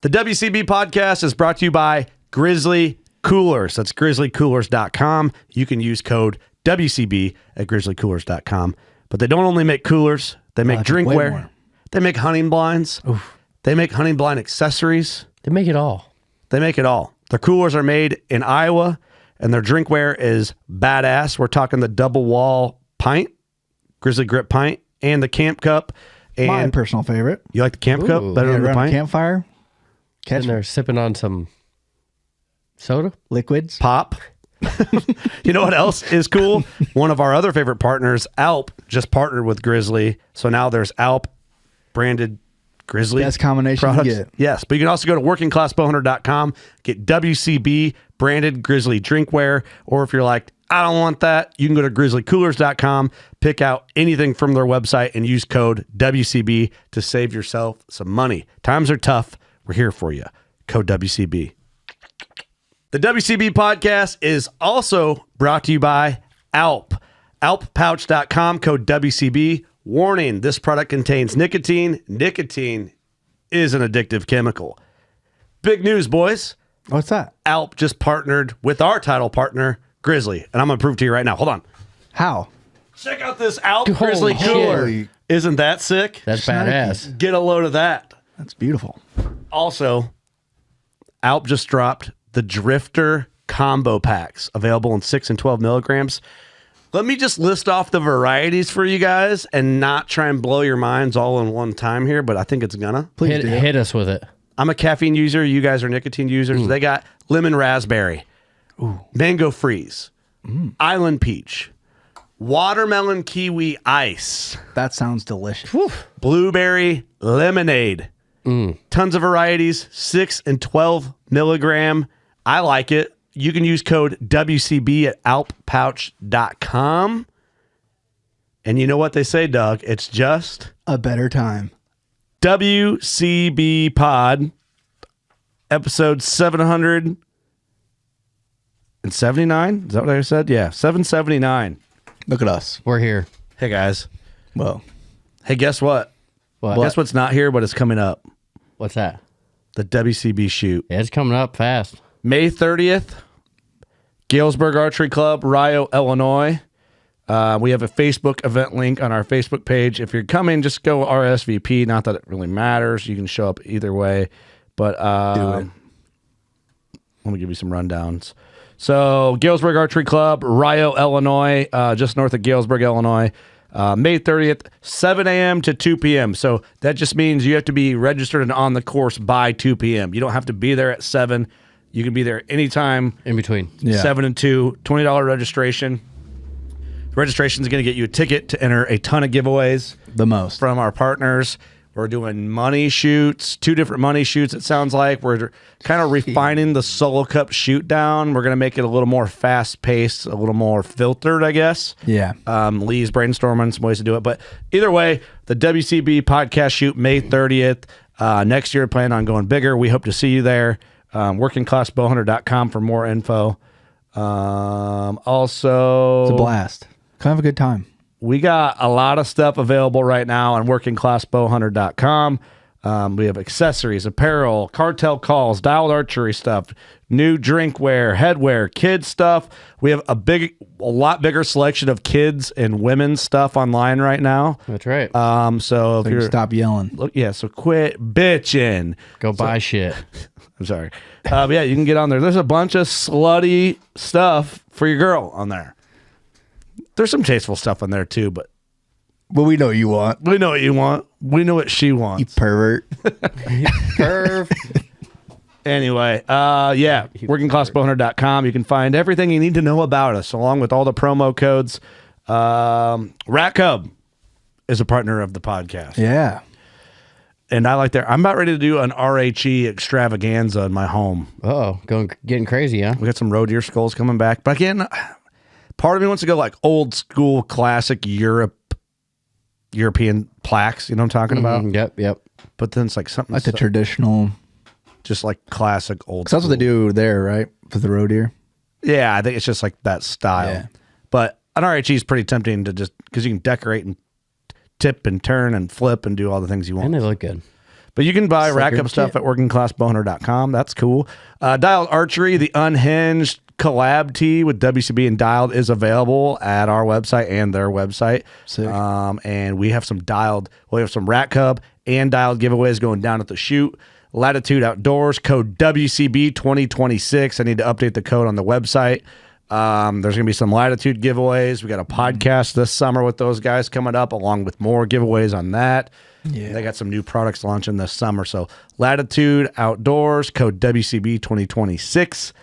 The WCB podcast is brought to you by Grizzly Coolers. That's grizzlycoolers.com. You can use code WCB at grizzlycoolers.com. But they don't only make coolers, they make drinkware. They make hunting blinds. Oof. They make hunting blind accessories. They make it all. They make it all. Their coolers are made in Iowa, and their drinkware is badass. We're talking the double wall pint, Grizzly Grip pint, and the Camp Cup. And my personal favorite. You like the Camp Cup better than the around pint? a campfire. And they're sipping on some soda? Liquids. Pop. You know what else is cool? One of our other favorite partners, Alp, just partnered with Grizzly. So now there's Alp branded Grizzly Best combination products. you get. Yes, but you can also go to workingclassbowhunter.com, get WCB branded Grizzly drinkware, or if you're like, I don't want that, you can go to grizzlycoolers.com, pick out anything from their website, and use code WCB to save yourself some money. Times are tough. We're here for you. Code WCB. The WCB podcast is also brought to you by Alp. Alppouch.com, code WCB. Warning, this product contains nicotine. Nicotine is an addictive chemical. Big news, boys. What's that? Alp just partnered with our title partner, Grizzly. And I'm going to prove to you right now. Hold on. How? Check out this Alp Holy Grizzly shit. cooler. Isn't that sick? That's badass. Get a load of that. That's beautiful. Also, Alp just dropped the Drifter combo packs, available in 6 and 12 milligrams. Let me just list off the varieties for you guys and not try and blow your minds all in one time here, but I think it's gonna. Please Hit us with it. I'm a caffeine user. You guys are nicotine users. They got lemon raspberry, mango freeze, island peach, watermelon kiwi ice, That sounds delicious. blueberry lemonade. Tons of varieties, 6 and 12 milligram. I like it. You can use code WCB at alppouch.com. And you know what they say, Doug? It's just A better time. WCB Pod, episode 779. Is that what I said? Yeah, 779. Look at us. We're here. Hey, guys. Well, Hey, guess what? What? Guess what's not here, but it's coming up? What's that? The WCB shoot. Yeah, it's coming up fast. May 30th, Galesburg Archery Club, Rio, Illinois. We have a Facebook event link on our Facebook page. If you're coming, just go RSVP. Not that it really matters. You can show up either way. But do it. let me give you some rundowns. So Galesburg Archery Club, Rio, Illinois, just north of Galesburg, Illinois. May 30th, 7 a.m. to 2 p.m. So that just means you have to be registered and on the course by 2 p.m. You don't have to be there at 7. You can be there anytime. In between. Yeah. 7 and 2, $20 registration. Registration is going to get you a ticket to enter a ton of giveaways the most. from our partners. We're doing money shoots, 2 different money shoots, it sounds like. We're kind of refining the solo cup shoot down. We're going to make it a little more fast paced, a little more filtered, I guess. Yeah. Lee's brainstorming some ways to do it. But either way, the WCB podcast shoot, May 30th. Next year, plan on going bigger. We hope to see you there. Workingclassbowhunter.com for more info. Also, It's a blast. Kind of a good time. we got a lot of stuff available right now on workingclassbowhunter.com. We have accessories, apparel, cartel calls, dialed archery stuff, new drinkware, headwear, kids stuff. We have a lot bigger selection of kids and women's stuff online right now. That's right. So if So you you're stop yelling. look, yeah, so quit bitching. Go buy shit. I'm sorry. Yeah, you can get on there. There's a bunch of slutty stuff for your girl on there. There's some tasteful stuff on there too, but But we know what you want. we know what you want. We know what she You wants. pervert. Curve. Anyway, yeah, workingclassbowhunter.com. You can find everything you need to know about us, along with all the promo codes. Rat Cub is a partner of the podcast. Yeah. And I like I'm about ready to do an RHE extravaganza in my home. Getting crazy, huh? We got some roe deer skulls coming back. But again, part of me wants to go like old school, classic European plaques. You know what I'm talking about? Yep. But then it's like something Like the traditional. just like classic old. Cause that's what they do there, right? For the roe deer. Yeah, I think it's just like that style. Yeah. But an RHE is pretty tempting to just because you can decorate and tip and turn and flip and do all the things you want. And they look good. But you can buy rack Sucker up stuff kit. at workingclassbowhunter.com. That's cool. Dialed Archery, the unhinged collab tee with WCB and Dialed is available at our website and their website. Sick. And we have some rack hub and Dialed giveaways going down at the shoot. Latitude Outdoors, code WCB 2026. I need to update the code on the website. There's going to be some Latitude giveaways. We got a podcast this summer with those guys coming up, along with more giveaways on that. Yeah. They got some new products launching this summer. So Latitude Outdoors, code WCB 2026.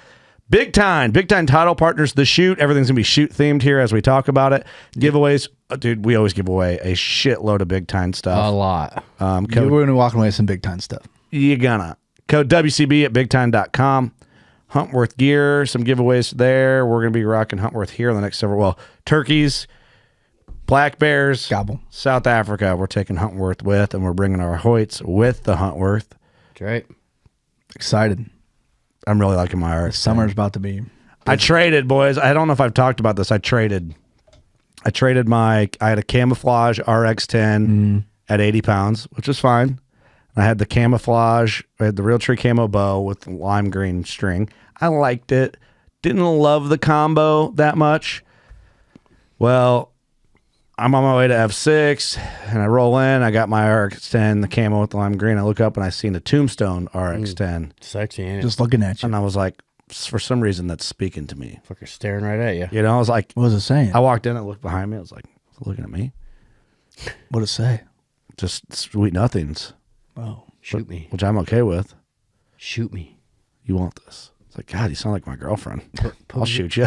Big Time title partners, The Shoot. Everything's going to be shoot themed here as we talk about it. Giveaways. Dude, we always give away a shitload of Big Time stuff. A lot. We're going to walk away with some big time stuff. You're gonna. Code WCB at bigtime.com. Huntworth gear, some giveaways there. We're going to be rocking Huntworth here in the next several. Well, turkeys, black bears, Gobble. South Africa. We're taking Huntworth with, and we're bringing our Hoyts with the Huntworth. That's right. Excited. I'm really liking my art. Summer's about to be. I traded, boys. I don't know if I've talked about this. I traded I had a camouflage RX10 at 80 pounds, which was fine. I had the camouflage, I had the Realtree camo bow with lime green string. I liked it. Didn't love the combo that much. Well, I'm on my way to F6 and I roll in. I got my RX10, the camo with the lime green. I look up and I seen a Tombstone RX10. Sexy, ain't it? Just looking at you. And I was like, for some reason, that's speaking to me. Fucker staring right at you. You know, I was like, What was it saying? I walked in and looked behind me. I was like, looking at me. What did it say? Just sweet nothings, Oh. Shoot me. which I'm okay with. Shoot me. You want this? It's like, God, you sound like my girlfriend. I'll me- shoot you.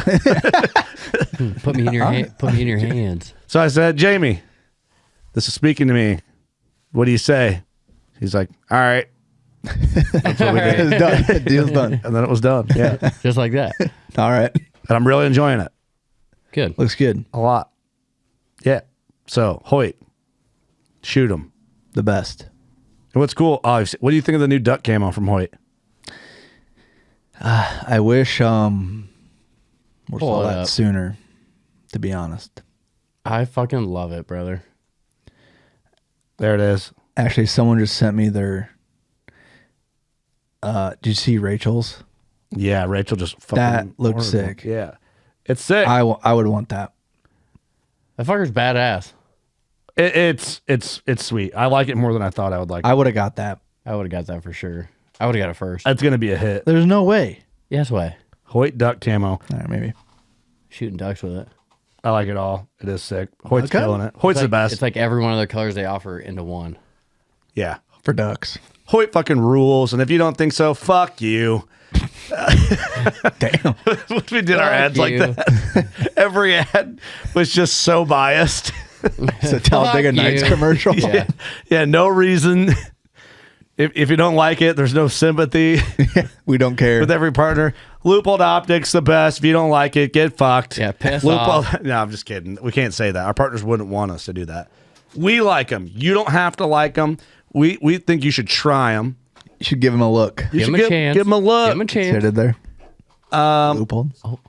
Put me in your put me in your hands. So I said, Jamie, this is speaking to me. What do you say? He's like, all right. That's what we did. It's done. Deal's done. And then it was done. Yeah. And Just like that. All right. I'm really enjoying it Good. Looks good. a lot. Yeah. So, Hoyt, shoot him. The best. And what's cool, what do you think of the new duck camo from Hoyt? I wish we Pull saw it that up. sooner, to be honest. I fucking love it, brother. There it is. Actually, someone just sent me their did you see Rachel's? Yeah, Rachel just fucking That looked ordered one. sick. Yeah. It's sick. I would want that. That fucker's badass. It's sweet. I like it more than I thought I would like. I would have got that. I would have got that for sure. I would have got it first. It's going to be a hit. There's no way. Yes way. Hoyt duck camo. All right, maybe. Shooting ducks with it. I like it all. It is sick. Hoyt's Okay. killing it. Hoyt's It's the like, best. It's like every one of the colors they offer into one. Yeah. For ducks. Hoyt fucking rules. And if you don't think so, fuck you. Damn. We did our Fuck ads like you. that. Every ad was just so biased. It's a Talladega Fuck Nights you. commercial. Yeah. Yeah, no reason. If you don't like it, there's no sympathy We don't care. with every partner. Loophole Optics, the best. If you don't like it, get fucked. Yeah, piss Loophole. off. No, I'm just kidding. We can't say that. Our partners wouldn't want us to do that. We like them. You don't have to like them. We think you should try them. You should give him a look. You Give should him a chance. Give them a look. Give him a See what I chance. did there? Loophole. Oh,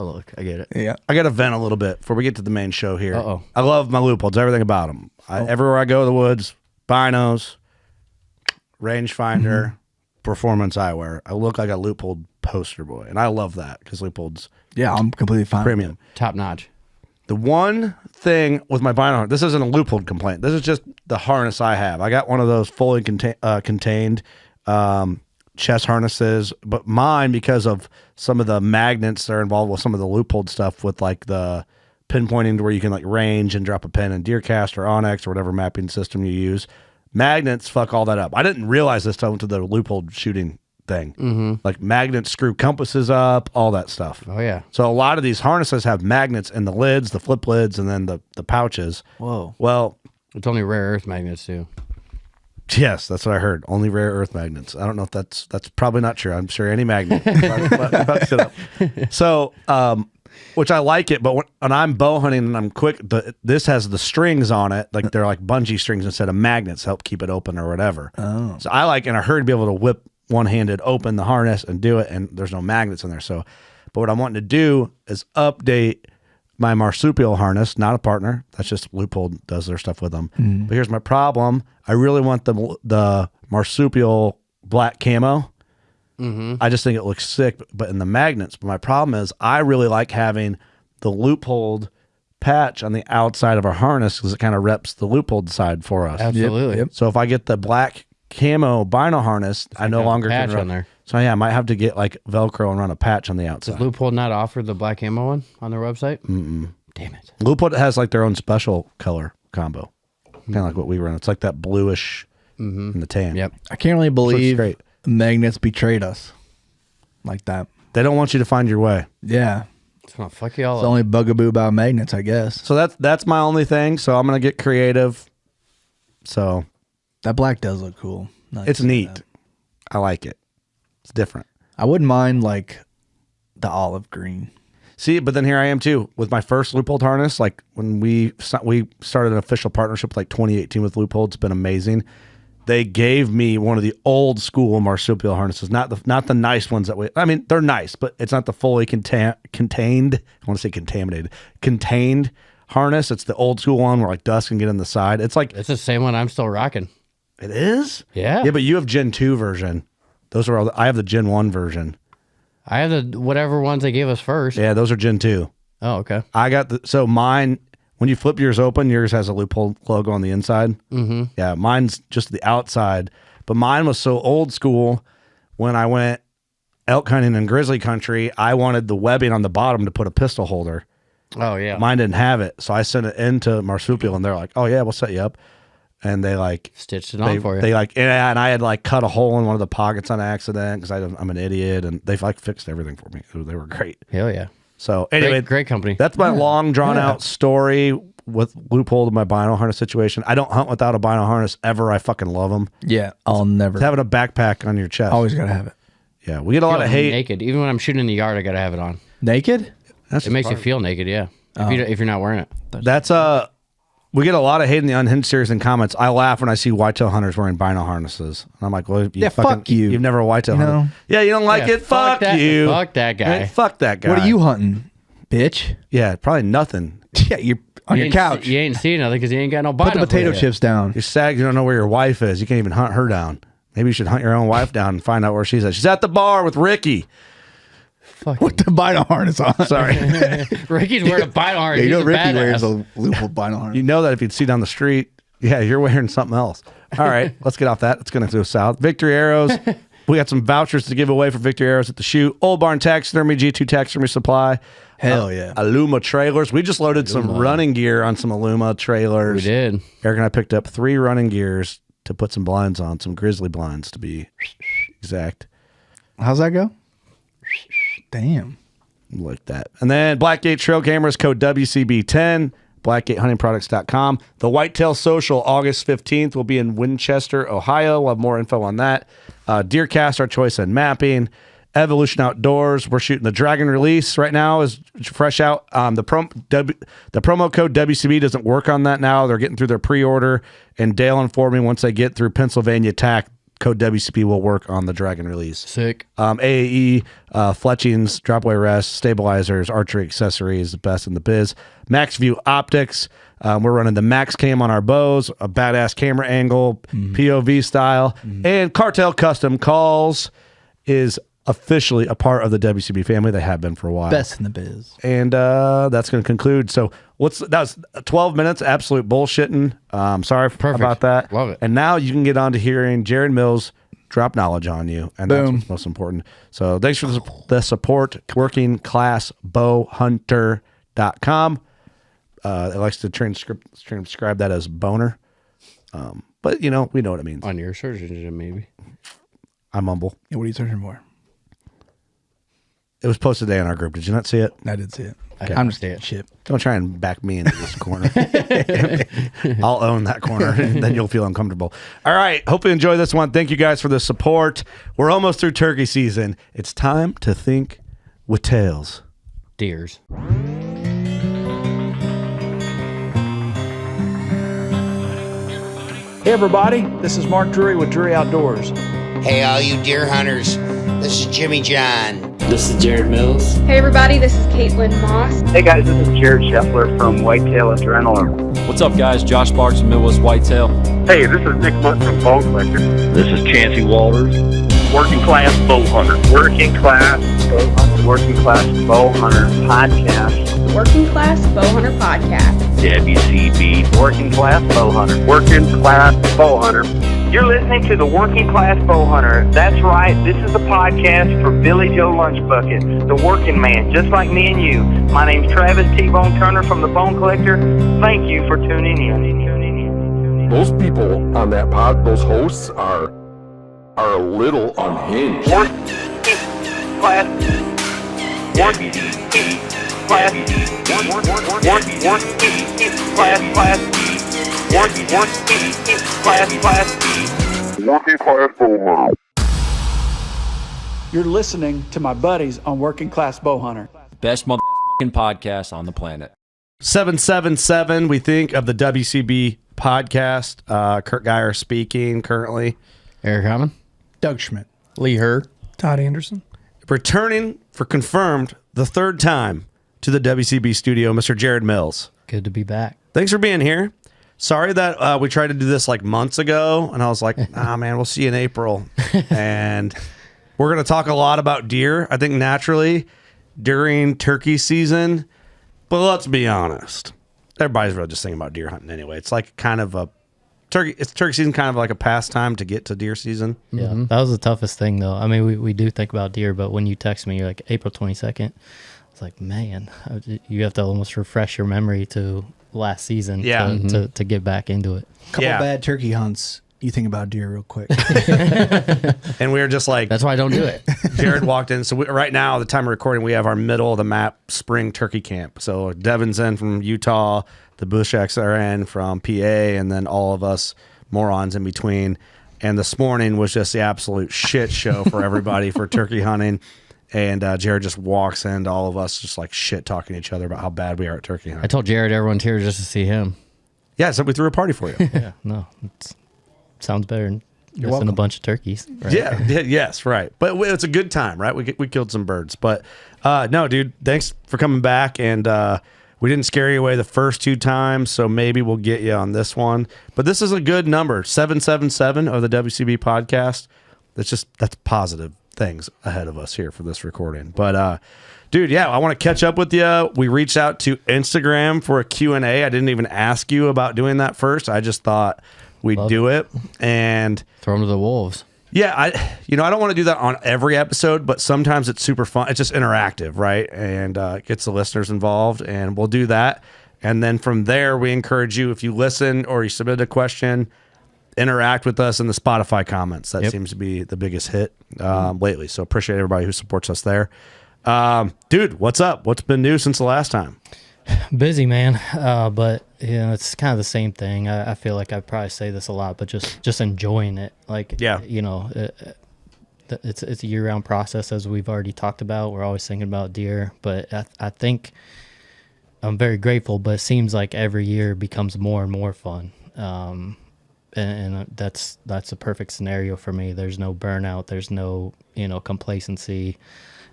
look. I get it. Yeah. I got to vent a little bit before we get to the main show here. Uh-oh. I love my loopholes, everything about them. Everywhere I go in the woods, binos, rangefinder, performance eyewear. I look like a loophole poster boy, and I love that because loopholes Yeah, I'm completely fine. premium. Top notch. The one thing with my bino, this isn't a loophole complaint. This is just the harness I have. I got one of those fully contained chest harnesses, but mine, because of some of the magnets that are involved with some of the loophole stuff, with like the pinpointing to where you can like range and drop a pin in Deercast or Onyx or whatever mapping system you use. Magnets fuck all that up. I didn't realize this till I went to the loophole shooting thing. Mm-hmm. Like magnets screw compasses up, all that stuff. Oh, yeah. So a lot of these harnesses have magnets in the lids, the flip lids, and then the pouches. Whoa. Well, It's only rare earth magnets, too. yes, that's what I heard. Only rare earth magnets. I don't know if that's probably not true. I'm sure any magnet fucks it up. So, which I like it, but when I'm bow hunting and I'm quick, this has the strings on it, like they're like bungee strings instead of magnets, help keep it open or whatever. Oh. So I like in a hurry to be able to whip one-handed open the harness and do it, and there's no magnets in there. So, but what I'm wanting to do is update my marsupial harness, not a partner. That's just Loophole does their stuff with them. But here's my problem. I really want the marsupial black camo. Mm-hmm. I just think it looks sick, but in the magnets. But my problem is I really like having the loopholed patch on the outside of our harness because it kind of reps the loopholed side for us. Absolutely. Yep. So if I get the black camo vinyl harness, I no longer patch can run on there. So yeah, I might have to get like Velcro and run a patch on the Does outside. Loophole not offer the black ammo one on their website? Damn it. Loophole has like their own special color combo, kind of like what we run. It's like that bluish and the tan. Yep. I can't really believe great. magnets betrayed us like that. They don't want you to find your way. Yeah. It's gonna fuck you all It's the up. only bugaboo about magnets, I guess. So that's my only thing. So I'm gonna get creative. So That black does look cool. Now that it's you say neat. that. I like it. It's different. I wouldn't mind like the olive green. See, but then here I am too with my first Loophole harness. Like when we started an official partnership like 2018 with Loophole, it's been amazing. They gave me one of the old school marsupial harnesses, not the nice ones I mean, they're nice, but it's not the fully contained. I want to say contained harness. It's the old school one where like dust can get in the side. It's like It's the same one I'm still rocking. it is. Yeah. Yeah, but you have Gen 2 version. Those are all. I have the Gen 1 version. I have the whatever ones they gave us first. Yeah, those are Gen 2. Oh, okay. I got so mine. When you flip yours open, yours has a Loophole logo on the inside. Mm-hmm. Yeah, mine's just the outside. But mine was so old school. When I went elk hunting in grizzly country, I wanted the webbing on the bottom to put a pistol holder. Oh yeah. Mine didn't have it, so I sent it into marsupial, and they're like, "Oh yeah, we'll set you up." And they like Stitched it on for you. They like, and I had like cut a hole in one of the pockets on accident because I'm an idiot, and they've like fixed everything for me. They were great. Hell yeah. So anyway, Great company. that's my long drawn out story with Loophole to my vinyl harness situation. I don't hunt without a vinyl harness ever. I fucking love them. Yeah, I'll never. It's having a backpack on your chest. Always gotta have it. Yeah, we get a lot of hate. Naked. Even when I'm shooting in the yard, I gotta have it on. Naked? That's It makes you feel naked. Yeah. If you're not wearing it. That's we get a lot of hate in the Unhinged series and comments. I laugh when I see whitetail hunters wearing vinyl harnesses. And I'm like, well, fuck you. You've never whitetail You hunted. know? Yeah, you don't like Yeah, it? Fuck you. Fuck that guy. Hey, fuck that guy. What are you hunting, bitch? Yeah, probably nothing. Yeah, you're on You your ain't couch. You ain't seeing nothing because you ain't got no Put the binoculars. potato chips down. You're sad you don't know where your wife is. You can't even hunt her down. Maybe you should hunt your own wife down and find out where she's at. She's at the bar with Ricky. Fucking With the vinyl harness on. Sorry. Ricky's wearing a bino harness. Yeah, you know He's a Ricky badass. wears a Loophole vinyl harness. You know that if you'd see down the street, yeah, you're wearing something else. All right, let's get off that. It's going to go south. Victory Arrows. We got some vouchers to give away for Victory Arrows at the shoot. Old Barn Taxidermy, G2 Taxidermy Supply. Hell yeah. Aluma trailers. We just loaded some running gear on some Aluma trailers. We did. Eric and I picked up 3 running gears to put some blinds on, some grizzly blinds to be exact. How's that go? Damn. Like that. And then Blackgate Trail Cameras, code WCB10, blackgatehuntingproducts.com. The Whitetail Social, August 15th, will be in Winchester, Ohio. We'll have more info on that. Deercast, our choice in mapping. Evolution Outdoors, we're shooting the Dragon release right now, is fresh out. The promo code WCB doesn't work on that now. They're getting through their pre-order, and Dale informed me once they get through Pennsylvania TAC, code WCB will work on the Dragon release. Sick. AAE, fletchings, drop-away rests, stabilizers, archery accessories, the best in the biz. Max View Optics, we're running the Max Cam on our bows, a badass camera angle, POV style, and Cartel Custom Calls is officially a part of the WCB family. They have been for a while. Best in the biz. And that's going to conclude. So that was 12 minutes, absolute bullshitting. Sorry about that. Love it. And now you can get on to hearing Jared Mills drop knowledge on you. And that's Boom. what's most important. So thanks for the support. WorkingClassBowhunter.com. It likes to transcribe that as boner. But, we know what it means. On your search engine, maybe. I mumble. Yeah, what are you searching for? It was posted today in our group. Did you not see it? I did see it. Okay. I'm just See it. shit. Don't try and back me into this corner. I'll own that corner, and then you'll feel uncomfortable. All right. Hope you enjoy this one. Thank you guys for the support. We're almost through turkey season. It's time to think with tails. Deers. Hey everybody, this is Mark Drury with Drury Outdoors. Hey, all you deer hunters, this is Jimmy John. This is Jared Mills. Hey everybody, this is Caitlin Moss. Hey guys, this is Jared Scheffler from Whitetail Adrenaline. What's up, guys? Josh Sparks from Midwest Whitetail. Hey, this is Nick Munt from Bone Collector. This is Chancey Walters. Working Class Bow Hunter. Working Class Bow Hunter. Working Class Bow Hunter Podcast. Working Class Bow Hunter Podcast. WCB. Working Class Bow Hunter. Working Class Bow Hunter. You're listening to the Working Class Bow Hunter. That's right, this is a podcast for Billy Joe Lunchbucket, the working man, just like me and you. My name's Travis T-Bone Turner from the Bone Collector. Thank you for tuning in. Those people on that pod, those hosts are a little unhinged. Working Class Working Class Working Class Bow Hunter. You're listening to my buddies on Working Class Bow Hunter. Best motherfucking podcast on the planet. 777, we think, of the WCB podcast. Kurt Geyer speaking currently. Eric Hammond, Doug Schmidt. Lee Herr, Todd Anderson. Returning for confirmed the third time to the WCB studio, Mr. Jared Mills. good to be back. Thanks for being here. Sorry that we tried to do this like months ago, and I was like, nah, man, we'll see you in April. And we're going to talk a lot about deer, I think, naturally during turkey season. But let's be honest. Everybody's really just thinking about deer hunting anyway. It's like kind of a turkey. It's turkey season, kind of like a pastime to get to deer season. Yeah, that was the toughest thing, though. I mean, we do think about deer, but when you text me, you're like, April 22nd. It's like, man, you have to almost refresh your memory to last season to get back into it. Couple bad turkey hunts. You think about deer real quick. And we were just like... That's why I don't do it. Jared walked in. So right now, the time of recording, we have our middle of the map spring turkey camp. So Devin's in from Utah, the Busheks are in from PA, and then all of us morons in between. And this morning was just the absolute shit show for everybody for turkey hunting. And Jared just walks into all of us just like shit talking to each other about how bad we are at turkey hunting. I told Jared everyone's here just to see him. Yeah, so we threw a party for you. Yeah, no, sounds better than just a bunch of turkeys. Right? Yes, right. But it's a good time, right? We killed some birds. But no, dude, thanks for coming back. And we didn't scare you away the first two times, so maybe we'll get you on this one. But this is a good number, 777 of the WCB podcast. That's positive things ahead of us here for this recording. But dude, yeah, I want to catch up with you. We reached out to Instagram for a Q&A. I didn't even ask you about doing that first. I just thought we'd do it and throw them to the wolves. Yeah, I don't want to do that on every episode, but sometimes it's super fun. It's just interactive, right? And it gets the listeners involved, and we'll do that. And then from there, we encourage you, if you listen or you submit a question, interact with us in the Spotify comments. That seems to be the biggest hit lately. So appreciate everybody who supports us there. Dude, what's up? What's been new since the last time? Busy, man. But it's kind of the same thing. I feel like I probably say this a lot, but just enjoying it. Like, it's a year-round process, as we've already talked about. We're always thinking about deer, but I think I'm very grateful. But it seems like every year becomes more and more fun. And that's a perfect scenario for me. There's no burnout. There's no complacency.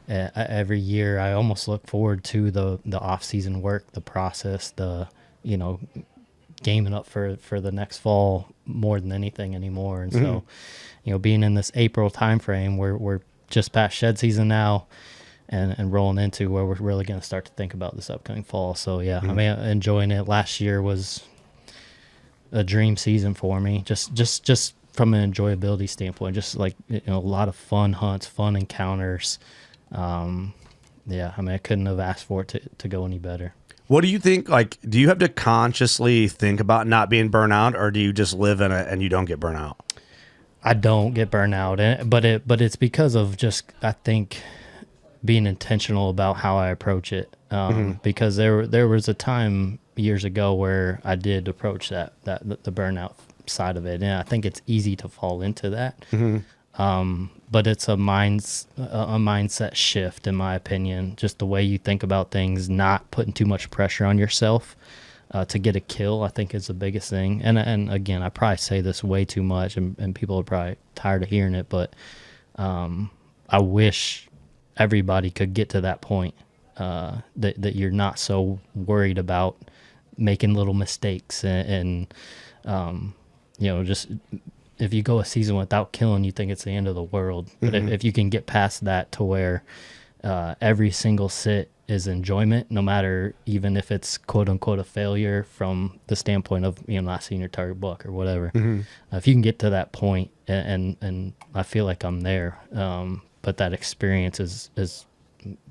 Every year I almost look forward to the off-season work, the process, the gaming up for the next fall more than anything anymore. And so being in this April time frame, we're just past shed season now and rolling into where we're really going to start to think about this upcoming fall. So I mean, enjoying it. Last year was a dream season for me, just from an enjoyability standpoint, just like a lot of fun hunts, fun encounters. I mean, I couldn't have asked for it to go any better. What do you think? Like, do you have to consciously think about not being burnt out, or do you just live in it and you don't get burnt out? I don't get burnt out, but it's because of just, I think, being intentional about how I approach it. Because there was a time years ago where I did approach the burnout side of it, and I think it's easy to fall into that. But it's a mindset shift, in my opinion. Just the way you think about things, not putting too much pressure on yourself to get a kill, I think is the biggest thing. And again, I probably say this way too much, and people are probably tired of hearing it, but I wish everybody could get to that point, that you're not so worried about making little mistakes and just if you go a season without killing, you think it's the end of the world. But if you can get past that to where every single sit is enjoyment, no matter even if it's quote unquote a failure from the standpoint of not seeing your target buck or whatever. If you can get to that point, and I feel like I'm there, but that experience is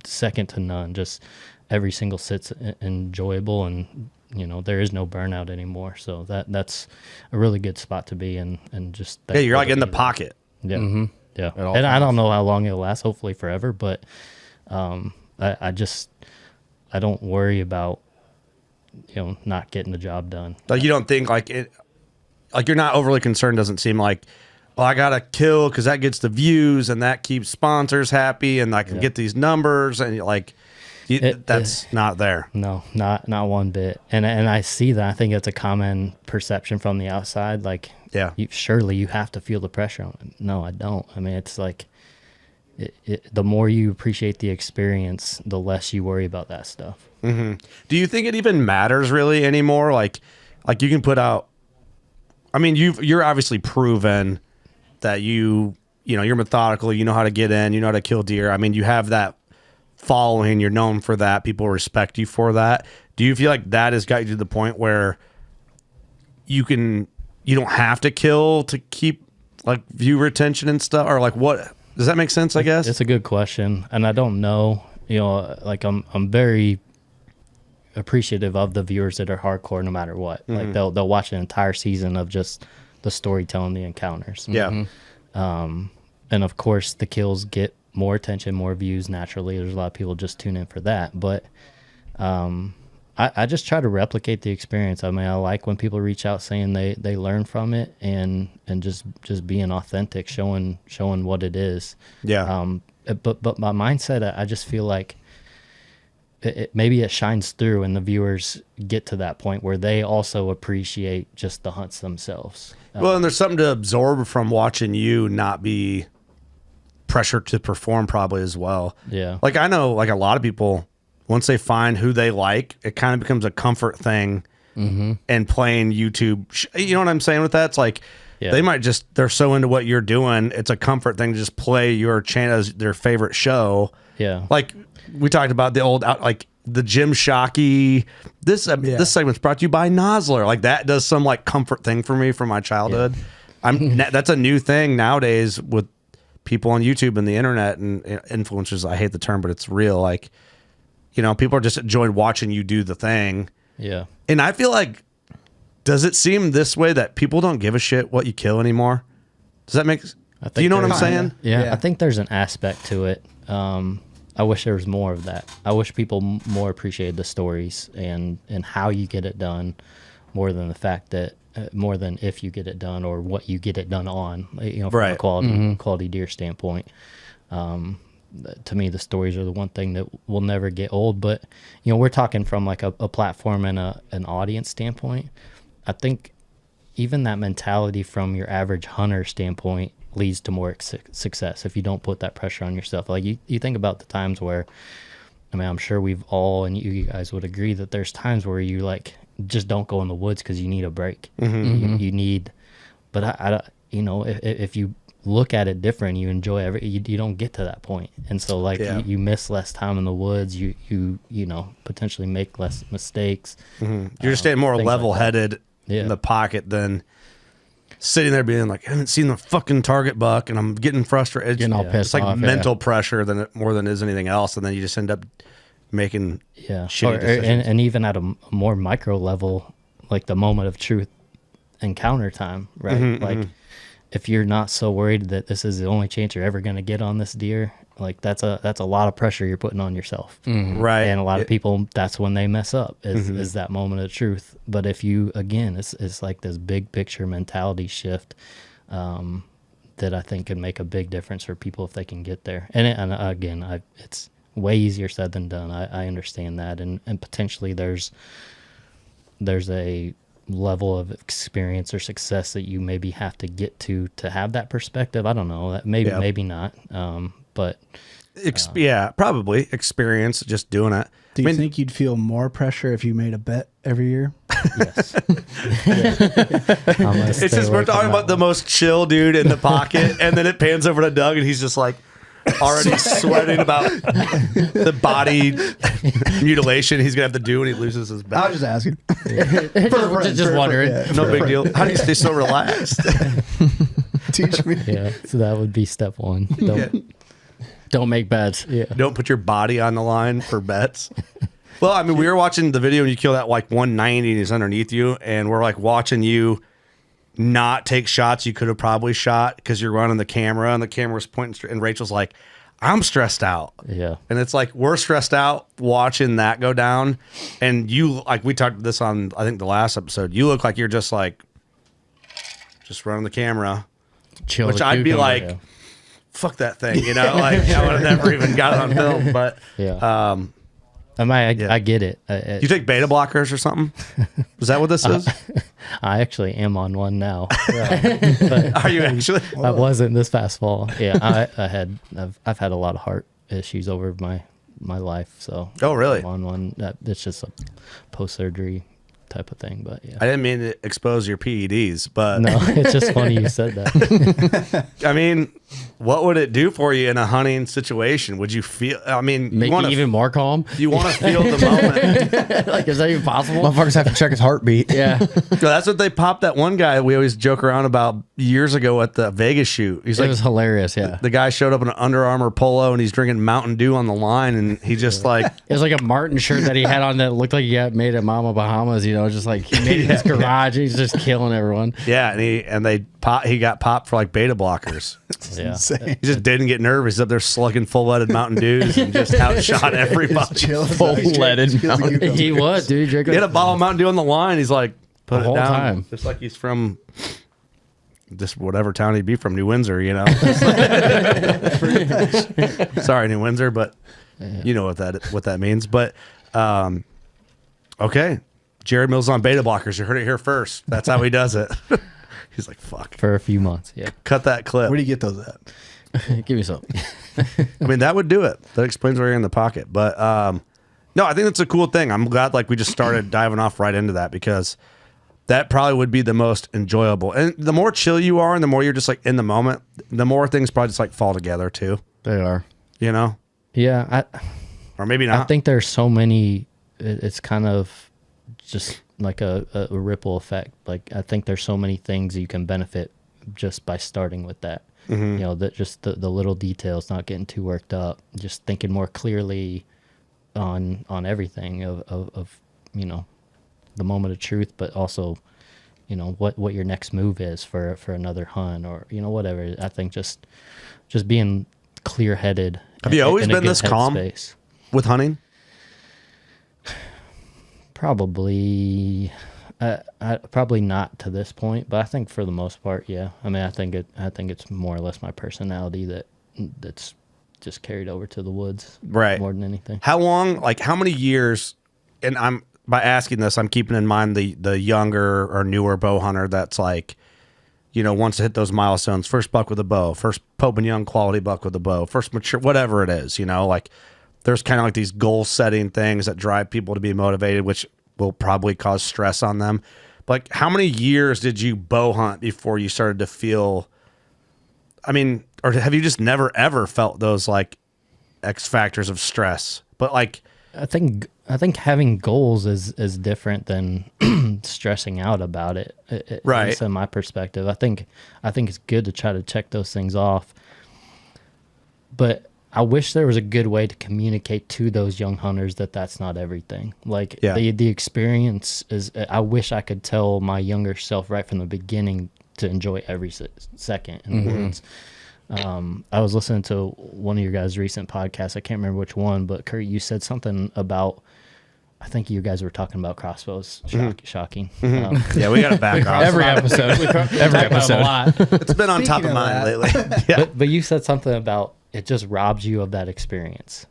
second to none. Just every single sit's enjoyable, and there is no burnout anymore. So that's a really good spot to be in, and just you're like in the pocket. Yeah, yeah. And I don't know how long it'll last. Hopefully forever, but I don't worry about not getting the job done. Like you don't think like it, like you're not overly concerned. Doesn't seem like, well, I gotta kill because that gets the views and that keeps sponsors happy and I can get these numbers and like that's not there. No, not one bit. And I see that. I think it's a common perception from the outside. Like, surely you have to feel the pressure. No, I don't. I mean, it's like the more you appreciate the experience, the less you worry about that stuff. Do you think it even matters really anymore? Like you can put out. I mean, you're obviously proven that you're methodical. You know how to get in. You know how to kill deer. I mean, you have that following. You're known for that. People respect you for that. Do you feel like that has got you to the point where you don't have to kill to keep like view retention and stuff, or like what? Does that make sense? I guess it's a good question, and I don't know. Like I'm very appreciative of the viewers that are hardcore no matter what. Like they'll watch an entire season of just the storytelling, the encounters. Yeah. And of course the kills get more attention, more views naturally. There's a lot of people just tune in for that. But I just try to replicate the experience. I mean, I like when people reach out saying they learn from it and just being authentic, showing what it is. Yeah. But my mindset, I just feel like maybe it shines through and the viewers get to that point where they also appreciate just the hunts themselves. Well, and there's something to absorb from watching you not be pressured to perform probably as well. Yeah. Like I know like a lot of people, once they find who they like, it kind of becomes a comfort thing and playing YouTube. You know what I'm saying with that? It's like they might they're so into what you're doing. It's a comfort thing to just play your channel as their favorite show. Yeah. Like we talked about the old, like the Jim Shockey. This segment's brought to you by Nosler. Like that does some like comfort thing for me from my childhood. That's a new thing nowadays with people on YouTube and the internet and influencers. I hate the term, but it's real. Like, people are just enjoying watching you do the thing. Yeah. And I feel like, does it seem this way that people don't give a shit what you kill anymore? Does that make? Do you know what I'm saying? Yeah. I think there's an aspect to it. I wish there was more of that. I wish people more appreciated the stories and how you get it done, more than the fact that more than if you get it done or what you get it done on. From a quality deer standpoint. To me, the stories are the one thing that will never get old. But we're talking from like a platform and an audience standpoint. I think even that mentality from your average hunter standpoint leads to more success if you don't put that pressure on yourself. Like you think about the times where, I mean, I'm sure we've all, and you guys would agree that there's times where you like just don't go in the woods because you need a break. You need, but I if you look at it different, you enjoy you don't get to that point, and so like you miss less time in the woods. You potentially make less mistakes. You're just staying more level-headed in the pocket than sitting there being like, I haven't seen the fucking target buck and I'm getting frustrated. Getting all pissed it's like off, mental pressure more than it is anything else. And then you just end up making shitty decisions. And even at a more micro level, like the moment of truth encounter time, right? If you're not so worried that this is the only chance you're ever going to get on this deer, like that's a lot of pressure you're putting on yourself. Right. And a lot of people, that's when they mess up is that moment of truth. But if you, again, it's like this big picture mentality shift that I think could make a big difference for people if they can get there. And again, it's way easier said than done. I understand that. And potentially there's a level of experience or success that you maybe have to get to have that perspective. I don't know. Maybe not. But probably experience just doing it. Do you think you'd feel more pressure if you made a bet every year. Yes. It's just we're talking about the most chill dude in the pocket, and then it pans over to Doug, and he's just like already sweating about the body mutilation he's gonna have to do when he loses his I back. was just asking. just wondering. No big deal. How do you stay so relaxed? Teach me. Yeah, so that would be step one. Don't make bets. Yeah. Don't put your body on the line for bets. Well, I mean, we were watching the video and you kill that like 190 and he's underneath you, and we're like watching you not take shots you could have probably shot because you're running the camera and the camera's pointing straight, and Rachel's like, I'm stressed out. Yeah. And it's like we're stressed out watching that go down, and you, like, we talked this on I think the last episode, you look like you're just like running the camera. Chill. Which I'd be like, fuck that thing, you know? Like, I would have never even got it on film. But yeah. I get it. Do you take beta blockers or something? Is that what this is? I actually am on one now. Are you actually? I wasn't this past fall. Yeah, I've had a lot of heart issues over my life. So oh really? I'm on one. It's just a post surgery type of thing. But yeah, I didn't mean to expose your PEDs, but no, it's just funny you said that. I mean, what would it do for you in a hunting situation? Would you feel? I mean, Make you even more calm. You want to feel the moment. Like, is that even possible? Motherfuckers have to check his heartbeat. Yeah. So that's what they popped that one guy we always joke around about years ago at the Vegas shoot. He's like, it was hilarious. Yeah. The guy showed up in an Under Armour polo and he's drinking Mountain Dew on the line, and he just like it was like a Martin shirt that he had on that looked like he got made at Mama Bahamas. You know, just like he made it in his garage. He's just killing everyone. Yeah, and he got popped for like beta blockers. Yeah. He just didn't get nervous. He's up there slugging full-leaded Mountain Dews and just outshot everybody. Full-leaded Mountain Dew. He was, dude. He had a bottle of Mountain Dew on the line. He's like, put The it whole down. time. Just like he's from just whatever town he'd be from, New Windsor, you know. Sorry, New Windsor, but you know what that means. But okay. Jared Mills on beta blockers. You heard it here first. That's how he does it. He's like, fuck. For a few months, yeah. Cut that clip. Where do you get those at? Give me some. I mean, that would do it. That explains why you're in the pocket. But no, I think that's a cool thing. I'm glad like we just started diving off right into that, because that probably would be the most enjoyable. And the more chill you are and the more you're just like in the moment, the more things probably just like fall together too. They are. You know? Yeah. Or maybe not. I think there's so many, it's kind of just like a ripple effect. Like, I think there's so many things you can benefit just by starting with that. Mm-hmm. You know, that just the little details, not getting too worked up, just thinking more clearly on everything of you know, the moment of truth, but also, you know, what your next move is for another hunt, or, you know, whatever. I think just being clear-headed. Have you always been this calm headspace. with hunting? Probably, probably not to this point, but I think for the most part, yeah. I mean, I think it's more or less my personality that's just carried over to the woods, right? More than anything. How long? Like, how many years? And by asking this, I'm keeping in mind the younger or newer bow hunter that's like, you know, wants to hit those milestones. First buck with a bow, first Pope and Young quality buck with a bow, first mature, whatever it is, you know, like. There's kind of like these goal-setting things that drive people to be motivated, which will probably cause stress on them. But like, how many years did you bow hunt before you started to feel, I mean, or have you just never, ever felt those like X factors of stress? But like, I think having goals is different than stressing out about it. Right. That's in my perspective. I think it's good to try to check those things off. But I wish there was a good way to communicate to those young hunters that that's not everything. Like, the experience is, I wish I could tell my younger self right from the beginning to enjoy every second in the woods. I was listening to one of your guys' recent podcasts. I can't remember which one, but Kurt, you said something about, I think you guys were talking about crossbows. Shocking. yeah, we got to back off. Every episode. Every episode. A lot. It's been on top of mine lately. Yeah. But you said something about it just robs you of that experience.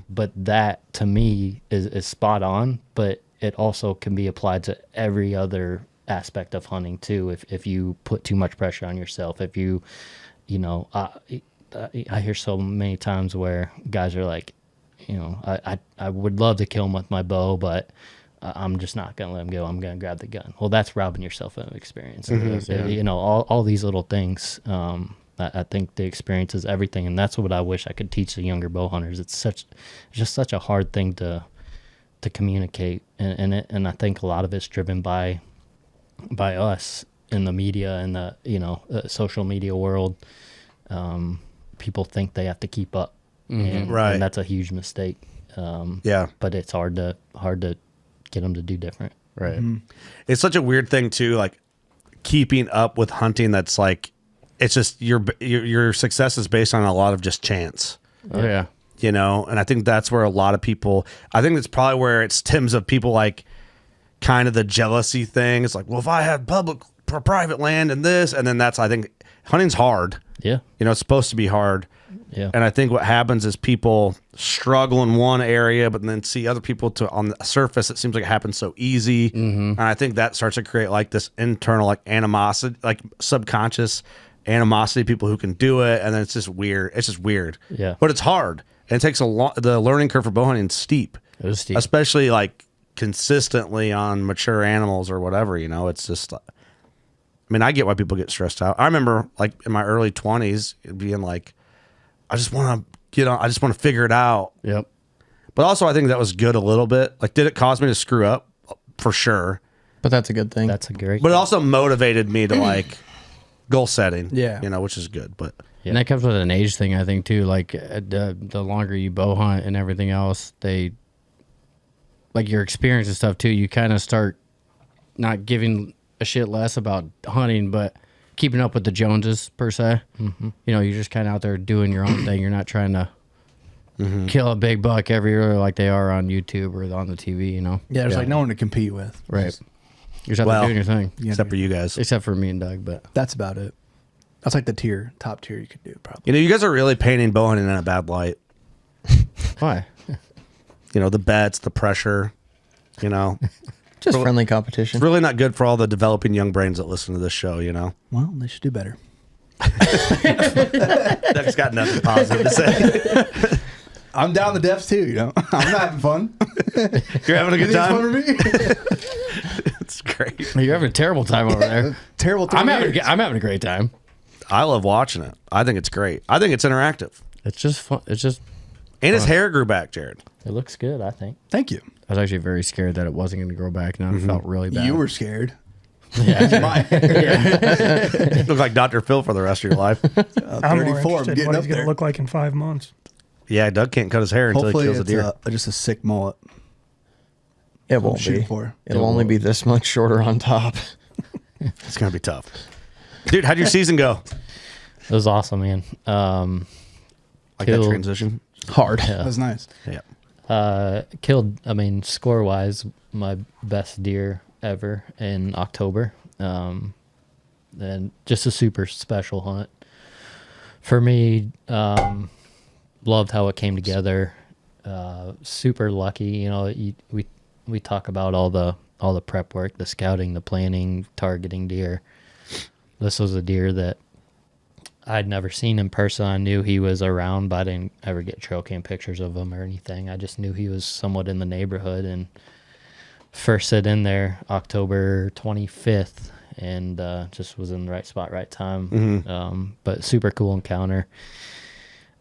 But that, to me, is spot on, but it also can be applied to every other aspect of hunting too. If you put too much pressure on yourself, if you know, I hear so many times where guys are like, you know, I would love to kill him with my bow, but I'm just not going to let him go. I'm going to grab the gun. Well, that's robbing yourself of an experience. Mm-hmm. You know, all these little things. I think the experience is everything, and that's what I wish I could teach the younger bow hunters. It's just such a hard thing to communicate, and I think a lot of it's driven by us in the media and the social media world. People think they have to keep up, and that's a huge mistake. But it's hard to get them to do different. Right. Mm-hmm. It's such a weird thing too, like keeping up with hunting. That's like, it's just your success is based on a lot of just chance. Oh yeah. You know, and I think that's where a lot of people, I think it's probably where it stems of people like kind of the jealousy thing. It's like, well, if I had private land and this, and then that's, I think hunting's hard. Yeah. You know, it's supposed to be hard. Yeah. And I think what happens is people struggle in one area, but then see other people on the surface. It seems like it happens so easy. Mm-hmm. And I think that starts to create like this internal, like animosity, like subconscious animosity, people who can do it. And then it's just weird. It's just weird. Yeah. But it's hard. And it takes the learning curve for bow hunting is steep. It was steep. Especially like consistently on mature animals or whatever, you know, it's just, I mean, I get why people get stressed out. I remember like in my early 20s being like, I just want to figure it out. Yep. But also I think that was good a little bit. Like, did it cause me to screw up? For sure. But that's a good thing. That's a great. But it also motivated me to like goal setting. Yeah. You know, which is good. But yeah. And that comes with an age thing, I think, too. Like the longer you bow hunt and everything else, like your experience and stuff too, you kind of start not giving a shit less about hunting, but keeping up with the Joneses per se. Mm-hmm. You know, you're just kind of out there doing your own thing. You're not trying to kill a big buck every year like they are on YouTube or on the TV. You know. Yeah, there's like no one to compete with. Right. You're just out there doing your thing. Except for you guys. Except for me and Doug, but that's about it. That's like the top tier you could do, probably. You know, you guys are really painting bow hunting in a bad light. Why? You know, the bets, the pressure, you know. Just friendly competition. It's really not good for all the developing young brains that listen to this show, you know. Well, they should do better. Doug's got nothing positive to say. I'm down the depths too, you know. I'm having fun. You're having a good time? It's fun for me. It's great. You're having a terrible time over there. Terrible I'm having a great time. I love watching it. I think it's great. I think it's interactive. It's just fun. It's just. And his hair grew back, Jared. It looks good, I think. Thank you. I was actually very scared that it wasn't going to grow back, and I felt really bad. You were scared. Yeah. My hair. Look like Dr. Phil for the rest of your life. I'm more 34. interested I'm in getting what up he's going there. to look like in 5 months. Yeah, Doug can't cut his hair until Hopefully he kills a deer. it's just a sick mullet. It won't be. It'll only be this much shorter on top. It's going to be tough. Dude, how'd your season go? It was awesome, man. Like that transition? Hard. Yeah. That was nice. Yeah. Killed, I mean, score-wise, my best deer ever in October. And just a super special hunt. For me, loved how it came together. Super lucky. You know, we talk about all the prep work, the scouting, the planning, targeting deer. This was a deer that I'd never seen in person. I knew he was around, but I didn't ever get trail cam pictures of him or anything. I just knew he was somewhat in the neighborhood, and first sit in there October 25th, and just was in the right spot, right time. Mm-hmm. But super cool encounter,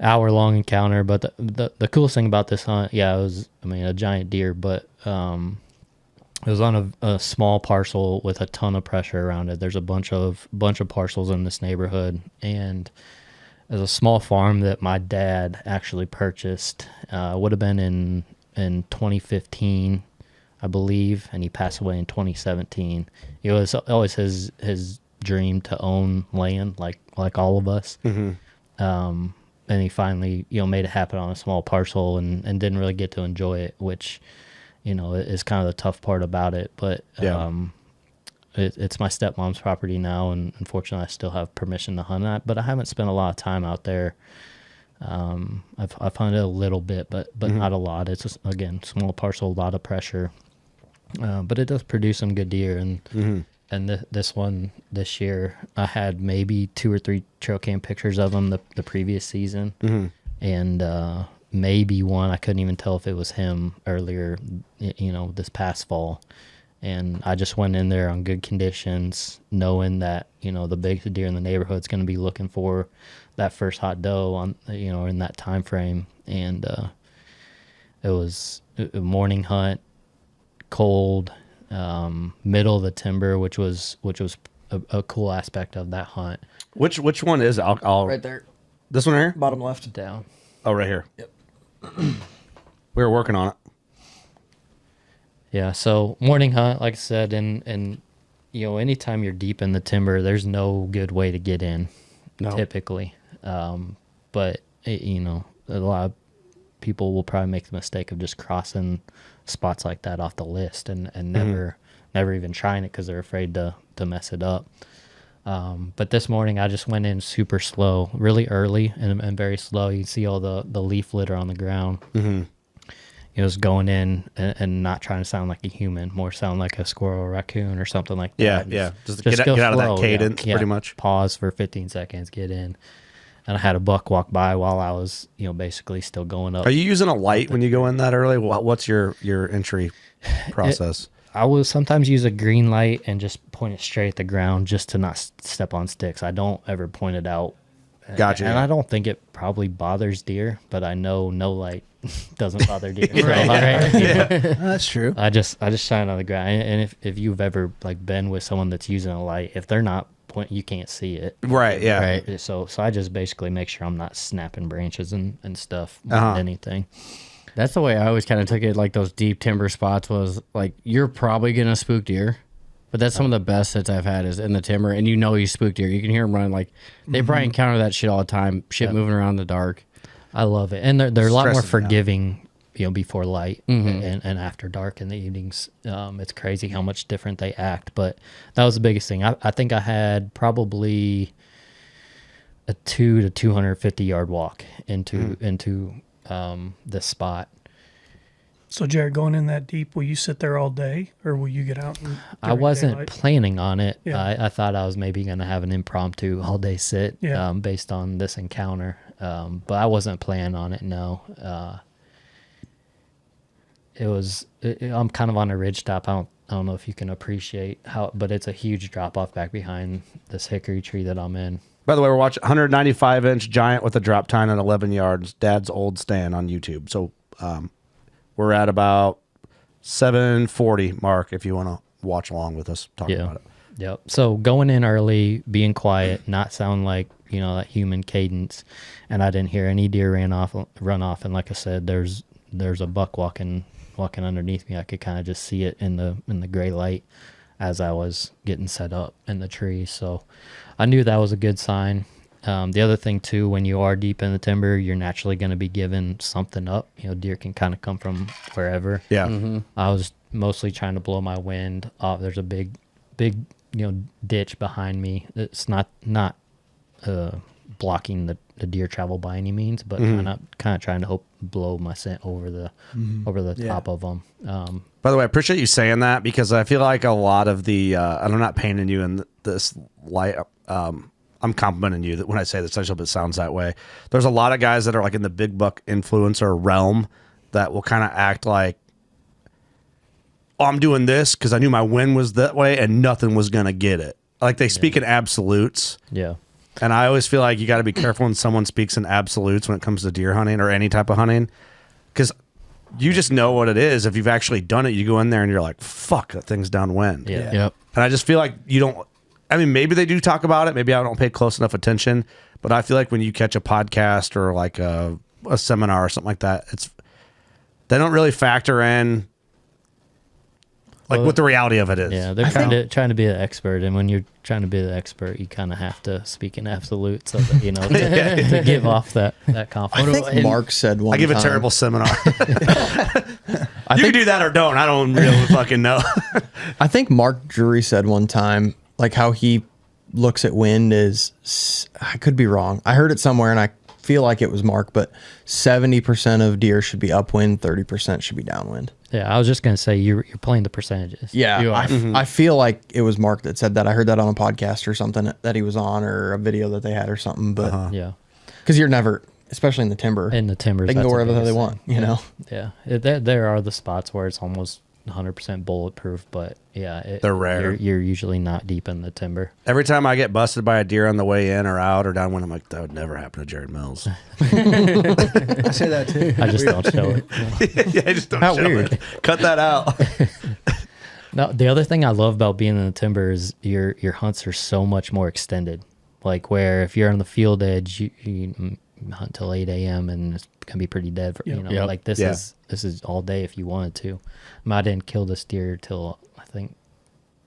hour-long encounter. But the coolest thing about this hunt, it was, I mean, a giant deer, but it was on a small parcel with a ton of pressure around it. There's a bunch of parcels in this neighborhood, and there's a small farm that my dad actually purchased. Would have been in 2015, I believe, and he passed away in 2017. It was always his dream to own land, like all of us. Mm-hmm. And he finally, made it happen on a small parcel, and didn't really get to enjoy it, which, is kind of the tough part about it. But it's my stepmom's property now, and unfortunately I still have permission to hunt it, but I haven't spent a lot of time out there. I've hunted a little bit, but not a lot. It's just, again, small parcel, a lot of pressure, but it does produce some good deer. And this one this year, I had maybe 2 or 3 trail cam pictures of them the previous season, and maybe one. I couldn't even tell if it was him earlier, this past fall. And I just went in there on good conditions, knowing that, the biggest deer in the neighborhood is going to be looking for that first hot doe on, in that time frame. And it was a morning hunt, cold, middle of the timber, which was a cool aspect of that hunt. Which one is it? I'll Right there. This one here? Bottom left. Down. Oh, right here. Yep. We were working on it. Yeah, so morning hunt, like I said, and anytime you're deep in the timber, there's no good way to get in, typically. But a lot of people will probably make the mistake of just crossing spots like that off the list and never even trying it because they're afraid to mess it up. But this morning I just went in super slow, really early and very slow. You see all the leaf litter on the ground. Mm-hmm. It was going in and not trying to sound like a human, more sound like a squirrel or raccoon or something like that. Yeah. Just get out of that cadence, pretty much. Pause for 15 seconds, get in. And I had a buck walk by while I was, basically still going up. Are you using a light when you go in that early? What's your entry process? I will sometimes use a green light and just point it straight at the ground just to not step on sticks. I don't ever point it out. Gotcha. And I don't think it probably bothers deer, but I know no light doesn't bother deer. That's true. I just shine on the ground. And if you've ever been with someone that's using a light, if they're not you can't see it. Right. Yeah. Right. So I just basically make sure I'm not snapping branches and stuff more than anything. That's the way I always kind of took it. Like those deep timber spots was like, you're probably going to spook deer. But that's some of the best sits I've had is in the timber. And you spook deer. You can hear them running. Like, they probably encounter that shit all the time. Shit moving around in the dark. I love it. And they're a lot more forgiving, before light and after dark in the evenings. It's crazy how much different they act. But that was the biggest thing. I think I had probably a 200 to 250 yard walk into this spot. So, Jared, going in that deep, will you sit there all day, or will you get out? I wasn't daylight? planning on it. Yeah. I thought I was maybe going to have an impromptu all-day sit Yeah. Based on this encounter, but I wasn't planning on it, no. I'm kind of on a ridge top. I don't know if you can appreciate how, but it's a huge drop-off back behind this hickory tree that I'm in. By the way, we're watching 195-inch giant with a drop tine at 11 yards, Dad's old stand on YouTube. So, we're at about 740 mark if you want to watch along with us talking about it. Yep. So going in early, being quiet, not sound like, that human cadence. And I didn't hear any deer run off. And like I said, there's a buck walking underneath me. I could kind of just see it in the gray light as I was getting set up in the tree. So I knew that was a good sign. The other thing too, when you are deep in the timber, you're naturally going to be giving something up. Deer can kind of come from wherever. Yeah. Mm-hmm. I was mostly trying to blow my wind off. There's a big, ditch behind me. It's not blocking the deer travel by any means, but kind of trying to blow my scent over the top of them. By the way, I appreciate you saying that because I feel like a lot of the, and I'm not painting you in this light, I'm complimenting you that when I say this, I hope it sounds that way. There's a lot of guys that are in the big buck influencer realm that will kind of act like, oh, I'm doing this because I knew my win was that way and nothing was going to get it. Like they speak in absolutes. Yeah. And I always feel like you got to be careful when someone speaks in absolutes when it comes to deer hunting or any type of hunting because you just know what it is. If you've actually done it, you go in there and you're like, fuck, that thing's downwind. Yeah. Yep. And I just feel like you don't. I mean, maybe they do talk about it. Maybe I don't pay close enough attention. But I feel like when you catch a podcast or a seminar or something like that, they don't really factor in what the reality of it is. Yeah, they're trying to be an expert, and when you're trying to be the expert, you kind of have to speak in absolutes, so that, to give off that confidence. I think Mark said one time. I give a terrible seminar. You can do that or don't. I don't really fucking know. I think Mark Drury said one time, how he looks at wind is, I could be wrong. I heard it somewhere and I feel like it was Mark, but 70% of deer should be upwind, 30% should be downwind. Yeah, I was just going to say you're playing the percentages. Yeah, I feel like it was Mark that said that. I heard that on a podcast or something that he was on or a video that they had or something. But yeah, because you're never, especially in the timber. In the timbers, they can go that's the wherever they biggest want. thing. You know. Yeah, there are the spots where it's almost 100% bulletproof, but yeah, They're rare. You're usually not deep in the timber. Every time I get busted by a deer on the way in or out or down, when I'm like, that would never happen to Jared Mills. I say that too. I just don't show it. Yeah, I just don't How show weird. it. Cut that out. No, the other thing I love about being in the timber is your hunts are so much more extended. Like where if you're on the field edge, you hunt till 8 a.m. and it's gonna be pretty dead. For, you know, like this is all day if you wanted to. I didn't kill this deer till I think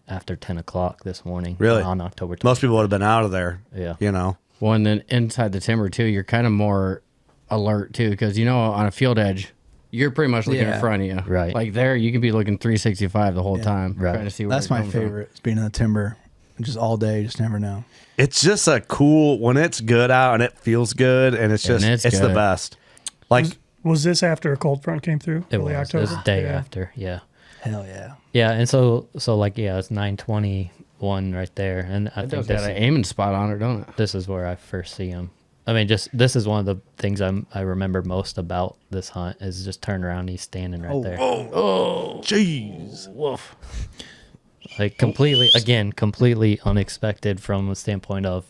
after 10 o'clock this morning. Really? On October 20th. Most people would have been out of there. Yeah. You know. Well, and then inside the timber too, you're kind of more alert too, because you know on a field edge, you're pretty much looking in front of you. Right. Like there, you can be looking 365 the whole time, trying to see where That's my favorite. Is being in the timber, just all day. Just never know. It's just a cool when it's good out and it feels good and it's just it's the best. Like was this after a cold front came through? It early was. October? It was the day after. Yeah. Hell yeah. Yeah, and so like it's 921 right there, and I think got an aiming spot on it, don't it? This is where I first see him. I mean, this is one of the things I remember most about this hunt is just turn around, he's standing right there. Oh, jeez. Woof. Like completely unexpected from the standpoint of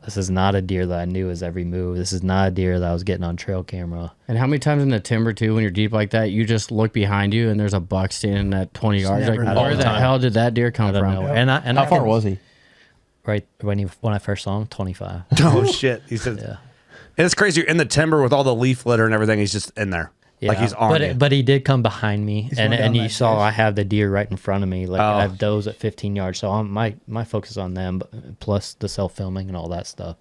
this is not a deer that I knew his every move. This is not a deer that I was getting on trail camera. And how many times in the timber too, when you're deep like that, you just look behind you and there's a buck standing at 20 yards. Like, where the hell did that deer come from? And how far was he? Right when I first saw him, 25. Oh shit! He said, "Yeah." And it's crazy. You're in the timber with all the leaf litter and everything. He's just in there, like he's on you. But he did come behind me, and you saw I have the deer right in front of me. Like I have does at 15 yards, so my focus is on them, plus the self filming and all that stuff.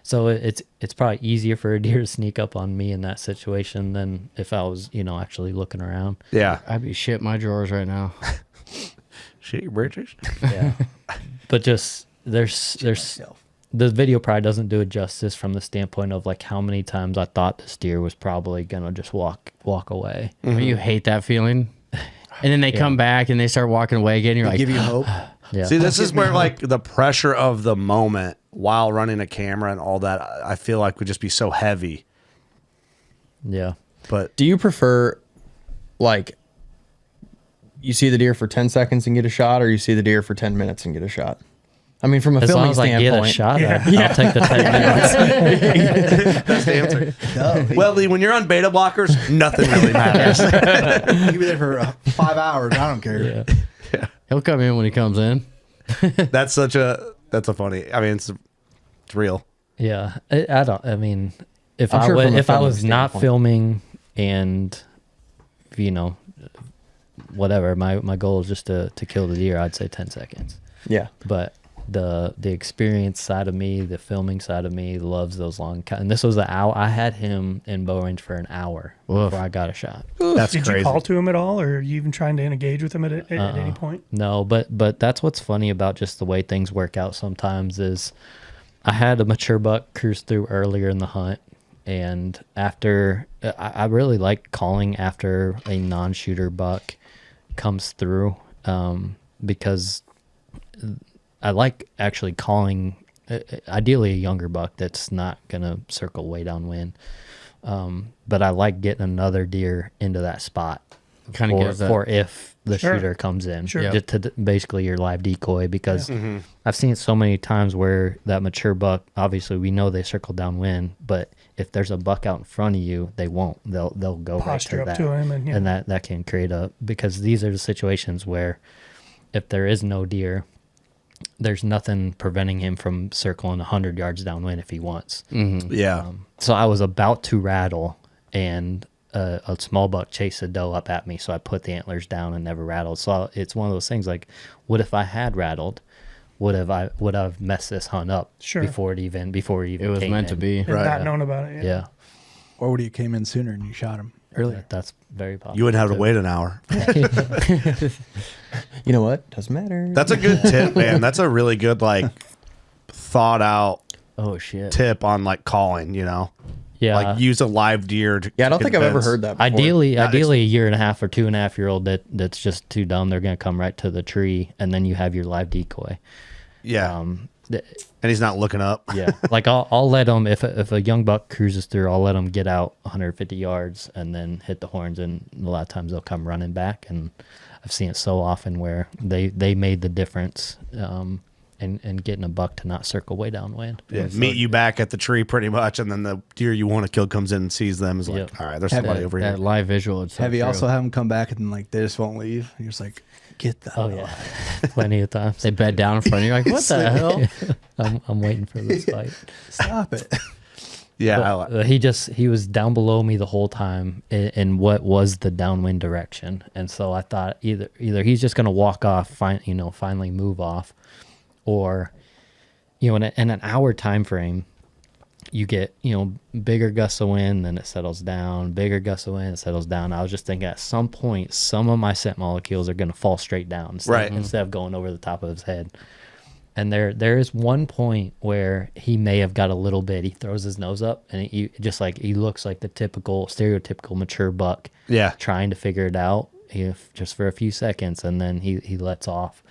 So it's probably easier for a deer to sneak up on me in that situation than if I was actually looking around. Yeah, I'd be shit my drawers right now. Shit your britches. Yeah, but just. There's the video probably doesn't do it justice from the standpoint of like how many times I thought this deer was probably gonna just walk away. Mm-hmm. You hate that feeling, and then they come back and they start walking away again. You're like, give you hope. Yeah. See, this is where like the pressure of the moment while running a camera and all that, I feel like would just be so heavy. Yeah. But do you prefer like you see the deer for 10 seconds and get a shot, or you see the deer for 10 minutes and get a shot? I mean, from a filming standpoint, as long as I get a shot, I'll take the 10 minutes. That's the answer. Well, Lee, when you're on beta blockers, nothing really matters. You can be there for 5 hours. I don't care. Yeah. He'll come in when he comes in. That's a funny. I mean, it's real. Yeah, I mean, if I'm sure from a if I filming was not standpoint. filming and whatever, my goal is just to kill the deer, I'd say 10 seconds. Yeah. But the experience side of me, the filming side of me loves those long and this was an hour. I had him in bow range for an hour before I got a shot. That's Did crazy. you call to him at all, or are you even trying to engage with him at any point? No, but that's what's funny about just the way things work out sometimes is I had a mature buck cruise through earlier in the hunt, and after I really like calling after a non-shooter buck comes through because I like actually calling ideally a younger buck that's not gonna circle way downwind, but I like getting another deer into that spot for if the shooter comes in, just to basically your live decoy, because I've seen it so many times where that mature buck, obviously we know they circle downwind, but if there's a buck out in front of you, they won't. They'll go Posture right up to that, to him, and that can create because these are the situations where if there is no deer, there's nothing preventing him from circling 100 yards downwind if he wants. Yeah. So I was about to rattle, and a small buck chased a doe up at me, so I put the antlers down and never rattled. So it's one of those things like, what if I had rattled? Would I've messed this hunt up before it even it was came meant in? to be, And not known about it. Yeah. Or would he have came in sooner and you shot him earlier? That's very possible. You wouldn't have to wait an hour. You know what? Doesn't matter. That's a good tip, man. That's a really good thought out tip on calling. Yeah. Like use a live deer to I don't think I've ever convince. heard that before. Ideally, a 1.5 or 2.5 year old that's just too dumb, they're gonna come right to the tree, and then you have your live decoy. Yeah. And he's not looking up. Yeah, like I'll let them, if a young buck cruises through, I'll let them get out 150 yards and then hit the horns, and a lot of times they'll come running back, and I've seen it so often where they made the difference and getting a buck to not circle way downwind. Yeah, meet you back at the tree pretty much, and then the deer you want to kill comes in and sees them, is like, all right, there's somebody over here. That live visual. Have you also have them come back and like they just won't leave? And you're just like, get the hell yeah, plenty of times. They bed down in front of you, like, what the hell? I'm waiting for this fight. Stop it. Yeah, but, he was down below me the whole time in what was the downwind direction, and so I thought either he's just gonna walk off, finally move off, or in an hour time frame, you get bigger gusts of wind, then it settles down, bigger gusts of wind, it settles down. I was just thinking at some point some of my scent molecules are gonna fall straight down instead of going over the top of his head. And there is one point where he may have got a little bit. He throws his nose up, and he looks like the stereotypical mature buck. Yeah, trying to figure it out, just for a few seconds, and then he lets off.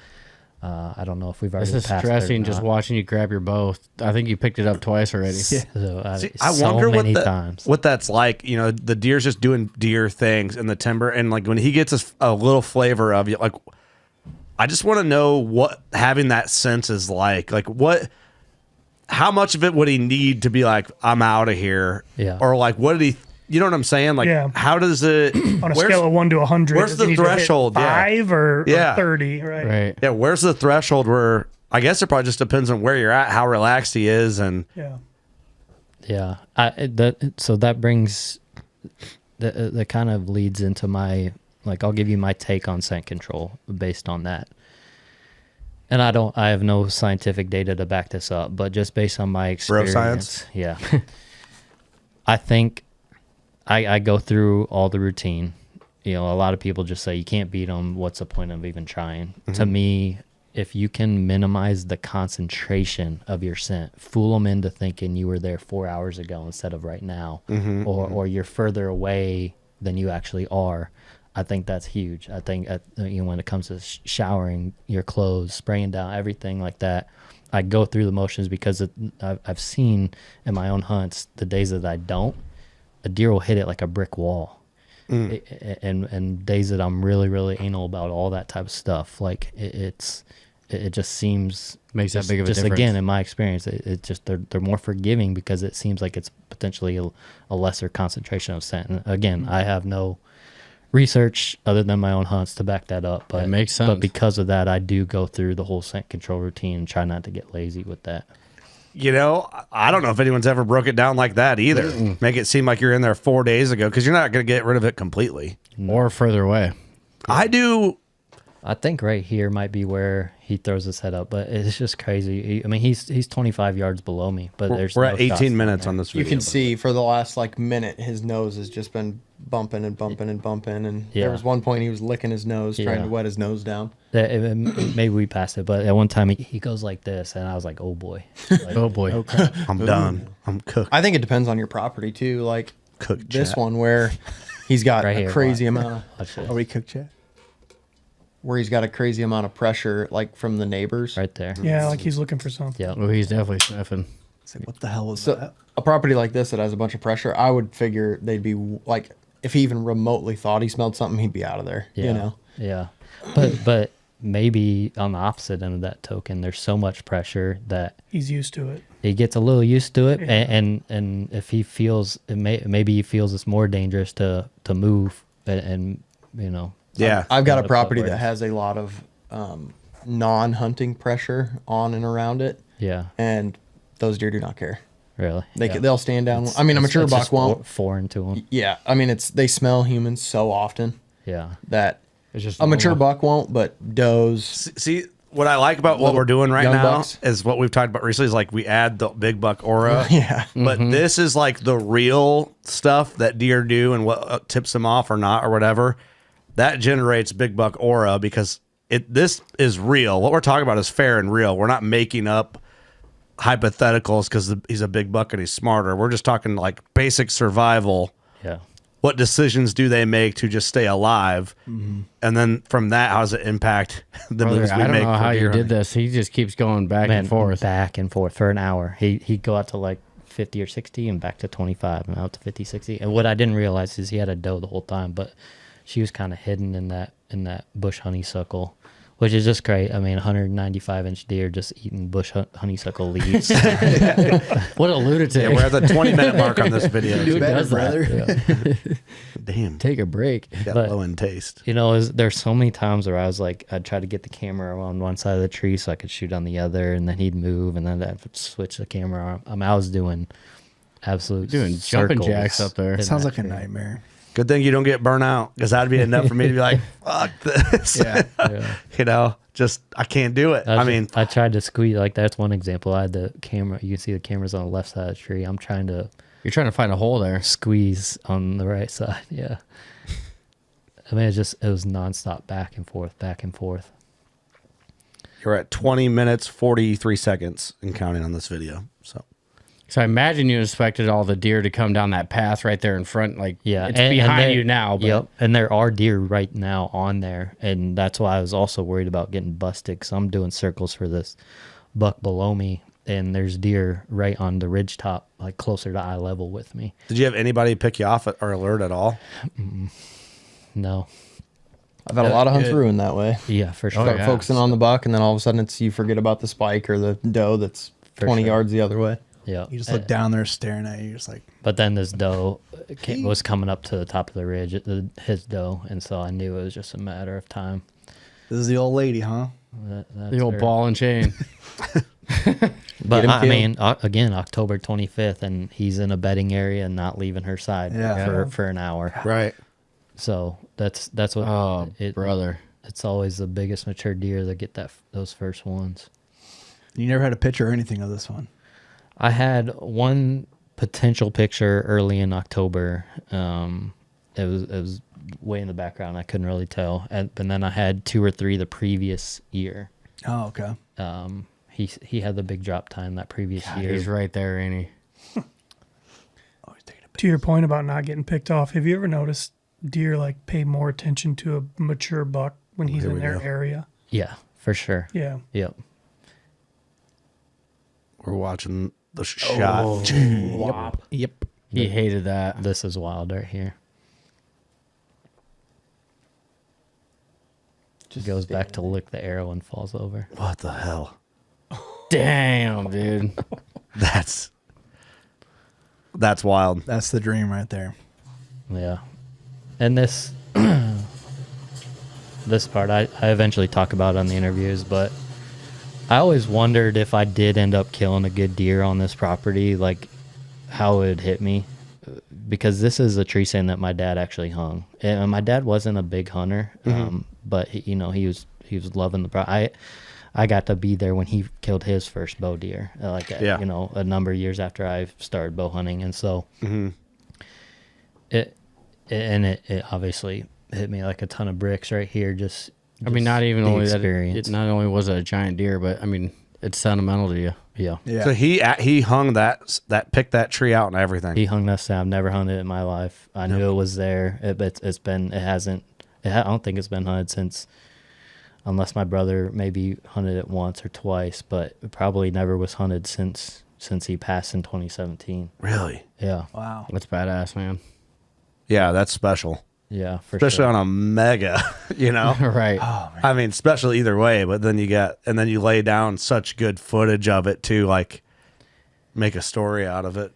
I don't know if we've already. This is passed stressing. Just watching you grab your bow. I think you picked it up twice already. Yeah. I wonder what that's like. The deer's just doing deer things in the timber, and like when he gets a little flavor of you, like. I just want to know what having that sense is like. Like how much of it would he need to be like, I'm out of here? Yeah. Or like, what did he, you know what I'm saying? Like, how does it, on a scale of 1 to 100, where's the threshold? 5 or 30, right? Right. Yeah. Where's the threshold where, I guess it probably just depends on where you're at, how relaxed he is. And yeah. So that brings, that kind of leads into my, like, I'll give you my take on scent control based on that. And I have no scientific data to back this up, but just based on my experience. Bro science? Yeah. I think I go through all the routine. A lot of people just say you can't beat them. What's the point of even trying? Mm-hmm. To me, if you can minimize the concentration of your scent, fool them into thinking you were there 4 hours ago instead of right now, or you're further away than you actually are. I think that's huge. I think when it comes to showering your clothes, spraying down, everything like that, I go through the motions because I've seen in my own hunts the days that I don't, a deer will hit it like a brick wall. And days that I'm really, really anal about all that type of stuff, like it just seems makes that big of a difference. Again, in my experience, it just they're more forgiving because it seems like it's potentially a lesser concentration of scent. And again, I have no research other than my own hunts to back that up, but it makes sense. But because of that, I do go through the whole scent control routine and try not to get lazy with that. I don't know if anyone's ever broke it down like that either. Make it seem like you're in there 4 days ago, because you're not going to get rid of it completely. Or further away. I do. I think right here might be where he throws his head up, but it's just crazy. He's 25 yards below me, but we're at 18 minutes on this video. You can see for the last minute, his nose has just been bumping and bumping and bumping, and there was one point he was licking his nose, trying to wet his nose down. Maybe we passed it, but at one time he goes like this, and I was like, oh boy. Like, oh boy. Okay. I'm done. I'm cooked. I think it depends on your property too. Like cooked this chat. one where he's got right a here, crazy amount of, Are we cooked yet? where he's got a crazy amount of pressure, like from the neighbors. Right there. Yeah, like he's looking for something. Yeah. Well, he's definitely sniffing. It's like, what the hell was So that? a property like this that has a bunch of pressure, I would figure they'd be like, if he even remotely thought he smelled something, he'd be out of there. Yeah. You know? Yeah. But maybe on the opposite end of that token, there's so much pressure that he's used to it. He gets a little used to it, Yeah. and if he feels maybe he feels it's more dangerous to move, and you know. Yeah, I've got a property that has a lot of non-hunting pressure on and around it. Yeah, and those deer do not care. Really, they'll stand down. I mean, a mature buck won't. Foreign to them. Yeah, I mean, they smell humans so often. Yeah, that it's just a mature buck won't, but does. See, what I like about what we're doing right young now bucks. is what we've talked about recently is like we add the big buck aura. Yeah. But this is like the real stuff that deer do and what tips them off or not or whatever. That generates big buck aura because this is real. What we're talking about is fair and real. We're not making up hypotheticals because he's a big buck and he's smarter. We're just talking like basic survival. Yeah. what decisions do they make to just stay alive? And then from that, how does it impact the Brother, moves we I don't make? know for how you deer did hunting? this. He just keeps going back and forth for an hour. He'd go out to like 50 or 60 and back to 25 and out to 50, 60. And what I didn't realize is he had a doe the whole time, but she was kind of hidden in that bush honeysuckle, which is just great. I mean, 195-inch deer just eating bush honeysuckle leaves. What a lunatic. Yeah, we're at the 20-minute mark on this video. Who does brother. that? Damn. Take a break. Got But- low in taste. You know, there's so many times where I was like, I'd try to get the camera on one side of the tree so I could shoot on the other, and then he'd move, and then I'd switch the camera on. I was doing absolute Doing jumping circles jacks up there. in Sounds that like a tree. nightmare. Good thing you don't get burnt out, because that'd be enough for me to be like, fuck this. Yeah. You know, just, I can't do it. I tried to squeeze, like that's one example. I had the camera, you can see the camera's on the left side of the tree. I'm trying to You're trying to find a hole there. squeeze on the right side. Yeah. I mean, it was nonstop back and forth, back and forth. You're at 20 minutes, 43 seconds and counting on this video. So I imagine you expected all the deer to come down that path right there in front. Like, Yeah, it's and behind you now. But Yep, and there are deer right now on there, and that's why I was also worried about getting busted, because I'm doing circles for this buck below me, and there's deer right on the ridge top, like closer to eye level with me. Did you have anybody pick you off or alert at all? No. I've had a lot of hunts ruined that way. Yeah, for sure. Start focusing on the buck, and then all of a sudden you forget about the spike or the doe that's 20 yards the other way. Yeah. You just look down there staring at you. You're just like, But then this doe was coming up to the top of the ridge, his doe, and so I knew it was just a matter of time. this is the old lady, huh? That's the old her. ball and chain. But him I killed. mean, again, October 25th, and he's in a bedding area and not leaving her side for an hour. Right. So that's what. Oh, brother. It's always the biggest mature deer that get those first ones. You never had a picture or anything of this one. I had one potential picture early in October. It was way in the background. I couldn't really tell. And then I had 2 or 3 the previous year. Oh, okay. He had the big drop time that previous year. He's right there, ain't he? To your point about not getting picked off, have you ever noticed deer like pay more attention to a mature buck when he's in their area? Yeah, for sure. Yeah. Yep. We're watching the shot. Yep. He hated that. This is wild right here. Just goes back to lick the arrow and falls over. What the hell? Damn, dude. That's wild. That's the dream right there. Yeah. And this this part I eventually talk about on the interviews, but I always wondered if I did end up killing a good deer on this property, like how it would hit me, because this is a tree stand that my dad actually hung. And my dad wasn't a big hunter, but he was loving the I got to be there when he killed his first bow deer, a number of years after I started bow hunting, and so it obviously hit me like a ton of bricks right here. I mean, not even only experience. that. It not only was it a giant deer, but I mean, it's sentimental to you. Yeah. So he hung picked that tree out and everything. He hung that stand. I've never hunted it in my life. I knew it was there. I don't think it's been hunted since, unless my brother maybe hunted it once or twice, but it probably never was hunted since he passed in 2017. Really? Yeah. Wow. That's badass, man. Yeah, that's special. Yeah, for especially sure. on a mega, Right. Oh, man. I mean, special either way, but then you lay down such good footage of it to like make a story out of it.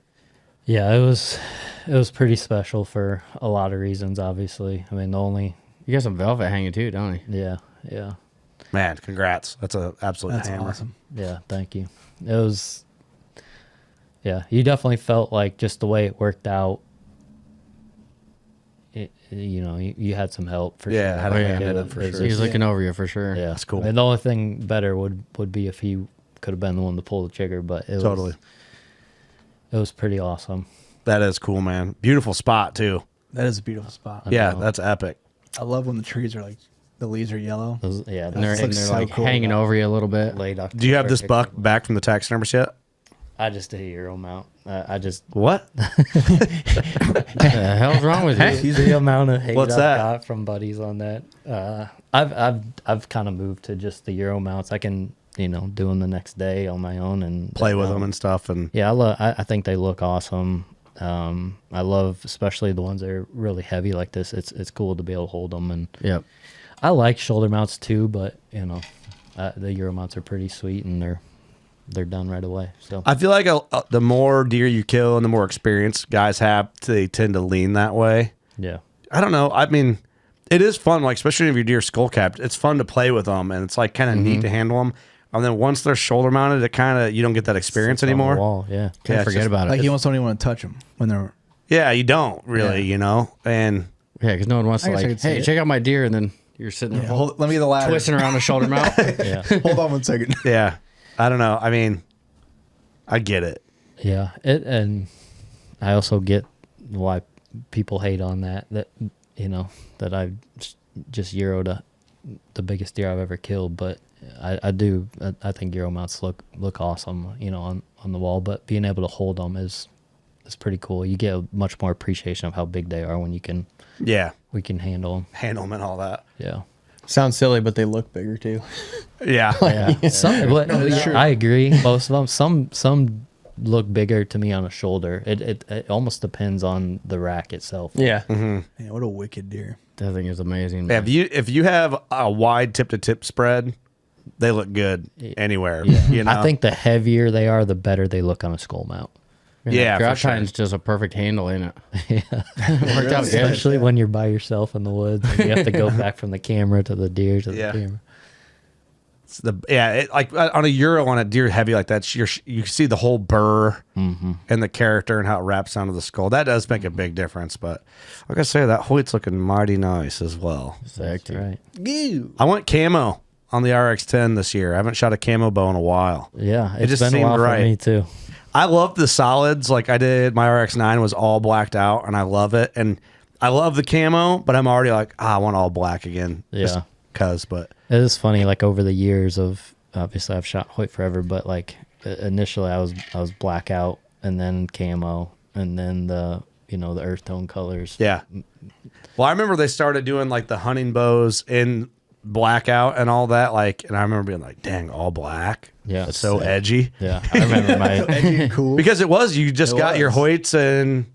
Yeah, it was pretty special for a lot of reasons, obviously. I mean, you got some velvet hanging too, don't you? Yeah. Man, congrats. That's an absolute That's hammer. awesome. Yeah, thank you. It was, you definitely felt like just the way it worked out. You had some help for sure. Had a hand in it for sure. He's looking over you for sure. Yeah, that's cool. And the only thing better would be if he could have been the one to pull the trigger, but it was pretty awesome. That is cool, man. Beautiful spot too. That is a beautiful spot. Yeah, that's epic. I love when the trees are like, the leaves are yellow. And they're so like cool. hanging over you a little bit. Late October. Do you have this buck back from the taxidermist yet? I just did a Euro mount. I just What? The hell's wrong with you? the amount of hate What's I've that? got from buddies on that. I've kind of moved to just the Euro mounts. I can do them the next day on my own and Play with them and stuff. And yeah, I think they look awesome. I love especially the ones that are really heavy like this. It's cool to be able to hold them, and Yep. I like shoulder mounts too. But the Euro mounts are pretty sweet, and they're done right away. So I feel like the more deer you kill and the more experience guys have, they tend to lean that way. yeah, I don't know. I mean, it is fun, like especially if your deer skull capped. It's fun to play with them, and it's like kind of neat to handle them. And then once they're shoulder mounted, it kind of you don't get that experience Sits on the anymore. wall, yeah. Can't forget about it. Like you almost don't even want to touch them when they're. Yeah, you don't really, And Yeah, because no one wants to I guess I like, could see hey, it. check out my deer, and then you're sitting there Hold, let me get the ladder. twisting around the shoulder mount. Yeah, Hold on 1 second. yeah, I don't know. I mean, I get it. yeah. And I also get why people hate on that that I just Euroed the biggest deer I've ever killed, but I think Euro mounts look awesome, on the wall, but being able to hold them is pretty cool. You get a much more appreciation of how big they are when we can handle them. Handle them and all that. Yeah. Sounds silly, but they look bigger too. Yeah. I agree. Most of them, some look bigger to me on a shoulder. It almost depends on the rack itself. Yeah. Man, what a wicked deer. That thing is amazing. Yeah, if you have a wide tip to tip spread, they look good anywhere. I think the heavier they are, the better they look on a skull mount. Yeah, Drop for sure. time's just a perfect handle, ain't it? Worked out good. Especially when you're by yourself in the woods and you have to go back from the camera to the deer to the camera. It's like on a Euro on a deer heavy like that, you see the whole burr and the character and how it wraps onto the skull. That does make a big difference. But like I say, that Hoyt's looking mighty nice as well. That's right. I went camo on the RX-10 this year. I haven't shot a camo bow in a while. Yeah, it just been seemed a while right. for me too. I love the solids. Like I did, my RX-9 was all blacked out, and I love it. And I love the camo, but I'm already like, I want all black again. Yeah. But it is funny. Like over the years of obviously I've shot Hoyt forever, but like initially I was blackout and then camo and then the earth tone colors. Yeah. Well, I remember they started doing like the hunting bows in blackout and all that. Like, and I remember being like, dang, all black. Yeah, That's so sick. edgy. Yeah, I remember my Cool. Because you just got your Hoyts and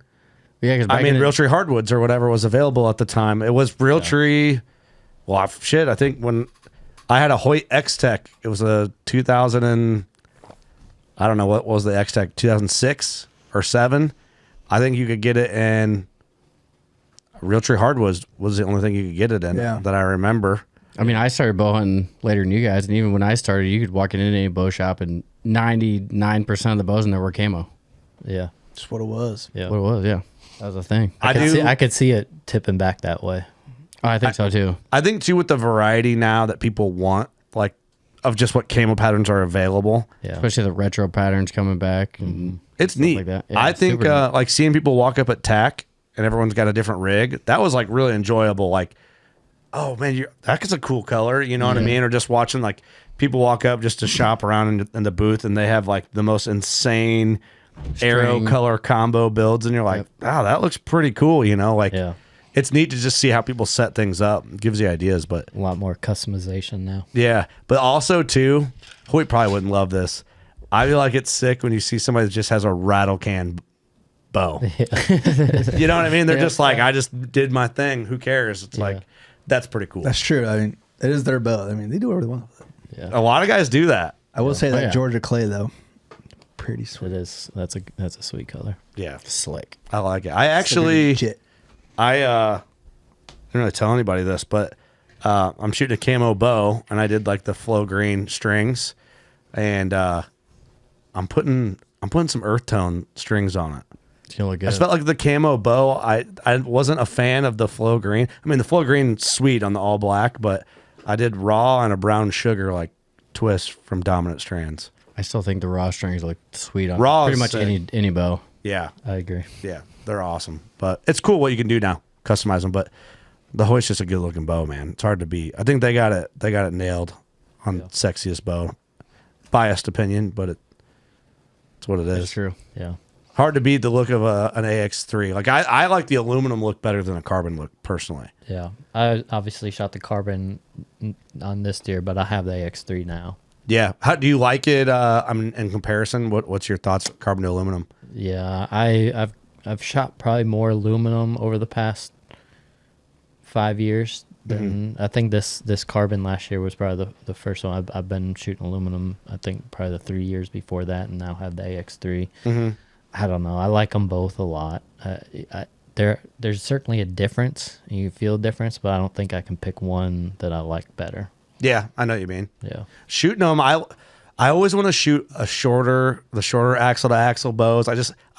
Yeah, because Realtree hardwoods or whatever was available at the time. It was Realtree. Well, I think when I had a Hoyt X-Tech, it was a 2000 and I don't know what was the X-Tech, 2006 or 7. I think you could get it in Realtree hardwoods was the only thing you could get it in that I remember. I mean, I started bow hunting later than you guys, and even when I started, you could walk in any bow shop, and 99% of the bows in there were camo. yeah. Just what it was. Yeah. What it was, yeah, that was a thing. I could see it tipping back that way. Oh, I think so too. I think too with the variety now that people want, like of just what camo patterns are available. Yeah. Especially the retro patterns coming back. And It's neat. like that. Yeah, I it's think super neat. like seeing people walk up at TAC and everyone's got a different rig. That was like really enjoyable. Like, oh man, that's a cool color. You know what I mean? Or just watching like people walk up just to shop around in the booth and they have like the most insane arrow color combo builds, and you're like, wow, that looks pretty cool. Like it's neat to just see how people set things up. It gives you ideas, but A lot more customization now. yeah. But also too, Hoyt probably wouldn't love this. I feel like it's sick when you see somebody that just has a rattle can bow. You know what I mean? They're just like, I just did my thing. Who cares? It's like, that's pretty cool. That's true. I mean, it is their bow. I mean, they do whatever they want with it. Yeah. A lot of guys do that. I will say that yeah. Georgia clay though, pretty sweet. It is. That's a sweet color. Yeah. Slick. I like it. I actually, Legit. I didn't really tell anybody this, but I'm shooting a camo bow and I did like the flow green strings, and I'm putting some earth tone strings on it. It's gonna look good. I just felt like the camo bow. I wasn't a fan of the flow green. I mean, the flow green's sweet on the all black, but I did raw and a brown sugar like twist from Dominant Strands. I still think the raw strings look sweet on Raw pretty is much sick. any bow. Yeah, I agree. yeah, they're awesome. But it's cool what you can do now, customize them. But the Hoyt's just a good looking bow, man. It's hard to beat. I think they got it nailed on sexiest bow. Biased opinion, but That's what it is. That's true. Yeah. Hard to beat the look of an AX3. Like I like the aluminum look better than a carbon look personally. Yeah. I obviously shot the carbon on this deer, but I have the AX3 now. Yeah. How do you like it? In comparison, what's your thoughts on carbon to aluminum? Yeah, I've shot probably more aluminum over the past 5 years than I think this carbon last year was probably the first one. I've been shooting aluminum, I think probably the 3 years before that, and now have the AX3. I don't know. I like them both a lot. There's certainly a difference. You feel a difference, but I don't think I can pick one that I like better. Yeah, I know what you mean. Yeah. Shooting them, I always want to shoot the shorter axle to axle bows. I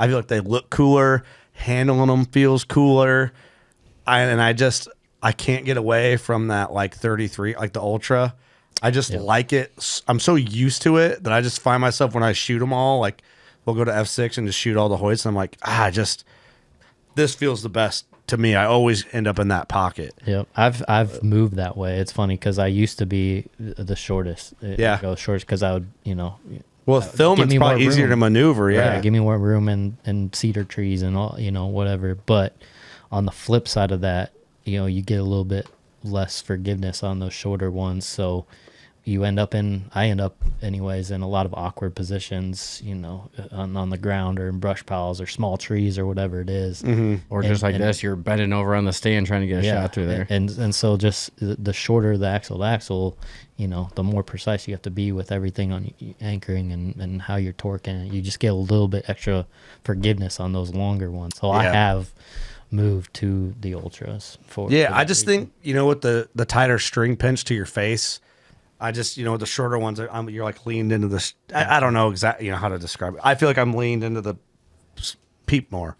feel like they look cooler. Handling them feels cooler. I can't get away from that like 33, like the Ultra. I just like it. I'm so used to it that I just find myself when I shoot them all, like we'll go to F6 and just shoot all the Hoyts. And I'm like, this feels the best to me. I always end up in that pocket. Yep. I've moved that way. It's funny because I used to be the shortest. Go shortest because I would, well, film it's probably easier to maneuver. Yeah. Give me more room and cedar trees and all, whatever. But on the flip side of that, you get a little bit less forgiveness on those shorter ones. So I end up anyways in a lot of awkward positions, on the ground or in brush piles or small trees or whatever it is. Or just like this, you're bending over on the stand trying to get a shot through there. And so just the shorter the axle to axle, the more precise you have to be with everything on anchoring and how you're torquing it. You just get a little bit extra forgiveness on those longer ones. So I have moved to the Ultras for I just think with the tighter string pinch to your face, I just with the shorter ones you're like leaned into the I don't know exactly how to describe it. I feel like I'm leaned into the peep more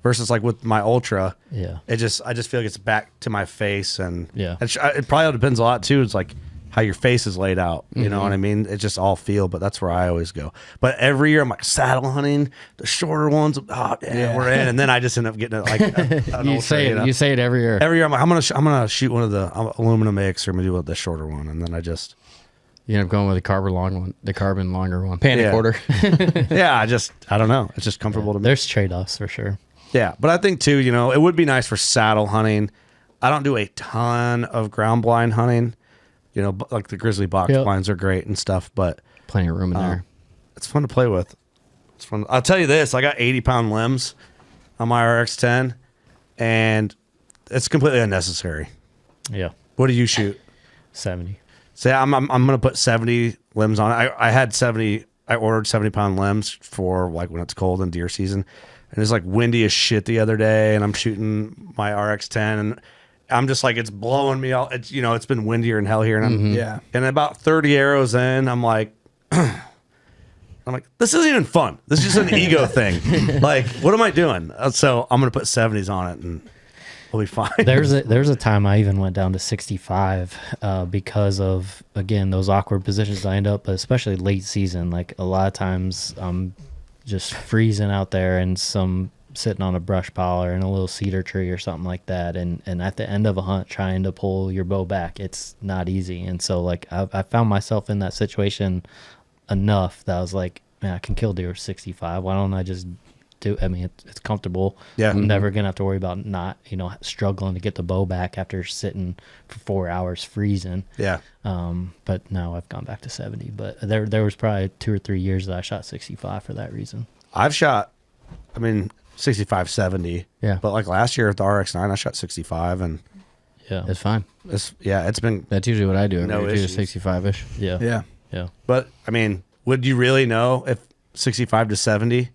versus like with my Ultra I just feel like it's back to my face and it probably depends a lot too. It's like how your face is laid out. You know what I mean? It just all feel, but that's where I always go. But every year I'm like saddle hunting, the shorter ones, we're in. And then I just end up getting it like an you Ultra, say it every year. Every year I'm like, I'm gonna shoot one of the aluminum mix or I'm gonna do the shorter one. And then I just you end up going with the carbon longer one. Panic order. I don't know. It's just comfortable to me. There's trade-offs for sure. Yeah. But I think too, it would be nice for saddle hunting. I don't do a ton of ground blind hunting. Like the grizzly box blinds are great and stuff, but plenty of room in there. It's fun to play with. It's fun. I'll tell you this: I got 80-pound limbs on my RX-10, and it's completely unnecessary. Yeah. What do you shoot? 70. So I'm gonna put 70 limbs on it. I had 70. I ordered 70-pound limbs for like when it's cold in deer season, and it's like windy as shit the other day, and I'm shooting my RX-10 and. I'm just like, it's blowing me out. It's, it's been windier than hell here. And and about 30 arrows in, I'm like, this isn't even fun. This is just an ego thing. Like, what am I doing? So I'm going to put 70s on it and we'll be fine. There's a time I even went down to 65 because of, again, those awkward positions I end up, but especially late season. Like a lot of times I'm just freezing out there and sitting on a brush pile or in a little cedar tree or something like that, and at the end of a hunt trying to pull your bow back, it's not easy. And so like I found myself in that situation enough that I was like, man, I can kill deer with 65. Why don't I just do? I mean, it's comfortable. I'm never gonna have to worry about not struggling to get the bow back after sitting for 4 hours freezing. But now I've gone back to 70. But there was probably 2 or 3 years that I shot 65 for that reason. I've shot 65, 70. Yeah. But like last year at the RX-9, I shot 65 and it's fine. It's been. That's usually what I do. No issues. 65-ish. Yeah. But would you really know if 65 to 70?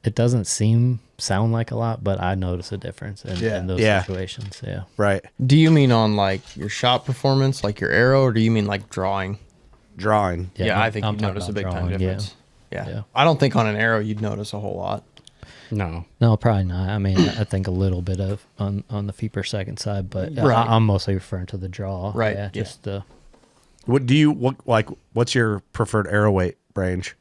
It doesn't sound like a lot, but I notice a difference in those situations. Yeah. Right. Do you mean on like your shot performance, like your arrow, or do you mean like drawing? Drawing. Yeah, I think you'd notice a big time difference. Yeah. I don't think on an arrow you'd notice a whole lot. No, probably not. I mean, I think a little bit of on the feet per second side, but I'm mostly referring to the draw. Right. Yeah. Just what's your preferred arrow weight range?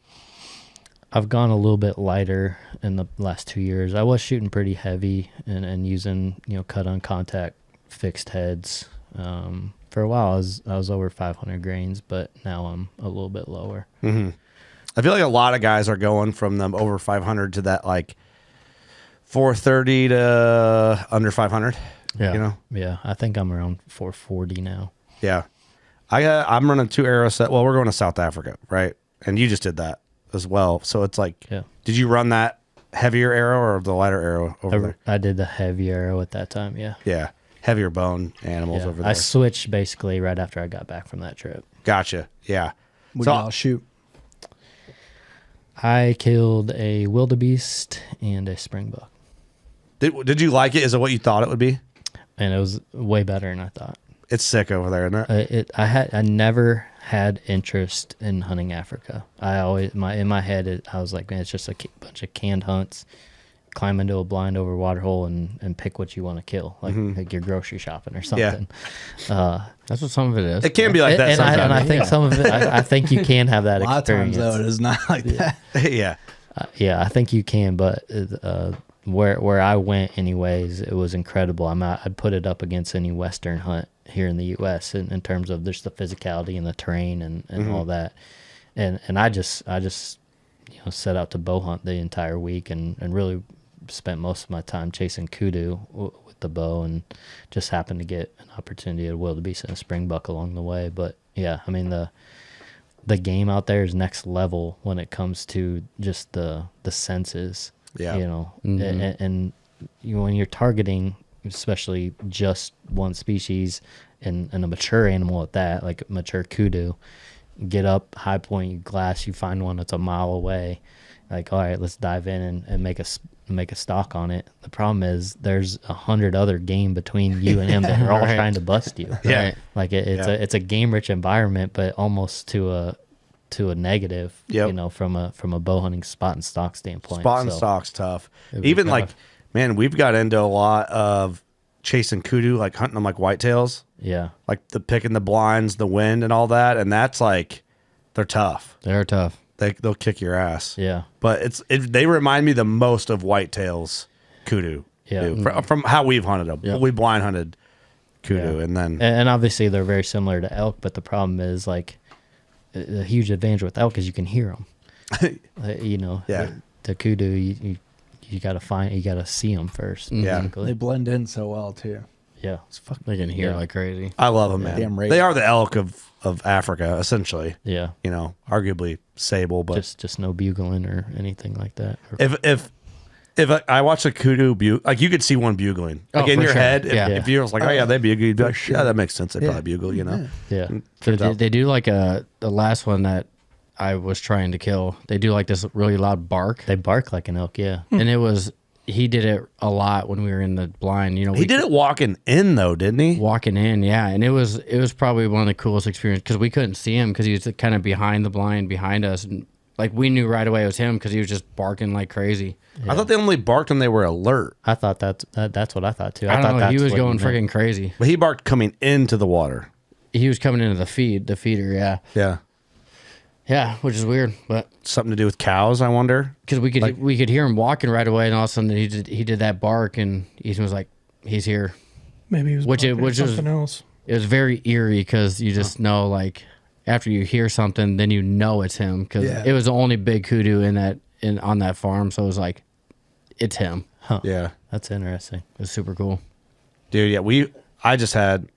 I've gone a little bit lighter in the last 2 years. I was shooting pretty heavy and using cut on contact fixed heads. For a while, I was over 500 grains, but now I'm a little bit lower. I feel like a lot of guys are going from them over 500 to that like 430 to under 500. Yeah. You know? Yeah. I think I'm around 440 now. Yeah. I'm running 2 arrow set. Well, we're going to South Africa, right? And you just did that as well. So it's like, did you run that heavier arrow or the lighter arrow over there? I did the heavy arrow at that time. Yeah. Yeah. Heavier bone animals over there. I switched basically right after I got back from that trip. Gotcha. Yeah. What did y'all shoot? I killed a wildebeest and a springbuck. Did you like it? Is it what you thought it would be? And it was way better than I thought. It's sick over there, isn't it? I never had interest in hunting Africa. I always in my head I was like, man, it's just a bunch of canned hunts. Climb into a blind over water hole and pick what you want to kill, like you're grocery shopping or something. Yeah. That's what some of it is. It can be like that sometimes. And I think some of it, I think you can have that experience. A lot of times, though, it is not like that. Yeah. Yeah, I think you can, but where I went anyways, it was incredible. I'd put it up against any Western hunt here in the U.S. in terms of just the physicality and the terrain and all that. And I just set out to bow hunt the entire week and really spent most of my time chasing kudu with the bow, and just happened to get an opportunity at wildebeest and a springbuck along the way. But yeah, I mean the game out there is next level when it comes to just the senses. Yeah. And when you're targeting especially just one species and a mature animal at that, like mature kudu, get up, high point, you glass, you find one that's a mile away, like, all right, let's dive in and make a stalk on it. The problem is there's 100 other game between you and him that are all trying to bust you. Yeah. Right? Like it's a game rich environment, but almost to a negative, from a bow hunting spot and stock standpoint. Spot and stock's tough. Even like, man, we've got into a lot of chasing kudu, like hunting them like whitetails. Yeah. Like the picking the blinds, the wind and all that. And that's like, they're tough. They're tough. They'll kick your ass. Yeah. But they remind me the most of whitetails kudu. Yeah. From how we've hunted them. Yep. We blind hunted kudu and then. And obviously they're very similar to elk, but the problem is like the huge advantage with elk is you can hear them. The kudu, you got to see them first. Yeah. They blend in so well too. Yeah. They can hear like crazy. I love them, man. Damn right. They are the elk of Africa, essentially. Yeah. Arguably sable, but just no bugling or anything like that. If I watch a kudu bugle, like you could see one bugling, like in your head. If you're like, oh yeah, they bugle, you'd be like, yeah, that makes sense. They probably bugle, Yeah. They do like the last one that I was trying to kill. They do like this really loud bark. They bark like an elk, yeah. And he did it a lot when we were in the blind. He did it walking in though, didn't he? Walking in, yeah. And it was probably one of the coolest experiences because we couldn't see him because he was kind of behind the blind behind us. And like we knew right away it was him because he was just barking like crazy. Yeah. I thought they only barked when they were alert. I thought that's what I thought too. I don't know. He was going freaking crazy. But he barked coming into the water. He was coming into the feeder, yeah. Yeah. Yeah, which is weird, but something to do with cows, I wonder. Because we could hear him walking right away, and all of a sudden he did that bark, and Ethan was like, "He's here." Maybe he was which something else. It was very eerie because you just know, like, after you hear something, then you know it's him because it was the only big kudu on that farm, so it was like, it's him. Huh. Yeah, that's interesting. It was super cool, dude. Yeah, I just had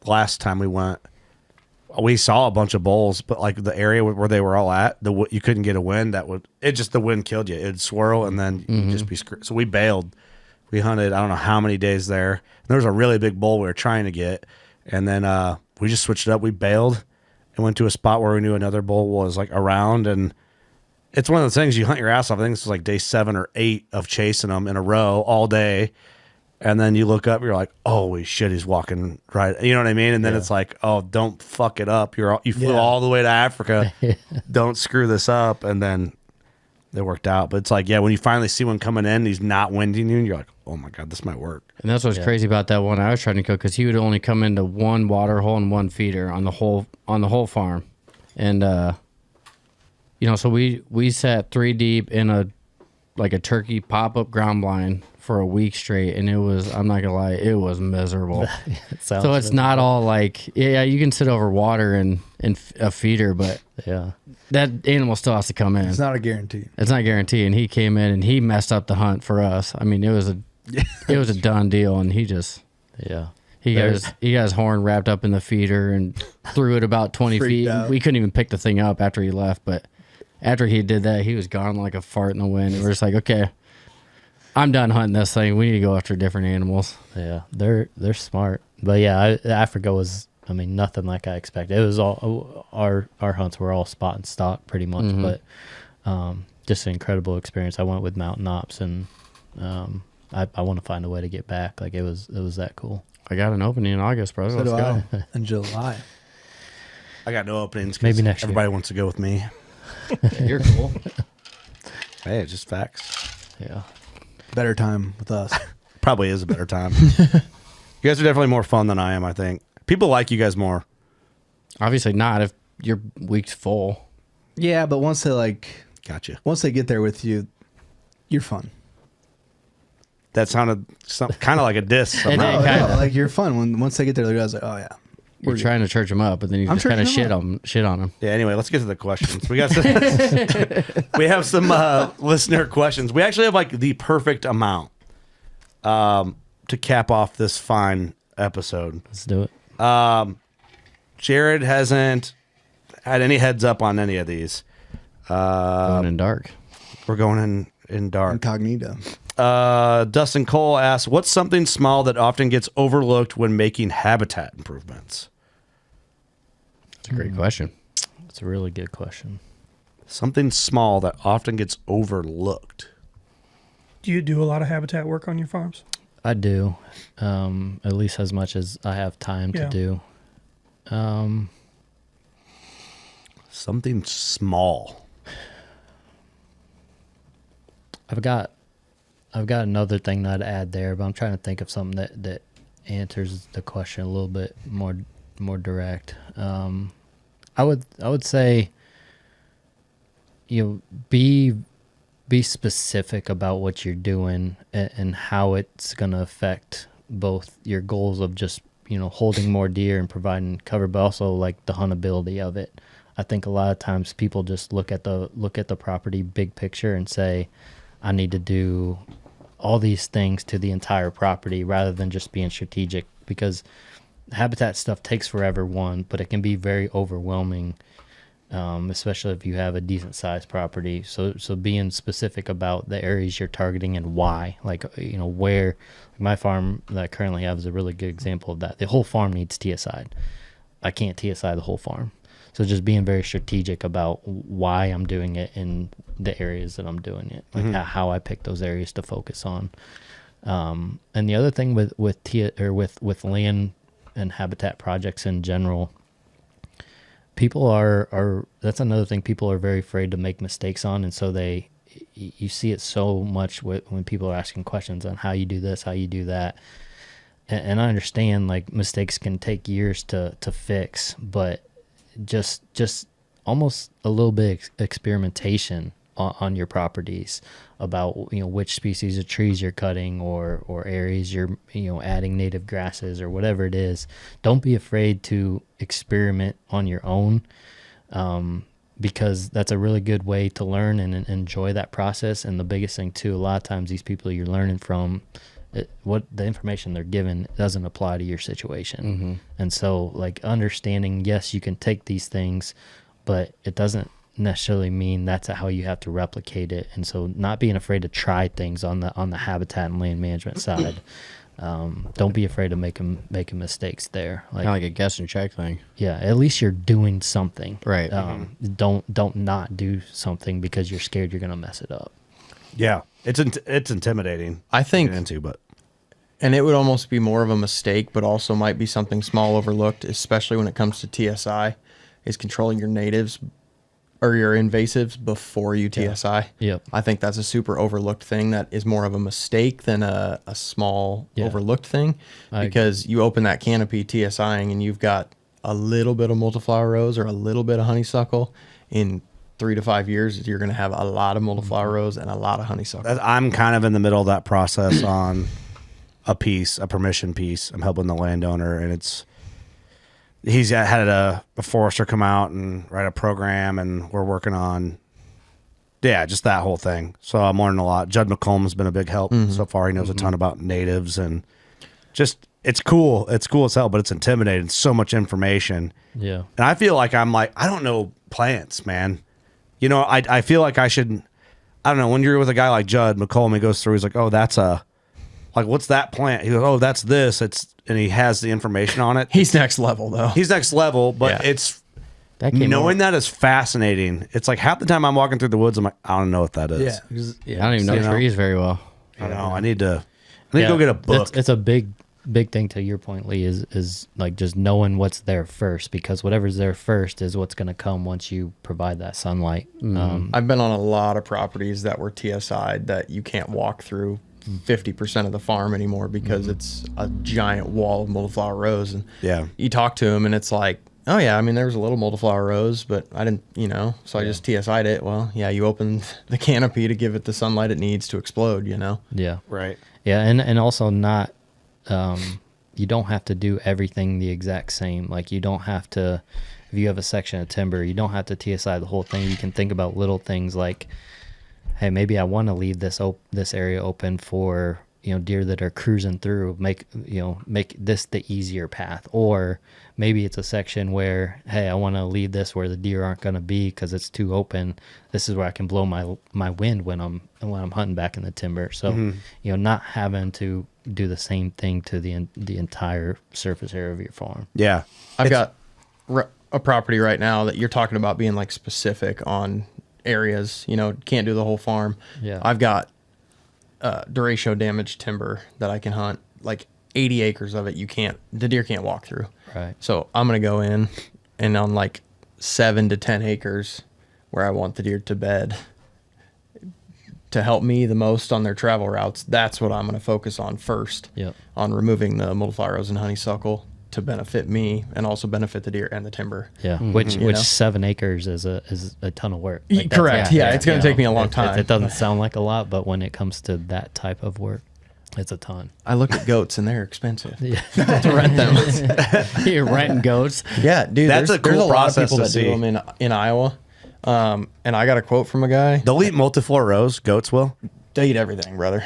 last time we went. We saw a bunch of bulls, but like the area where they were all at, you couldn't get a wind. The wind killed you. It'd swirl and then you'd just be screwed. So we bailed. We hunted, I don't know how many days there. And there was a really big bull we were trying to get. And then we just switched it up. We bailed and went to a spot where we knew another bull was like around. And it's one of those things you hunt your ass off. I think this was like day 7 or 8 of chasing them in a row all day. And then you look up, you're like, holy shit, he's walking right. You know what I mean? And then it's like, oh, don't fuck it up. You flew all the way to Africa. Don't screw this up. And then it worked out. But it's like, when you finally see one coming in, he's not winding you, and you're like, oh my God, this might work. And that's what's crazy about that one I was trying to kill, because he would only come into one water hole and one feeder on the whole farm. And so we sat 3 deep in a like a turkey pop-up ground blind for a week straight, and it was, I'm not gonna lie, it was miserable. So it's not all like, yeah, you can sit over water and a feeder, but yeah, that animal still has to come in. It's not a guarantee. It's not a guarantee, and he came in and he messed up the hunt for us. I mean, it was a done deal, and he just he got his horn wrapped up in the feeder and threw it about 20 feet. Out. We couldn't even pick the thing up after he left, but after he did that, he was gone like a fart in the wind. And we're just like, okay, I'm done hunting this thing. We need to go after different animals. Yeah, they're smart. But yeah, Africa was, I mean, nothing like I expected. It was all our hunts were all spot and stock pretty much, but just an incredible experience. I went with Mountain Ops, and I want to find a way to get back. Like it was that cool. I got an opening in August, bro. Let's go. In July. I got no openings. Maybe next year. Everybody wants to go with me. You're cool. Hey, it's just facts. Yeah. Better time with us. Probably is a better time. You guys are definitely more fun than I am, I think. People like you guys more. Obviously not if your week's full. Yeah, but once they Gotcha. Once they get there with you, you're fun. That sounded kind of like a diss. Somehow. No, like you're fun. Once they get there, the guy's like, oh yeah. We're trying to church them up, but then you just kind of shit on them. Yeah. Anyway, let's get to the questions. We got we have some listener questions. We actually have like the perfect amount to cap off this fine episode. Let's do it. Jared hasn't had any heads up on any of these. Going in dark. We're going in dark. Incognito. Dustin Cole asks, what's something small that often gets overlooked when making habitat improvements? That's a great question. That's a really good question. Something small that often gets overlooked. Do you do a lot of habitat work on your farms? I do, at least as much as I have time to do. Something small. I've got another thing that I'd add there, but I'm trying to think of something that answers the question a little bit more direct. I would say, be specific about what you're doing and how it's going to affect both your goals of just, holding more deer and providing cover, but also like the huntability of it. I think a lot of times people just look at the property big picture and say, I need to do all these things to the entire property rather than just being strategic, because habitat stuff takes forever, but it can be very overwhelming, especially if you have a decent sized property. So being specific about the areas you're targeting and why, where, my farm that I currently have is a really good example of that. The whole farm needs TSI. I can't TSI the whole farm. So just being very strategic about why I'm doing it in the areas that I'm doing it, like how I pick those areas to focus on. And the other thing with land and habitat projects in general, people are that's another thing people are very afraid to make mistakes on, and so you see it so much when people are asking questions on how you do this, how you do that. And I understand like mistakes can take years to fix, but just almost a little bit experimentation on your properties about which species of trees you're cutting or areas you're adding native grasses or whatever it is. Don't be afraid to experiment on your own, because that's a really good way to learn and enjoy that process. And the biggest thing too, a lot of times these people you're learning from, what the information they're given doesn't apply to your situation. And so like understanding, yes, you can take these things, but it doesn't necessarily mean that's how you have to replicate it. And so not being afraid to try things on the habitat and land management side. Don't be afraid of making mistakes there. Kind of like a guess and check thing. Yeah, at least you're doing something. Right. Don't not do something because you're scared you're gonna mess it up. Yeah, it's intimidating. I think to get into, but and it would almost be more of a mistake, but also might be something small overlooked, especially when it comes to TSI, is controlling your natives or your invasives before you TSI. Yep. I think that's a super overlooked thing that is more of a mistake than a small overlooked thing, because you open that canopy TSIing and you've got a little bit of multiflower rose or a little bit of honeysuckle in 3 to 5 years, you're going to have a lot of multiflower rose and a lot of honeysuckle. I'm kind of in the middle of that process on a permission piece. I'm helping the landowner, and he's had a forester come out and write a program, and we're working on, just that whole thing. So I'm learning a lot. Judd McComb's been a big help so far. He knows a ton about natives, and just, it's cool. It's cool as hell, but it's intimidating. So much information. Yeah. And I feel like I don't know plants, man. You know, I feel like I should, I don't know, when you're with a guy like Judd McComb, he goes through, he's like, oh, that's what's that plant? He goes, oh, that's this. And he has the information on it. He's next level, though. He's next level, but it's, knowing that is fascinating. It's like half the time I'm walking through the woods, I'm like, I don't know what that is. I don't even know trees very well. I know. I need to go get a book. It's a big thing, to your point, Lee, is like just knowing what's there first, because whatever's there first is what's going to come once you provide that sunlight. I've been on a lot of properties that were TSI'd that you can't walk through 50% of the farm anymore because it's a giant wall of multiflower rose. And you talk to them and it's like, oh yeah, I mean, there was a little multiflower rose, but I didn't, so I just TSI'd it. Well, yeah, you open the canopy to give it the sunlight it needs to explode, Yeah. Right. Yeah. And also not, you don't have to do everything the exact same. Like you don't have to, if you have a section of timber, you don't have to TSI the whole thing. You can think about little things like, hey, maybe I want to leave this area open for, deer that are cruising through, make this the easier path. Or maybe it's a section where, hey, I want to leave this where the deer aren't going to be because it's too open. This is where I can blow my wind when I'm hunting back in the timber. So, not having to do the same thing to the entire surface area of your farm. Yeah. I've got a property right now that you're talking about being like specific on areas, can't do the whole farm. Yeah. I've got derecho damaged timber that I can hunt, like 80 acres of it. The deer can't walk through. Right. So I'm going to go in and on like 7 to 10 acres where I want the deer to bed to help me the most on their travel routes. That's what I'm going to focus on first. Yep. On removing the multiflower rose and honeysuckle to benefit me and also benefit the deer and the timber. Yeah. Which 7 acres is a ton of work. Like correct. Yeah. It's going to take me a long time. It doesn't sound like a lot, but when it comes to that type of work, it's a ton. I look at goats and they're expensive. Yeah. To rent them. You're renting goats. Yeah, dude. That's a cool there's a lot of process people to that see. do them in Iowa. And I got a quote from a guy. They'll eat multiflora rose. Goats will. They eat everything, brother.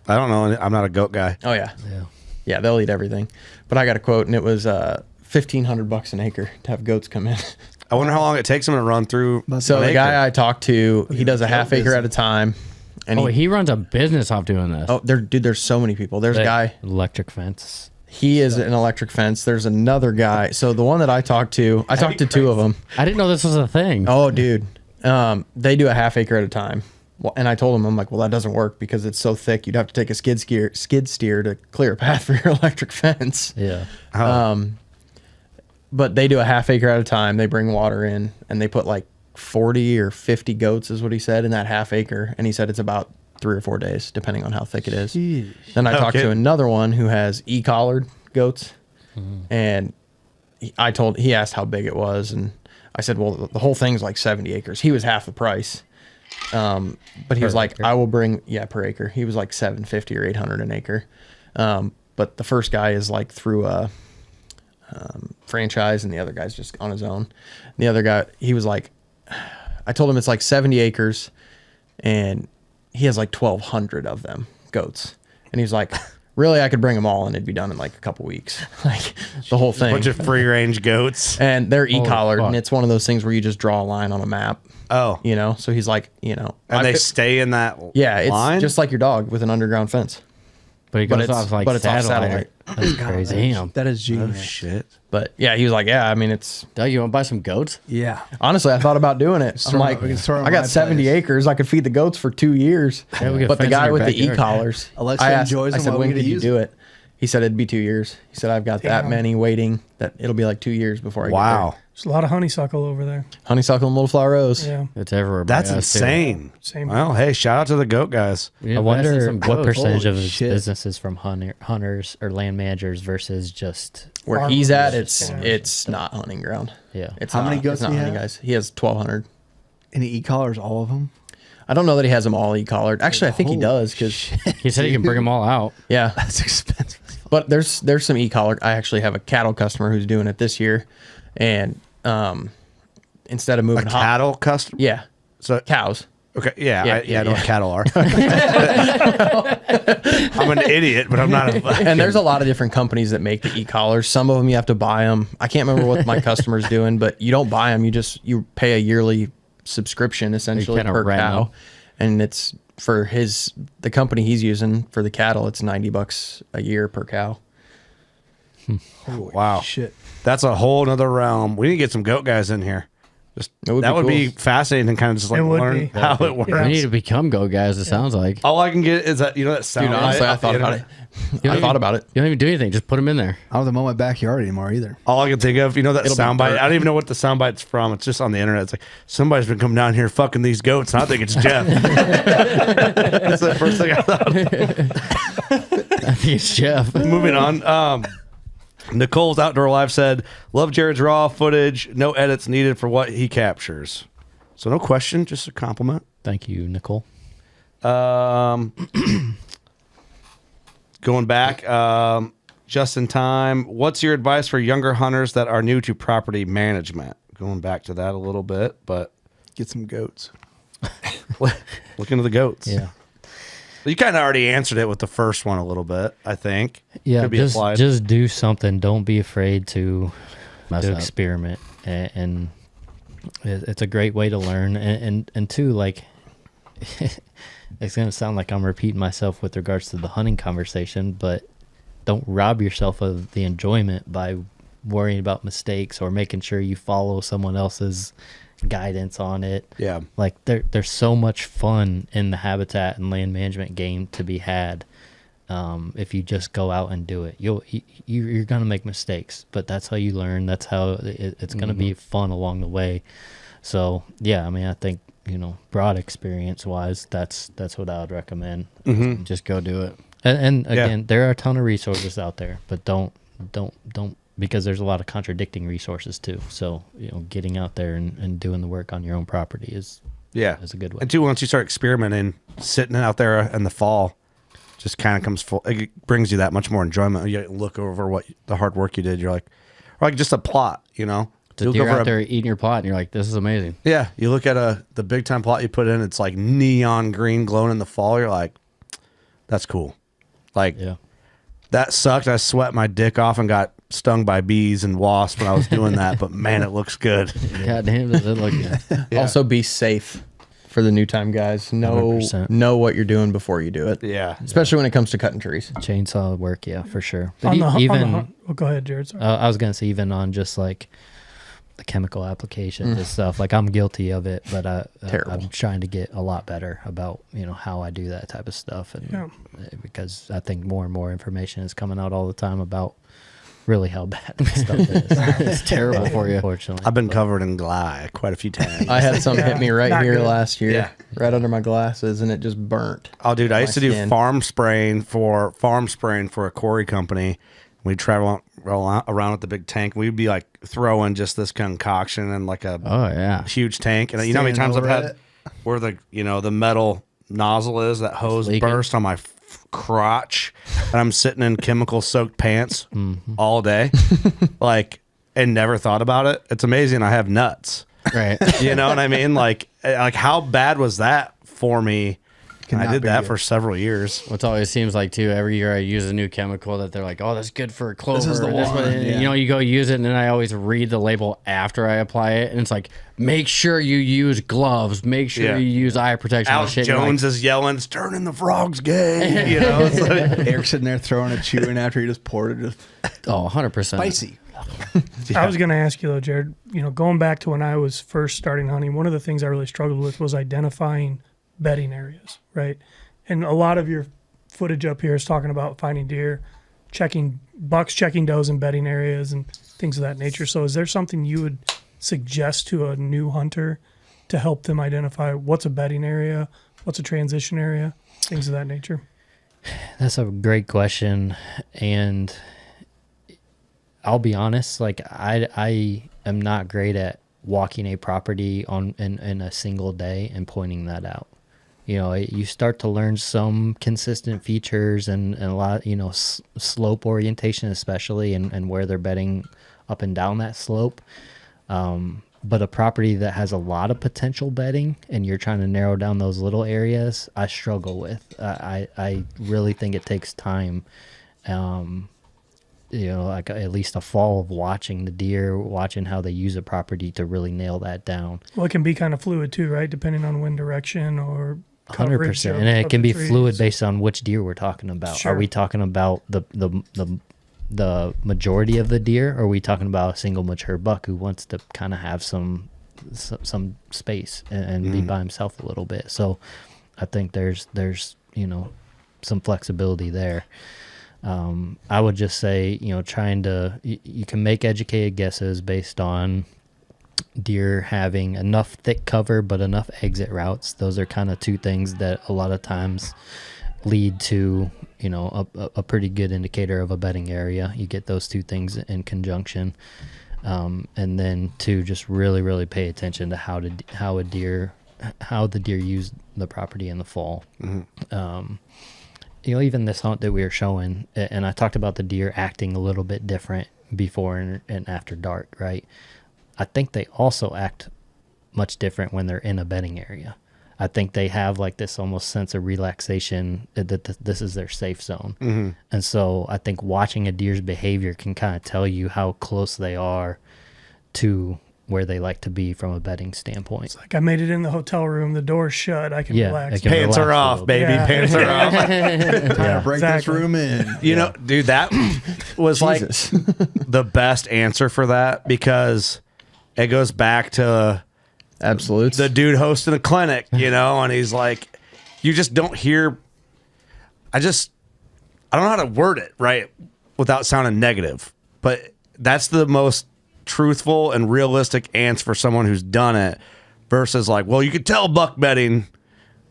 I don't know. I'm not a goat guy. Oh yeah. Yeah. Yeah, they'll eat everything. But I got a quote, and it was $1,500 an acre to have goats come in. I wonder how long it takes them to run through. So the guy I talked to, he does a half acre at a time. And he runs a business off doing this. Oh, there's so many people. There's a guy. Electric fence. He is an electric fence. There's another guy. So the one that I talked to 2 of them. I didn't know this was a thing. Oh, dude. They do a half acre at a time. Well, and I told him, I'm like, well, that doesn't work because it's so thick. You'd have to take a skid steer to clear a path for your electric fence. Yeah. But they do a half acre at a time. They bring water in and they put like 40 or 50 goats is what he said in that half acre. And he said it's about 3 or 4 days, depending on how thick it is. Jeez. Then I talked to another one who has e-collared goats. And he asked how big it was. And I said, well, the whole thing's like 70 acres. He was half the price. But he was like, I will bring, per acre. He was like $750 or $800 an acre. But the first guy is like through a franchise and the other guy's just on his own. The other guy, he was like, I told him it's like 70 acres and he has like 1,200 of them goats. And he's like, really, I could bring them all and it'd be done in like a couple weeks. Like the whole thing. Bunch of free range goats. And they're e-collared and it's one of those things where you just draw a line on a map. Oh. So he's like, And they stay in that line? It's just like your dog with an underground fence. But he goes off like satellite. That's crazy. Damn. That is genius. Oh, shit. But yeah, he was like, I mean, it's... Doug, you want to buy some goats? Yeah. Honestly, I thought about doing it. I'm like, I got 70 acres. I could feed the goats for 2 years. Yeah, we could but the fence guy in your with the backyard. e-collars, Alexa enjoys I them said, while we when get to did you use do it? He said it'd be 2 years. He said, I've got that many waiting that it'll be like 2 years before I get there. There's a lot of honeysuckle over there. Honeysuckle and multiflower rose. Yeah. It's everywhere. That's insane. Same. Well, hey, shout out to the goat guys. I wonder what percentage of his business is from hunters or land managers versus just where farmers. He's at. It's not hunting ground. Yeah. It's How not, many goats it's not do you hunting have? guys. He has 1,200. Any e-collars, all of them? I don't know that he has them all e-collared. Actually, I think he does because he said he can bring them all out. Yeah, That's expensive. but there's some e-collar. I actually have a cattle customer who's doing it this year, and instead of A moving cattle customer? yeah, So cows. Okay, yeah, Yeah, I know what cattle are. I'm an idiot, but I'm not a And there's a lot of different companies that make the e-collars. Some of them you have to buy them. I can't remember what my customer's doing, but you don't buy them. You pay a yearly subscription essentially kinda per rent cow, them. and it's for the company he's using for the cattle. It's $90 a year per cow. Wow. Shit. That's a whole nother realm. We need to get some goat guys in here. Just It would that be would cool. be fascinating and kind of just like It would learn be. how it works. We need to become go guys. It sounds like. All I can get is that that sound. Dude, honestly, I thought about it. I thought about it. You don't even do anything. Just put them in there. I don't have to mow my backyard anymore either. All I can think of, that It'll be soundbite. dirt. I don't even know what the soundbite's from. It's just on the internet. It's like somebody's been coming down here fucking these goats, and I think it's Jeff. That's the first thing I thought. I think it's Jeff. Moving on. Nicole's Outdoor Life said, "Love Jared's raw footage. No edits needed for what he captures." So no question, just a compliment. Thank you, Nicole. Going back, just in time. What's your advice for younger hunters that are new to property management? Going back to that a little bit, but Get some goats. look into the goats. Yeah. You kind of already answered it with the first one a little bit, I think. Yeah, Could be just applied. just do something. Don't be afraid to Mess up. experiment, and it's a great way to learn. And two, like, it's gonna sound like I'm repeating myself with regards to the hunting conversation, but don't rob yourself of the enjoyment by worrying about mistakes or making sure you follow someone else's guidance on it. Yeah. Like there's so much fun in the habitat and land management game to be had. If you just go out and do it, you're gonna make mistakes, but that's how you learn. That's how it's gonna be fun along the way. So yeah, I mean, I think broad experience wise, that's what I would recommend. Just go do it. And again, there are a ton of resources out there, but don't because there's a lot of contradicting resources too. So getting out there and doing the work on your own property is a good way. And two, once you start experimenting, sitting out there in the fall, just kind of comes full. It brings you that much more enjoyment. You look over what the hard work you did. You're like, or like just a plot, The You look deer over out there eating your plot, and you're like, "This is amazing." Yeah, you look at the big time plot you put in. It's like neon green, glowing in the fall. You're like, that's cool. Like, that sucked. I sweat my dick off and got stung by bees and wasps when I was doing that. But man, it looks good. God damn, does it look good? Yeah. Also, be safe for the new time guys. Know 100%. know what you're doing before you do it. Yeah, especially when it comes to cutting trees. Chainsaw work, yeah, for sure. But On the hunt- even go ahead, Jared. Sorry. I was gonna say even on just like the chemical applications and stuff. Like I'm guilty of it, but I'm trying to get a lot better about how I do that type of stuff, and because I think more and more information is coming out all the time about really how bad this stuff is. It's terrible for you. Unfortunately, I've been covered in glye quite a few times. I had some hit me right Not here good. last year, Yeah. right under my glasses, and it just burnt. Oh, dude, I used to do skin. farm spraying for a quarry company. We'd travel around with the big tank. We'd be like throwing just this concoction in like a huge tank. And you know how many times I've had where the metal nozzle is, that hose burst on my crotch, and I'm sitting in chemical soaked pants all day, and never thought about it. It's amazing. I have nuts. Right. You know what I mean? Like how bad was that for me? I did that for several years. What's always seems like too, every year I use a new chemical that they're like, oh, that's good for clover. This is the and one, yeah. You go use it, and then I always read the label after I apply it, and it's like, make sure you use gloves, make sure you use eye protection. Alex shit. Jones is yelling, "It's turning the frogs gay." It's like, Eric's sitting there throwing a chew in after he just poured it. Just 100%. spicy. I was going to ask you though, Jared, going back to when I was first starting hunting, one of the things I really struggled with was identifying bedding areas, right? And a lot of your footage up here is talking about finding deer, checking does in bedding areas and things of that nature. So is there something you would suggest to a new hunter to help them identify what's a bedding area, what's a transition area, things of that nature? That's a great question, and I'll be honest, like I am not great at walking a property in a single day and pointing that out. You know, you start to learn some consistent features and a lot, you know, slope orientation especially, and where they're bedding up and down that slope. But a property that has a lot of potential bedding and you're trying to narrow down those little areas, I struggle with. I really think it takes time. You know, like at least a fall of watching the deer, watching how they use a property to really nail that down. Well, it can be kind of fluid too, right? Depending on wind direction or 100%, and it can be fluid based on which deer we're talking about. Sure. Are we talking about the majority of the deer, or are we talking about a single mature buck who wants to kind of have some space and be by himself a little bit? So I think there's you know, some flexibility there. I would just say, you know, you can make educated guesses based on deer having enough thick cover but enough exit routes. Those are kind of two things that a lot of times lead to, you know, a pretty good indicator of a bedding area. You get those two things in conjunction. And then to just really pay attention to how the deer use the property in the fall. You know, even this hunt that we were showing, and I talked about the deer acting a little bit different before and after dark, right? I think they also act much different when they're in a bedding area. I think they have like this almost sense of relaxation that this is their safe zone. And so I think watching a deer's behavior can kind of tell you how close they are to where they like to be from a bedding standpoint. It's like I made it in the hotel room, the door's shut, I can relax. Pants are off, baby. Yeah. Pants are off. Time to break this room in. You know, dude, that was like the best answer for that, because it goes back to absolutes. The dude hosting a clinic, you know, and he's like, you just don't hear. I don't know how to word it right without sounding negative, but that's the most truthful and realistic answer for someone who's done it, versus like, well, you could tell buck bedding,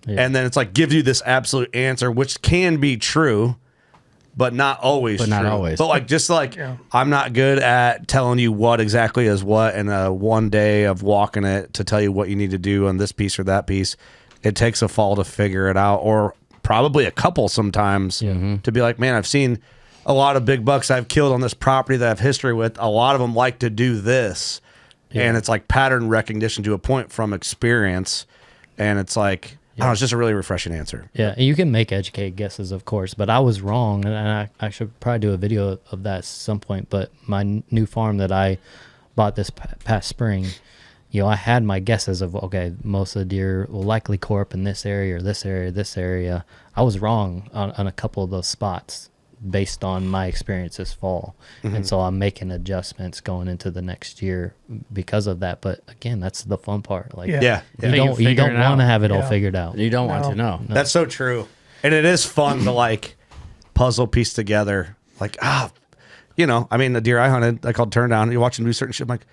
and then it's like gives you this absolute answer, which can be true, but not always true. Not always. But like, just like, I'm not good at telling you what exactly is what in a one day of walking it to tell you what you need to do on this piece or that piece. It takes a fall to figure it out, or probably a couple sometimes to be like, man, I've seen a lot of big bucks I've killed on this property that I have history with. A lot of them like to do this. And it's like pattern recognition to a point from experience. And it's like, I don't know, it's just a really refreshing answer. Yeah, and you can make educated guesses, of course, but I was wrong, and I should probably do a video of that at some point. But my new farm that I bought this past spring, you know, I had my guesses of, okay, most of the deer will likely core up in this area or this area, this area. I was wrong on a couple of those spots based on my experience this fall. And so I'm making adjustments going into the next year because of that. But again, that's the fun part. Like, you don't want to have it all figured out. You don't want to know. No. That's so true. And it is fun to like puzzle piece together. Like, you know, I mean, the deer I hunted, I called turn down. You watch him do certain shit. I'm like,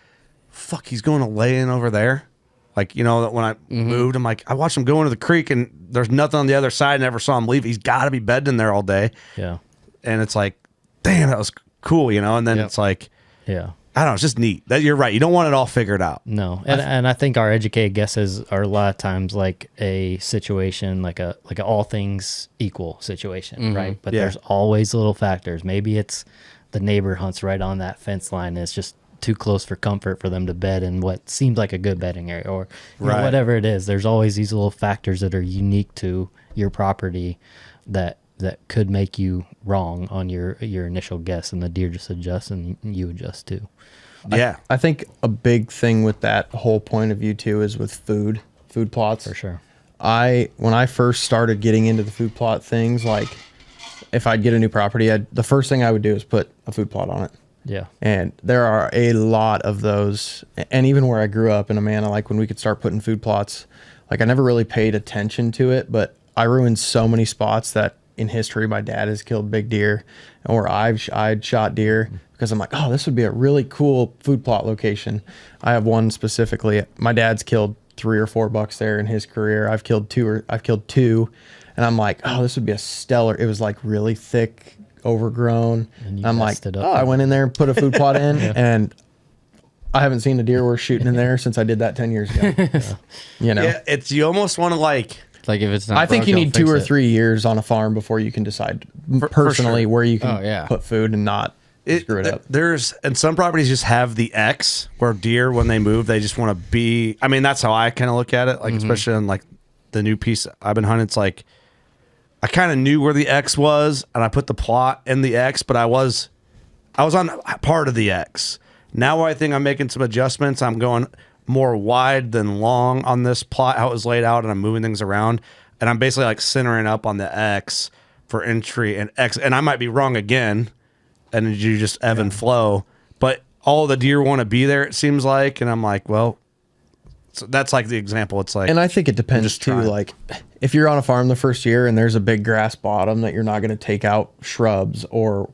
fuck, he's going to lay in over there. Like, you know, when I moved, I'm like, I watched him go into the creek and there's nothing on the other side. Never saw him leave. He's got to be bedding in there all day. Yeah. And it's like, damn, that was cool, you know? And then it's like, I don't know, it's just neat. That you're right. You don't want it all figured out. No. And I think our educated guesses are a lot of times like a situation, like a all things equal situation, right? But there's always little factors. Maybe it's the neighbor hunts right on that fence line. And it's just too close for comfort for them to bed in what seems like a good bedding area, or you know, whatever it is. There's always these little factors that are unique to your property that could make you wrong on your initial guess, and the deer just adjusts and you adjust too. Yeah. I think a big thing with that whole point of view too is with food plots. For sure. When I first started getting into the food plot things, like if I'd get a new property, the first thing I would do is put a food plot on it. Yeah. And there are a lot of those. And even where I grew up in Amana, like when we could start putting food plots, like I never really paid attention to it, but I ruined so many spots that in history my dad has killed big deer, or I'd shot deer because I'm like, oh, this would be a really cool food plot location. I have one specifically. My dad's killed 3 or 4 bucks there in his career. I've killed two, and I'm like, oh, this would be a stellar. It was like really thick, overgrown. And I'm like, oh, I went in there and put a food plot in, and I haven't seen a deer worth shooting in there since I did that 10 years ago. You know, Yeah, you almost want to like Like if it's not, I think broke, you don't need 2 fix or it. 3 years on a farm before you can decide personally sure. where you can Oh, yeah. put food and not screw it up. There's and some properties just have the X where deer when they move they just want to be. I mean that's how I kind of look at it. Like especially in like the new piece I've been hunting. It's like I kind of knew where the X was and I put the plot in the X, but I was on part of the X. Now I think I'm making some adjustments. I'm going more wide than long on this plot how it was laid out, and I'm moving things around, and I'm basically like centering up on the X for entry and X. And I might be wrong again. And you just ebb and flow, but all the deer want to be there. It seems like, and I'm like, well, so that's like the example. It's like, And I think it depends too. trying. Like, if you're on a farm the first year and there's a big grass bottom that you're not going to take out shrubs or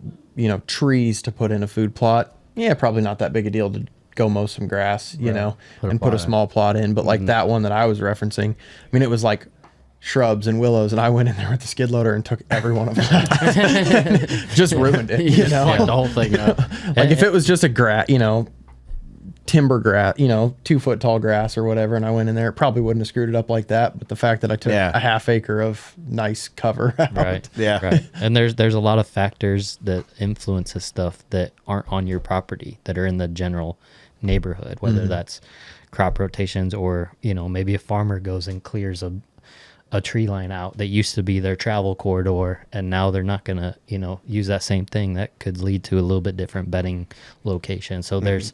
trees to put in a food plot, yeah, probably not that big a deal to go mow some grass, you know, and put a small plot in. But like that one that I was referencing, I mean, it was like shrubs and willows, and I went in there with the skid loader and took every one of them. Just ruined it, you know. Yeah, the whole thing up. Like if it was just a timber grass, 2 foot tall grass or whatever, and I went in there, it probably wouldn't have screwed it up like that. But the fact that I took a half acre of nice cover out, Right. And there's a lot of factors that influence this stuff that aren't on your property that are in the general neighborhood, whether that's crop rotations or maybe a farmer goes and clears a tree line out that used to be their travel corridor, and now they're not going to use that same thing. That could lead to a little bit different bedding location. So there's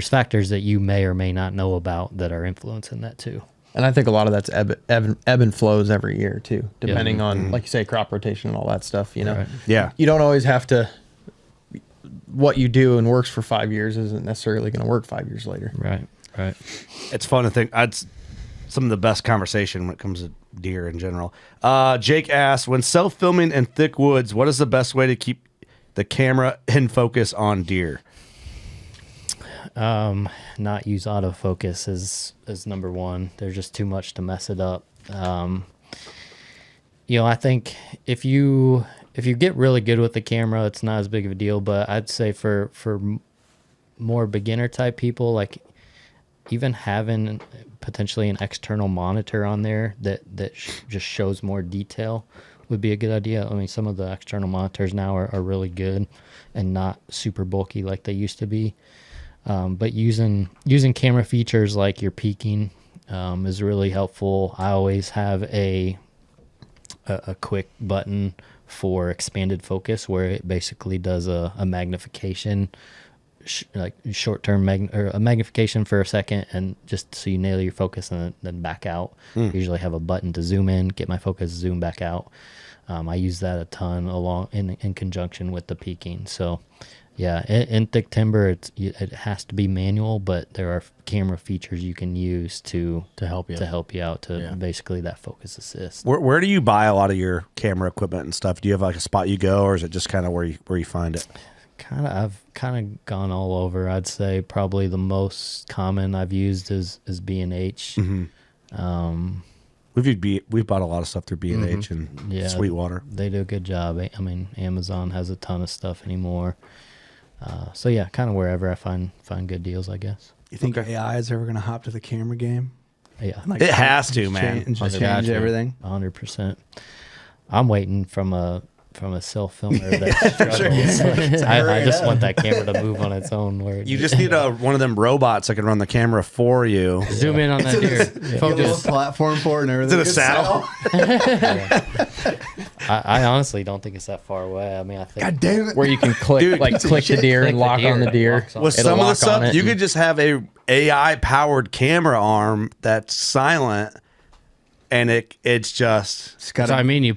factors that you may or may not know about that are influencing that too. And I think a lot of that's ebb and flows every year too, depending on, like you say, crop rotation and all that stuff. Right. Yeah, you don't always have to. What you do and works for 5 years isn't necessarily going to work 5 years later. Right. it's fun to think. Some of the best conversation when it comes to deer in general. Jake asked, when self-filming in thick woods, what is the best way to keep the camera in focus on deer? Not use autofocus is number one. There's just too much to mess it up. I think if you get really good with the camera, it's not as big of a deal. But I'd say for more beginner type people, like even having potentially an external monitor on there that just shows more detail would be a good idea. I mean, some of the external monitors now are really good and not super bulky like they used to be. But using camera features like your peaking is really helpful. I always have a quick button for expanded focus where it basically does a magnification, like short-term a magnification for a second, and just so you nail your focus and then back out. I usually have a button to zoom in, get my focus, zoom back out. I use that a ton in conjunction with the peaking. So yeah, in thick timber, it has to be manual, but there are camera features you can use to help you out basically that focus assist. Where do you buy a lot of your camera equipment and stuff? Do you have like a spot you go, or is it just kind of where you find it? I've kind of gone all over. I'd say probably the most common I've used is B&H. We've bought a lot of stuff through B&H and Sweetwater. They do a good job. I mean, Amazon has a ton of stuff anymore. So yeah, kind of wherever I find good deals, I guess. You think AI is ever going to hop to the camera game? Yeah, it has to, man. Change everything. 100%. I'm waiting from a self filmer that struggles. I just want that camera to move on its own. You just need one of them robots that can run the camera for you. Zoom in on that deer. Focus platform for it and everything. Is it a saddle? I honestly don't think it's that far away. I mean, I think God damn it. Where you can click the deer and lock on the deer. With some of the stuff, you could just have a AI powered camera arm that's silent. And it's just. So I mean,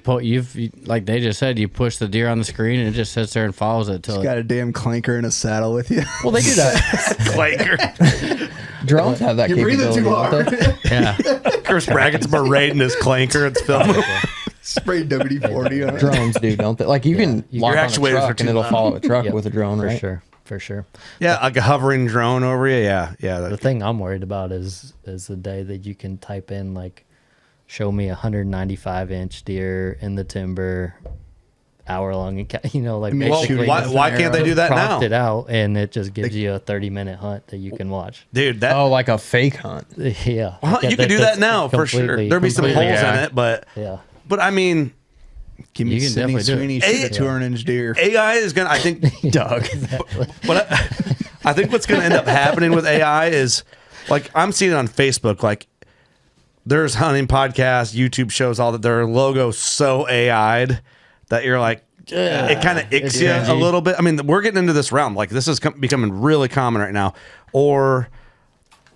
like they just said, you push the deer on the screen and it just sits there and follows it till. It's got a damn clanker and a saddle with you. Well, they do that. Clanker. Drones have that capability. You're breathing too hard. Yeah. Chris Brackett's berating his clanker. It's filming. Spray WD-40 on it. Drones do, don't they? Like you can lock on a truck and it'll follow a truck with a drone, right? For sure. Yeah, like a hovering drone over you. Yeah. The thing I'm worried about is the day that you can type in like, show me 195-inch deer in the timber hour-long, like Well, basically why can't they do that now? prompt it out, and it just gives you a 30-minute hunt that you can watch. Dude, that like a fake hunt. Yeah. well, you could do that now for sure. There'd be some holes in it, but I mean, give me You can Sydney definitely do it. Sweeney shoot a 200-inch deer. AI is gonna. I think Doug. But I think what's going to end up happening with AI is, like, I'm seeing it on Facebook. Like, there's hunting podcasts, YouTube shows, all that. Their logo so AI'd that you're like, it kind of icks you a little bit. I mean, we're getting into this realm. Like, this is becoming really common right now. Or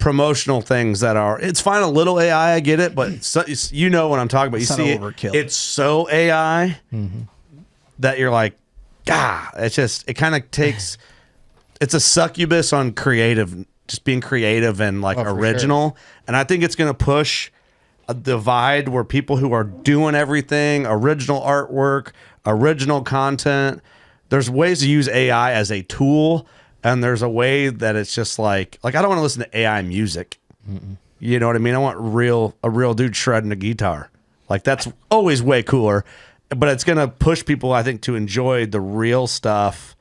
promotional things that are. It's fine, a little AI. I get it, but you know what I'm talking about. You see overkill. It's so AI that you're like, it's just. It kind of takes. It's a succubus on creative, just being creative and like original. And I think it's going to push a divide where people who are doing everything, original artwork, original content, there's ways to use AI as a tool. And there's a way that it's just like I don't want to listen to AI music. You know what I mean? I want a real dude shredding a guitar. Like, that's always way cooler. But it's going to push people, I think, to enjoy the real stuff,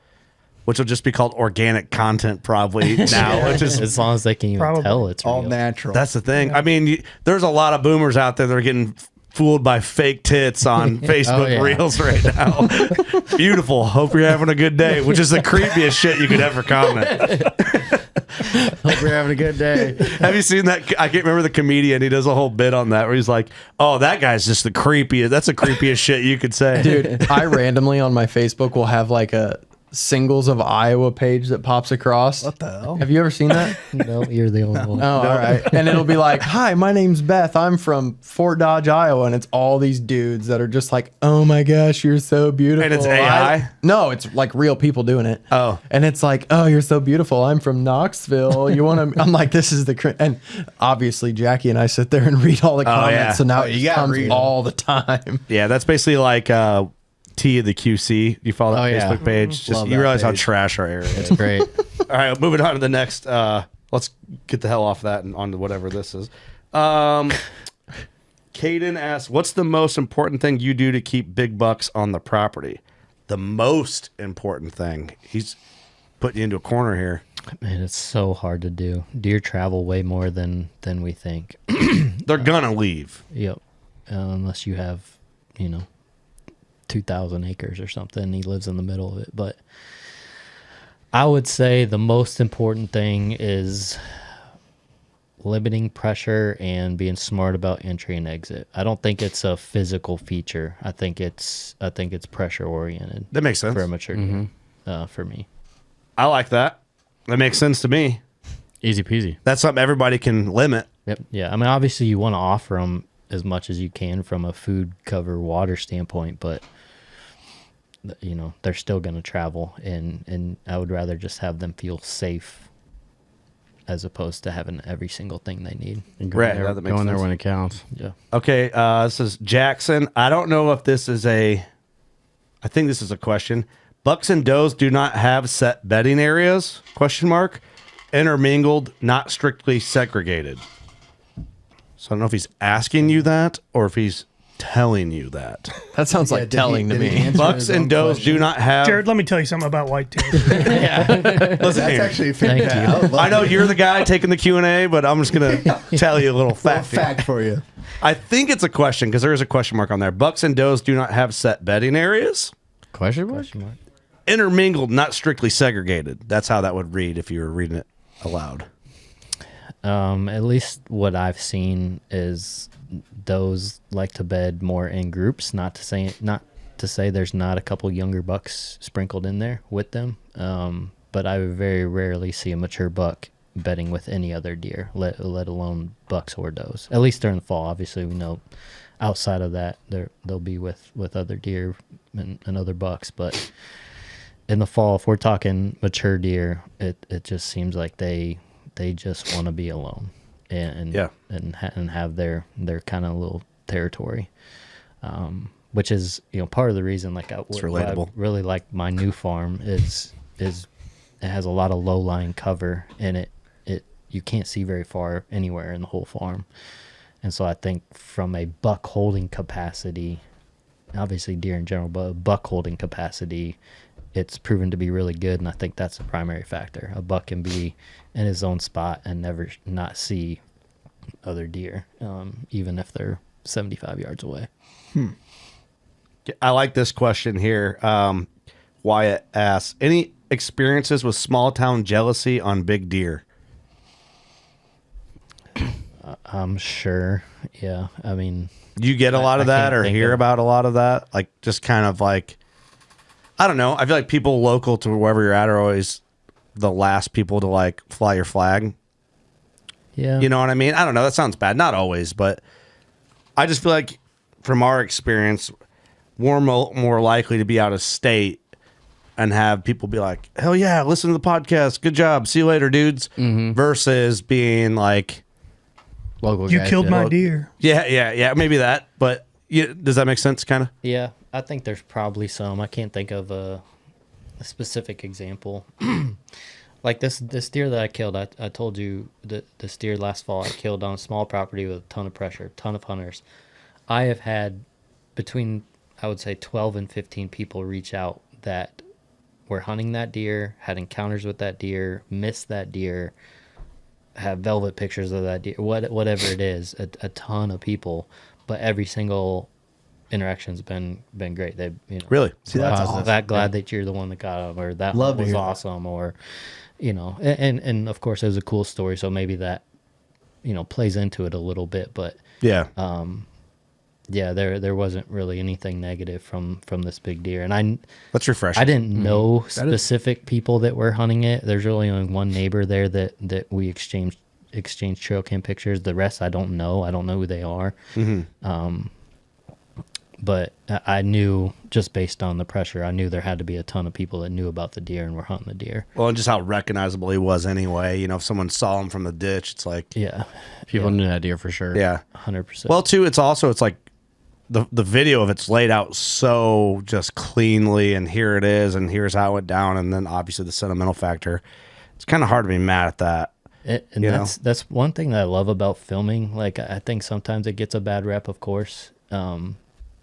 which will just be called organic content probably now. Which is, as long as they can even tell it's all real. natural. That's the thing. I mean, there's a lot of boomers out there that are getting fooled by fake tits on Facebook Reels right now. Beautiful. Hope you're having a good day, which is the creepiest shit you could ever comment. Hope you're having a good day. Have you seen that? I can't remember the comedian. He does a whole bit on that where he's like, oh, that guy's just the creepiest. That's the creepiest shit you could say. Dude, I randomly on my Facebook will have like a Singles of Iowa page that pops across. What the hell? Have you ever seen that? No, you're the only one. Oh, all right. And it'll be like, hi, my name's Beth. I'm from Fort Dodge, Iowa. And it's all these dudes that are just like, oh my gosh, you're so beautiful. And it's AI? No, it's like real people doing it. Oh. And it's like, oh, you're so beautiful. I'm from Knoxville. You want to? I'm like, this is the. And obviously, Jackie and I sit there and read all the comments. yeah. So now Oh, it you just gotta comes read 'em. all the time. Yeah, that's basically like T of the QC. You follow that Oh, yeah. Facebook page. Just Love you that realize how page. trash our area is. It's great. All right, moving on to the next. Let's get the hell off that and on to whatever this is. Caden asks, what's the most important thing you do to keep big bucks on the property? The most important thing. He's putting you into a corner here. Man, it's so hard to do. Deer travel way more than we think. They're gonna leave. Yep. Unless you have, 2,000 acres or something. He lives in the middle of it. But I would say the most important thing is limiting pressure and being smart about entry and exit. I don't think it's a physical feature. I think it's pressure oriented. That makes sense. For a mature deer, for me. I like that. That makes sense to me. Easy peasy. That's something everybody can limit. Yep. Yeah. I mean, obviously you want to offer them as much as you can from a food, cover, water standpoint, but they're still going to travel, and I would rather just have them feel safe as opposed to having every single thing they need. Right. That makes Going there sense. when it counts. Yeah. Okay, this is Jackson. I don't know if this is I think this is a question. Bucks and does do not have set bedding areas? ? Intermingled, not strictly segregated. So I don't know if he's asking you that or if he's telling you that. That sounds like telling to me. Bucks and does do not have. Jared, let me tell you something about whitetails. Listen That's here. actually Thank fantastic. you. I know you're the guy taking the Q&A, but I'm just going to tell you a little fact. fact for you. I think it's a question because there is a question mark on there. Bucks and does do not have set bedding areas. Question mark? Intermingled, not strictly segregated. That's how that would read if you were reading it aloud. At least what I've seen is does like to bed more in groups. Not to say there's not a couple younger bucks sprinkled in there with them. But I very rarely see a mature buck bedding with any other deer, let alone bucks or does. At least during the fall. Obviously, we know outside of that they'll be with other deer and other bucks. But in the fall, if we're talking mature deer, it just seems like they just want to be alone and have their kind of little territory, which is part of the reason what relatable. I really like my new farm is it has a lot of low lying cover and it you can't see very far anywhere in the whole farm, and so I think from a buck holding capacity, obviously deer in general, but buck holding capacity, it's proven to be really good, and I think that's the primary factor. A buck can be in his own spot and never not see other deer, even if they're 75 yards away. I like this question here. Wyatt asks, any experiences with small town jealousy on big deer? I'm sure. Yeah. I mean, you get a lot of that or hear about a lot of that? Like, just kind of like, I don't know. I feel like people local to wherever you're at are always the last people to like fly your flag. Yeah. You know what I mean? I don't know. That sounds bad. Not always, but I just feel like from our experience, we're more likely to be out of state and have people be like, hell yeah, listen to the podcast. Good job. See you later, dudes. Versus being like, local you guys killed did. my deer. Yeah. Maybe that. But does that make sense? Kind of? Yeah. I think there's probably some. I can't think of a specific example. Like this deer that I killed, I told you that this deer last fall I killed on a small property with a ton of pressure, a ton of hunters. I have had between, I would say, 12 and 15 people reach out that were hunting that deer, had encounters with that deer, missed that deer, have velvet pictures of that deer, whatever it is, a ton of people, but every single interaction's been great. They, really, see, that's awesome. That glad that you're the one that got them, or that Love was to hear awesome, or and of course it was a cool story, so maybe that plays into it a little bit, but yeah, there wasn't really anything negative from this big deer, and that's refreshing. I didn't know specific people that were hunting it. There's really only one neighbor there that we exchanged trail cam pictures. The rest I don't know who they are. But I knew, just based on the pressure, I knew there had to be a ton of people that knew about the deer and were hunting the deer. Well, and just how recognizable he was anyway. If someone saw him from the ditch, it's like, people knew that deer for sure. Yeah, 100%. Well, too, it's like the video of it's laid out so just cleanly, and here it is, and here's how it went down, and then obviously the sentimental factor. It's kind of hard to be mad at that. And that's one thing that I love about filming. Like, I think sometimes it gets a bad rep, of course.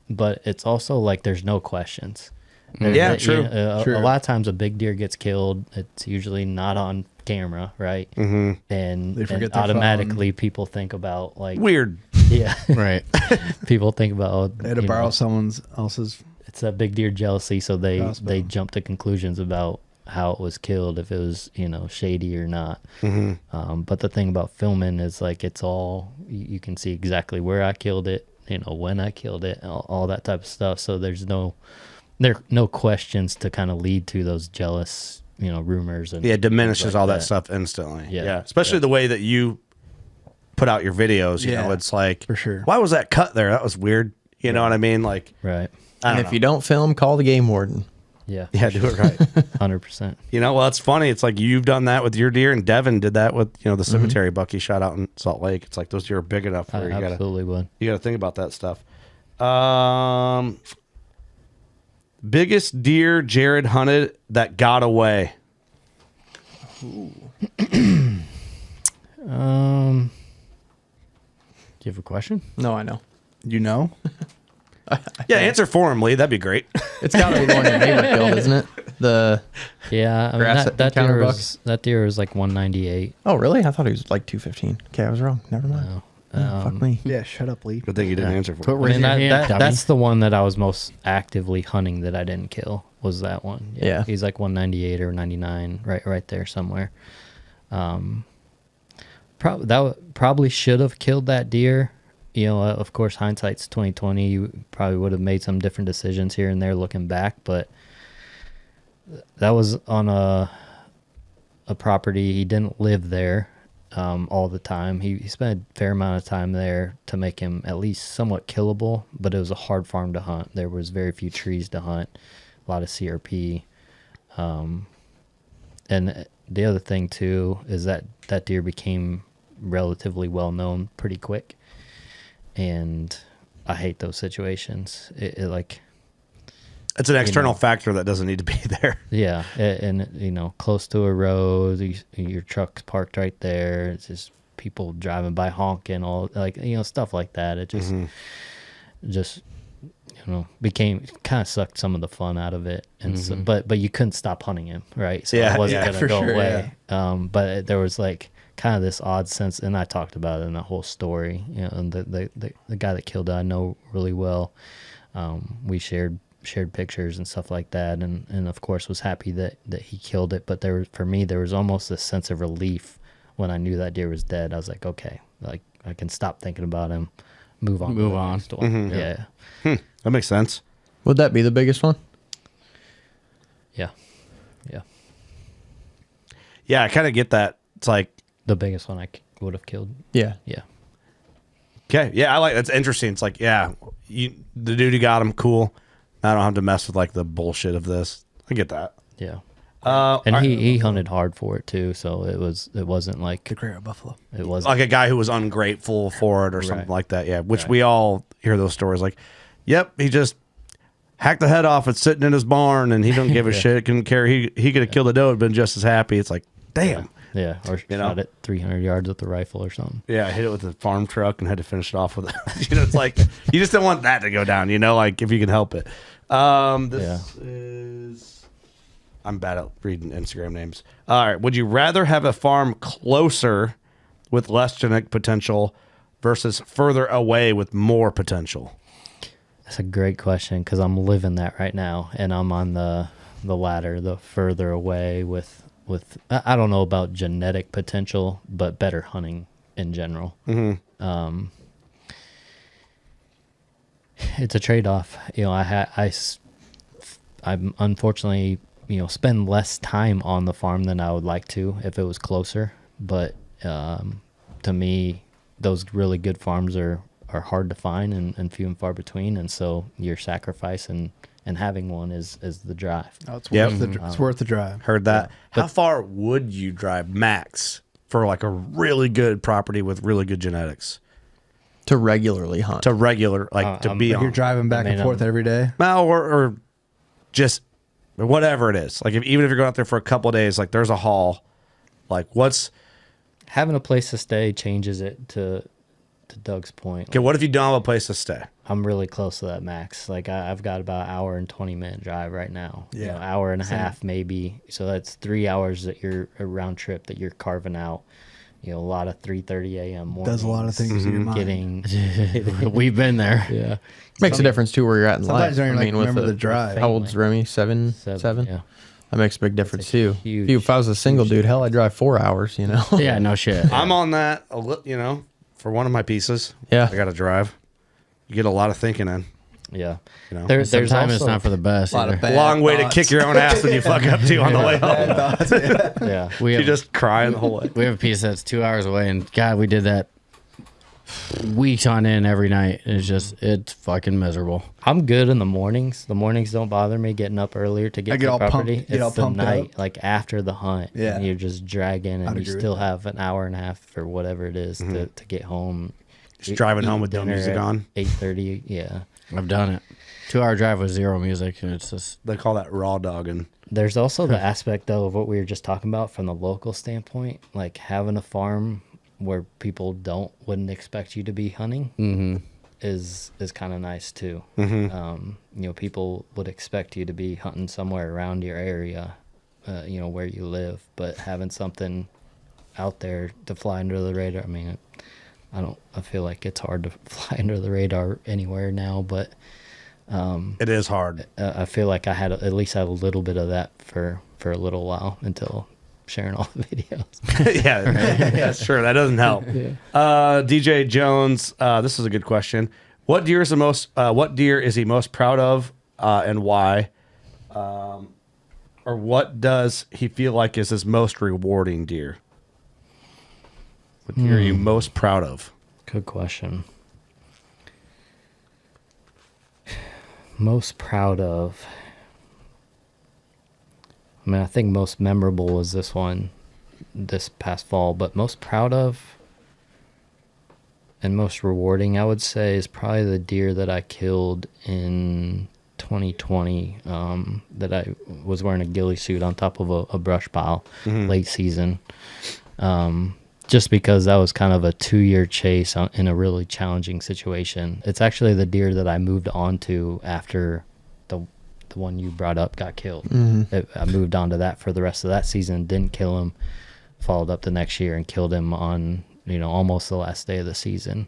But it's also like there's no questions. Yeah, true. A lot of times a big deer gets killed. It's usually not on camera, right? Mm-hmm. And automatically people think about like weird. Yeah, right. People think about They had to borrow someone else's. It's that big deer jealousy, so they jump to conclusions about how it was killed, if it was shady or not. But the thing about filming is like it's all you can see exactly where I killed it. When I killed it, all that type of stuff. So there are no questions to kind of lead to those jealous, rumors. And it diminishes all that stuff instantly. Yeah. Especially the way that you put out your videos, it's like, for sure. Why was that cut there? That was weird. You know what I mean? Like, right. And if you don't film, call the game warden. Yeah. Yeah, do it right. 100%. Well, it's funny. It's like you've done that with your deer, and Devin did that with, the cemetery buck he shot out in Salt Lake. It's like those deer are big enough where I absolutely would. You got to think about that stuff. Biggest deer Jared hunted that got away. Do you have a question? No, I know. You know? Yeah, answer for him, Lee. That'd be great. It's got to be the one your neighbor killed, isn't it? Yeah, I mean, that deer was like 198. Oh, really? I thought he was like 215. Okay, I was wrong. Never mind. No. Fuck me. Yeah, shut up, Lee. Good thing you didn't answer for I mean, that's the one that I was most actively hunting that I didn't kill, was that one. Yeah. He's like 198 or 99, right there somewhere. Probably should have killed that deer. Of course, hindsight's 2020. You probably would have made some different decisions here and there looking back, but that was on a property. He didn't live there all the time. He spent a fair amount of time there to make him at least somewhat killable, but it was a hard farm to hunt. There was very few trees to hunt, a lot of CRP. And the other thing, too, is that deer became relatively well-known pretty quick. And I hate those situations. It's an external factor that doesn't need to be there. Yeah, and close to a road, your truck's parked right there. It's just people driving by honking, all stuff like that. It just became kind of sucked some of the fun out of it. And so, but you couldn't stop hunting him, right? So it wasn't gonna go away. But there was like kind of this odd sense, and I talked about it in the whole story. And the guy that killed it, I know really well. We shared pictures and stuff like that, and of course was happy that he killed it. But for me there was almost a sense of relief when I knew that deer was dead. I was like, okay, like I can stop thinking about him, move on. Next one. Yeah. That makes sense. Would that be the biggest one? Yeah. I kind of get that. It's like the biggest one I would have killed. Yeah. Okay. Yeah, I like that's interesting. It's like, the dude who got him, cool. I don't have to mess with like the bullshit of this. I get that. Yeah. And he hunted hard for it too, so it wasn't like the Carrera Buffalo. It wasn't like a guy who was ungrateful for it or something like that. Yeah, which we all hear those stories. Like, yep, he just hacked the head off. It's sitting in his barn, and he don't give a shit. Couldn't care. He could have killed a doe, and been just as happy. It's like, damn. Yeah, or shot it 300 yards with the rifle or something. Yeah, hit it with a farm truck and had to finish it off with it. It's like you just don't want that to go down. Like if you can help it. This is. I'm bad at reading Instagram names. All right. Would you rather have a farm closer with less genetic potential versus further away with more potential? That's a great question because I'm living that right now, and I'm on the latter, the further away with I don't know about genetic potential, but better hunting in general. It's a trade-off. I'm unfortunately, spend less time on the farm than I would like to if it was closer. But to me, those really good farms are hard to find and few and far between. And so your sacrifice and having one is the drive. Oh, it's worth the drive. Heard that. Yeah. How far would you drive max for like a really good property with really good genetics? To regularly hunt. To regular, like to be on. You're driving back and forth every day? No, or just whatever it is. Like even if you're going out there for a couple of days, like there's a haul. Like what's... Having a place to stay changes it to Doug's point. Okay, what if you don't have a place to stay? I'm really close to that max. Like I've got about an hour and 20-minute drive right now. Yeah. Hour and a half maybe. So that's 3 hours that you're a round trip that you're carving out. A lot of 3:30 a.m. mornings. Does a lot of things in your mind. We've been there. Yeah. Makes a difference too where you're at in life. Sometimes you don't remember the drive. How old's Remy? Seven? Yeah. That makes a big difference too. If I was a single dude, hell, I drive 4 hours. Yeah, no shit. I'm on that. For one of my pieces. Yeah, I got to drive. You get a lot of thinking in. Yeah. There's sometimes it's not for the best. Long way to kick your own ass when you fuck up too on the way home. Yeah. You just cry the whole way. We have a piece that's 2 hours away, and God, we did that weeks on end every night. It's fucking miserable. I'm good in the mornings. The mornings don't bother me getting up earlier to get to the property. It's the night, up. like after the hunt. Yeah. And you're just dragging, and you still have an hour and a half or whatever it is to get home. Just driving home with no music on. 8:30. Yeah. I've done it. 2 hour drive with zero music, and it's just... They call that raw dogging. There's also the aspect, though, of what we were just talking about from the local standpoint, like having a farm where people wouldn't expect you to be hunting is kind of nice too. People would expect you to be hunting somewhere around your area, where you live, but having something out there to fly under the radar. I mean, I feel like it's hard to fly under the radar anywhere now, but it is hard. I feel like I had at least had a little bit of that for a little while until sharing all the videos. Yeah, sure. That doesn't help. Yeah. DJ Jones, this is a good question. What deer is he most proud of, and why? Or what does he feel like is his most rewarding deer? What deer are you most proud of? Good question. Most proud of. I mean, I think most memorable was this one this past fall, but most proud of and most rewarding, I would say, is probably the deer that I killed in 2020, that I was wearing a ghillie suit on top of a brush pile late season. just because that was kind of a 2-year chase in a really challenging situation. It's actually the deer that I moved on to after the one you brought up got killed. I moved on to that for the rest of that season, didn't kill him, followed up the next year and killed him on, almost the last day of the season.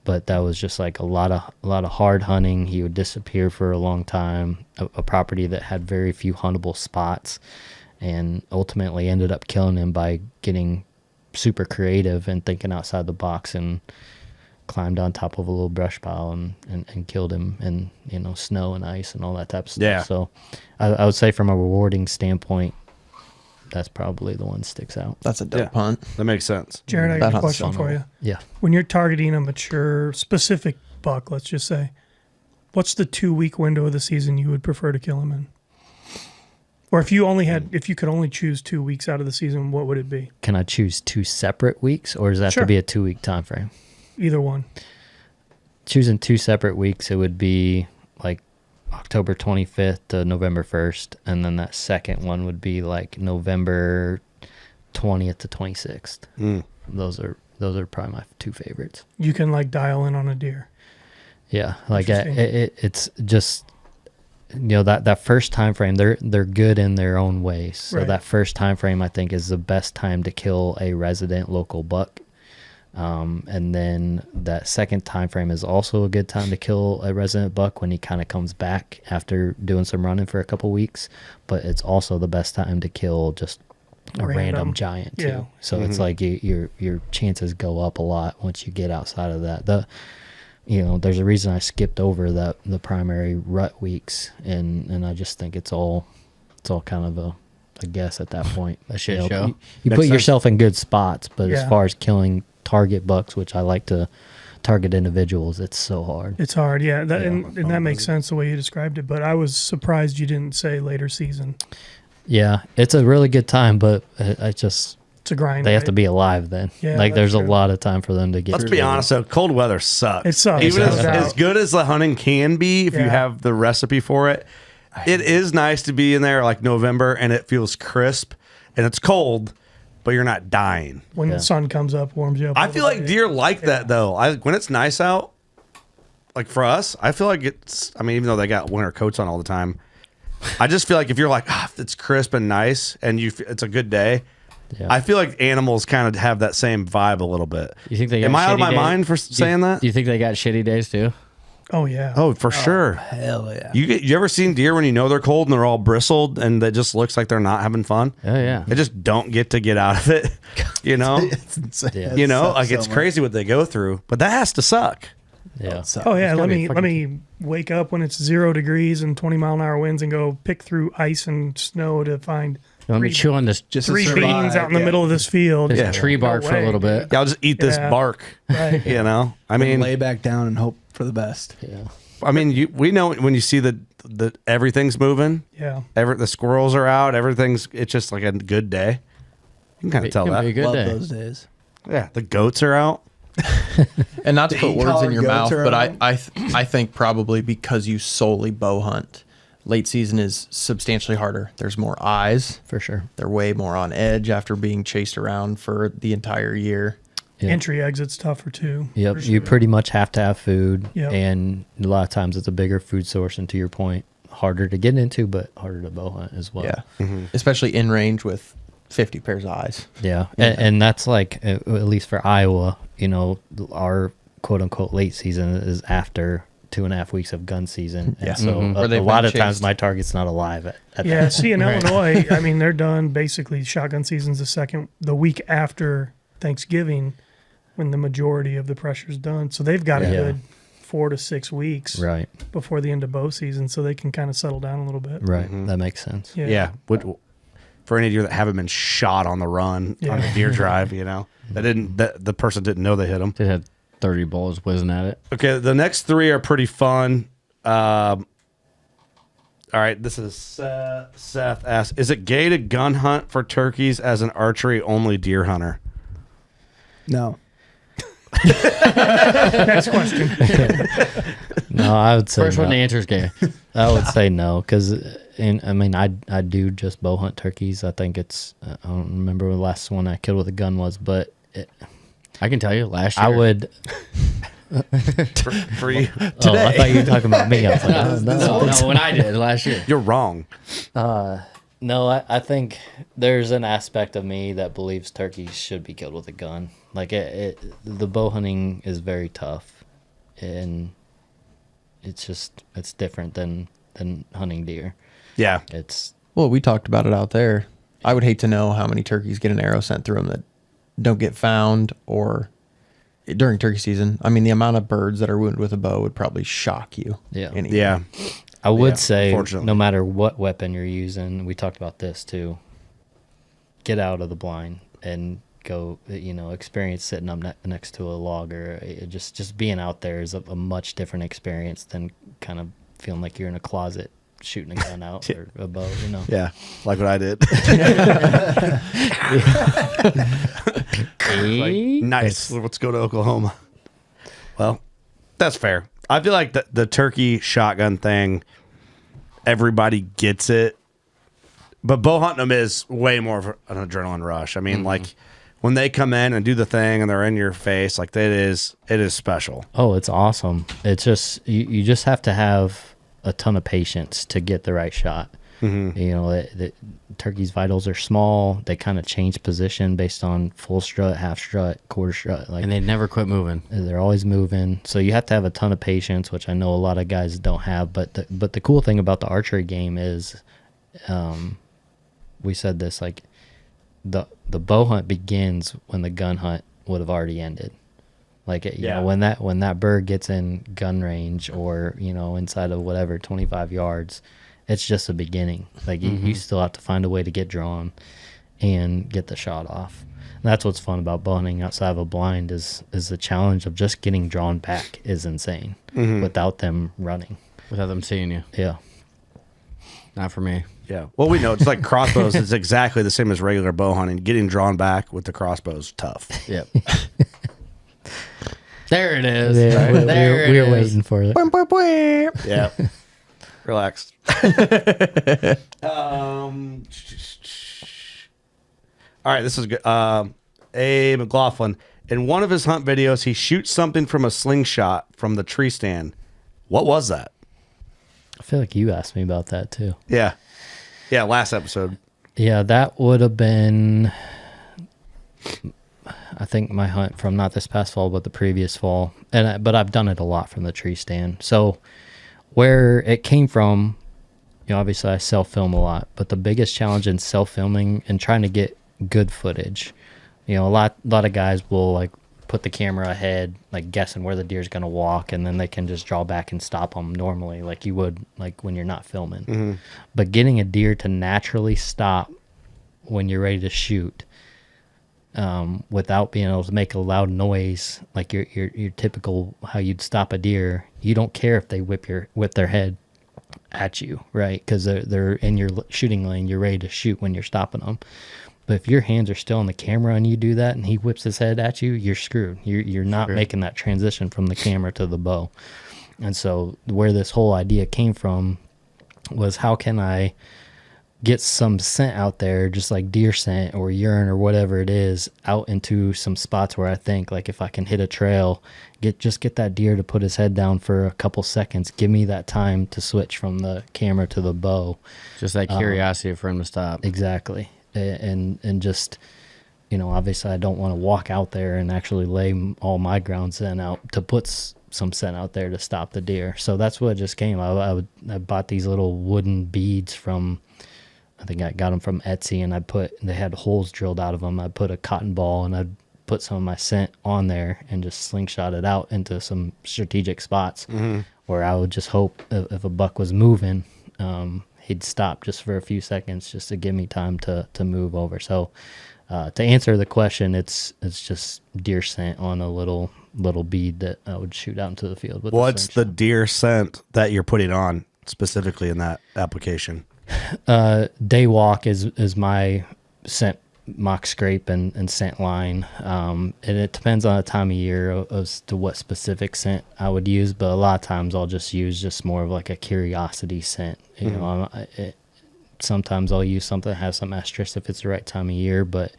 But that was just like a lot of hard hunting. He would disappear for a long time, a property that had very few huntable spots, and ultimately ended up killing him by getting super creative and thinking outside the box, and climbed on top of a little brush pile and killed him in snow and ice and all that type of stuff. Yeah. So I would say from a rewarding standpoint, that's probably the one that sticks out. That's a dope hunt. That makes sense. Jared, I That got a hunt's question fun. for you. Yeah. When you're targeting a mature, specific buck, let's just say, what's the 2-week window of the season you would prefer to kill him in? Or if you could only choose 2 weeks out of the season, what would it be? Can I choose 2 separate weeks, or does that have to be a 2-week time frame? Either one. Choosing 2 separate weeks, it would be like October 25th to November 1st, and then that second one would be like November 20th to 26th. Those are probably my 2 favorites. You can like dial in on a deer. Yeah, like it's just that first time frame. They're good in their own way. So Right. that first time frame, I think, is the best time to kill a resident local buck. And then that second time frame is also a good time to kill a resident buck when he kind of comes back after doing some running for a couple weeks. But it's also the best time to kill just a random giant too. Yeah. So it's like your chances go up a lot once you get outside of that. There's a reason I skipped over the primary rut weeks, and I just think it's all kind of a guess at that point. A shit show. You put yourself in good spots, but as Yeah. far as killing target bucks, which I like to target individuals, it's so hard. It's hard, yeah. And that makes sense the way you described it, but I was surprised you didn't say later season. Yeah, it's a really good time, but it's a grind. They have right? to be alive then. Yeah, like that's there's a true. lot of time for them to get. Let's be honest though, cold weather sucks. It sucks. Even It sucks. as good as the hunting can be, if you Yeah. have the recipe for it, it is nice to be in there like November and it feels crisp and it's cold, but you're not dying. When the sun comes up, warms you up. I feel like deer like that though. When it's nice out, like for us, I feel like even though they got winter coats on all the time, I just feel like if you're like, it's crisp and nice and it's a good day, Yeah. I feel like animals kind of have that same vibe a little bit. You think they got Am I out of shitty my days? mind for saying that? Do you think they got shitty days too? Oh yeah. Oh, for sure. Hell yeah. You ever seen deer when you know they're cold and they're all bristled and it just looks like they're not having fun? Oh yeah. They just don't get to get out of it. You know? It's insane. Yeah. You know, It like sucks it's so much. crazy what they go through, but that has to suck. Yeah. Oh yeah, It's let gotta be me wake up when it's 0 degrees and 20-mile-an-hour winds and go pick through ice and snow to find Let me chew on this Just to 3 survive, beans out in the yeah. middle of this field. this tree bark No for a way. little bit. Yeah, I'll just eat this Yeah. bark. Right. You know? I mean, lay back down and hope for the best. Yeah. I mean, we know when you see that everything's moving, Yeah. the squirrels are out, it's just like a good day. You can kind of tell It'll be a that. good Love day. those days. Yeah, the goats are out. And not to put words collar in your goats mouth, are but around. I think probably because you solely bow hunt, late season is substantially harder. There's more eyes. For sure. They're way more on edge after being chased around for the entire year. Yeah. Entry exit's tougher too. Yep, for you sure. pretty much have to have food, Yep. and a lot of times it's a bigger food source. And to your point, harder to get into, but harder to bow hunt as well. Yeah. Especially in range with 50 pairs of eyes. Yeah, and that's like at least for Iowa, our quote unquote late season is after 2.5 weeks of gun season, and Yeah. so Or a they've lot been of times chased. my target's not alive at Yeah, that. see in Illinois, I mean they're done basically shotgun season's the week after Thanksgiving when the majority of the pressure's done. So they've got a Yeah. good 4 to 6 weeks Right, before the end of bow season, so they can kind of settle down a little bit. right, that makes sense. Yeah. Yeah. For any deer that haven't been shot on the run on Yeah. a deer drive, the person didn't know they hit them. They had 30 bullets whizzing at it. Okay, the next 3 are pretty fun. All right, this is Seth asks, is it gay to gun hunt for turkeys as an archery only deer hunter? No. Next question. No, I would say First one no. to answer is gay. I would say no, because I do just bow hunt turkeys. I think it's I don't remember the last one I killed with a gun was, but I can tell you, last year I would. for you. Oh, I thought you were talking about me. I was like, oh, no, when I did last year. You're wrong. No, I think there's an aspect of me that believes turkeys should be killed with a gun. Like the bow hunting is very tough, and it's different than hunting deer. Yeah, Well, we talked about it out there. I would hate to know how many turkeys get an arrow sent through them that don't get found or during turkey season. I mean, the amount of birds that are wounded with a bow would probably shock you. Yeah. Yeah. I would say no matter what weapon you're using, we talked about this too, get out of the blind and go, experience sitting up next to a log, or just being out there is a much different experience than kind of feeling like you're in a closet shooting a gun out or a bow, Yeah, like what I did. Like, nice. Let's go to Oklahoma. Well, that's fair. I feel like the turkey shotgun thing, everybody gets it, but bow hunting them is way more of an adrenaline rush. I mean, like when they come in and do the thing and they're in your face, like it is special. Oh, it's awesome. It's just you just have to have a ton of patience to get the right shot. The turkey's vitals are small. They kind of change position based on full strut, half strut, quarter strut. And they never quit moving. They're always moving. So you have to have a ton of patience, which I know a lot of guys don't have. But the cool thing about the archery game is, we said this, like the bow hunt begins when the gun hunt would have already ended. Like, you know, when that bird gets in gun range or, inside of whatever, 25 yards, it's just a beginning. Like you still have to find a way to get drawn and get the shot off. And that's what's fun about bow hunting outside of a blind is the challenge of just getting drawn back is insane without them running. Without them seeing you. Yeah. Not for me. Yeah. Well, we know it's like crossbows. It's exactly the same as regular bow hunting. Getting drawn back with the crossbow is tough. Yep. There it is. Yeah, we were waiting for it. Yeah. Relax. All right, this is good. A McLaughlin. In one of his hunt videos, he shoots something from a slingshot from the tree stand. What was that? I feel like you asked me about that too. Yeah. Yeah, last episode. Yeah, that would have been, I think, my hunt from not this past fall, but the previous fall. But I've done it a lot from the tree stand. So where it came from, obviously I self-film a lot, but the biggest challenge in self-filming and trying to get good footage, a lot of guys will like put the camera ahead, like guessing where the deer's going to walk, and then they can just draw back and stop them normally like you would like when you're not filming. But getting a deer to naturally stop when you're ready to shoot, without being able to make a loud noise, like your typical how you'd stop a deer. You don't care if they whip their head at you, right? Because they're in your shooting lane. You're ready to shoot when you're stopping them. But if your hands are still on the camera and you do that, and he whips his head at you, you're screwed. You're not making that transition from the camera to the bow. And so where this whole idea came from was, how can I get some scent out there, just like deer scent or urine or whatever it is, out into some spots where I think, like, if I can hit a trail, get that deer to put his head down for a couple seconds, give me that time to switch from the camera to the bow. Just that curiosity for him to stop. Exactly. And just, obviously I don't want to walk out there and actually lay all my ground scent out to put some scent out there to stop the deer. So that's what just came. I bought these little wooden beads from, I think I got them from Etsy, and they had holes drilled out of them. I put a cotton ball and I'd put some of my scent on there and just slingshot it out into some strategic spots where I would just hope if a buck was moving, he'd stop just for a few seconds just to give me time to move over. So to answer the question, it's just deer scent on a little bead that I would shoot out into the field with. What's the deer scent that you're putting on specifically in that application? Daywalk is my scent mock scrape and scent line, and it depends on the time of year as to what specific scent I would use, but a lot of times I'll just use more of like a curiosity scent. Sometimes I'll use something that has some estrus if it's the right time of year, but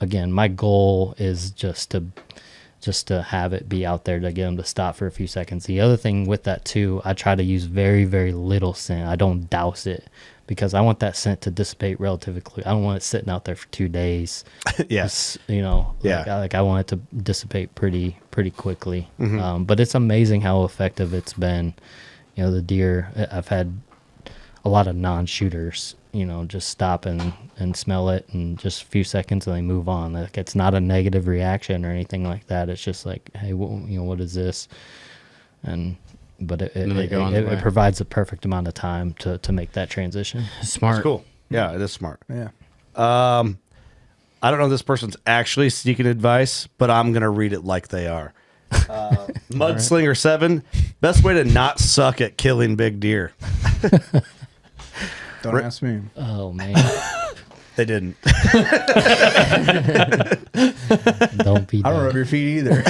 again, my goal is just to have it be out there to get them to stop for a few seconds. The other thing with that too, I try to use very, very little scent. I don't douse it because I want that scent to dissipate relatively quickly. I don't want it sitting out there for 2 days. Yes. You know, Yeah. like I want it to dissipate pretty quickly. Mhm. But it's amazing how effective it's been. You know, the deer, I've had a lot of non-shooters, you know, just stop and smell it in just a few seconds and they move on. Like, it's not a negative reaction or anything like that. It's just like, hey, you know, what is this? But it provides the perfect amount of time to make that transition. Smart. It's cool. Yeah, it is smart. Yeah. I don't know if this person's actually seeking advice, but I'm going to read it like they are. Mudslinger 7, best way to not suck at killing big deer. Don't ask me. Oh, man. They didn't. Don't be I don't Doug. rub your feet either.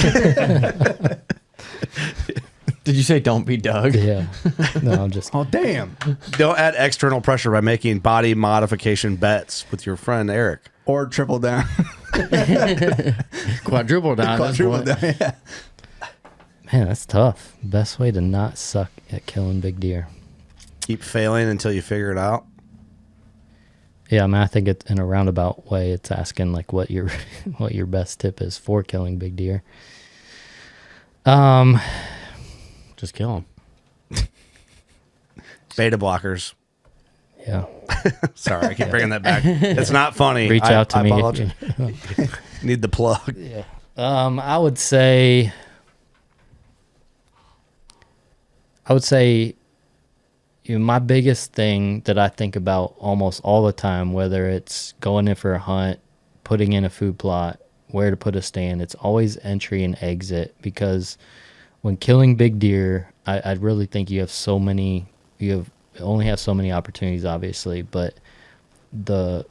Did you say don't be Doug? Yeah. No, I'm just. Oh, damn. Don't add external pressure by making body modification bets with your friend Eric. Or triple down. Quadruple down. Quadruple down, yeah. Man, that's tough. Best way to not suck at killing big deer. Keep failing until you figure it out. Yeah, I mean, I think it's in a roundabout way. It's asking like what your best tip is for killing big deer. Just kill them. Beta blockers. Yeah. Sorry, I keep bringing that back. It's not funny. Reach out to me. Apologize. Need the plug. Yeah. I would say, you know, my biggest thing that I think about almost all the time, whether it's going in for a hunt, putting in a food plot, where to put a stand, it's always entry and exit, because when killing big deer, I really think you only have so many opportunities, obviously, but the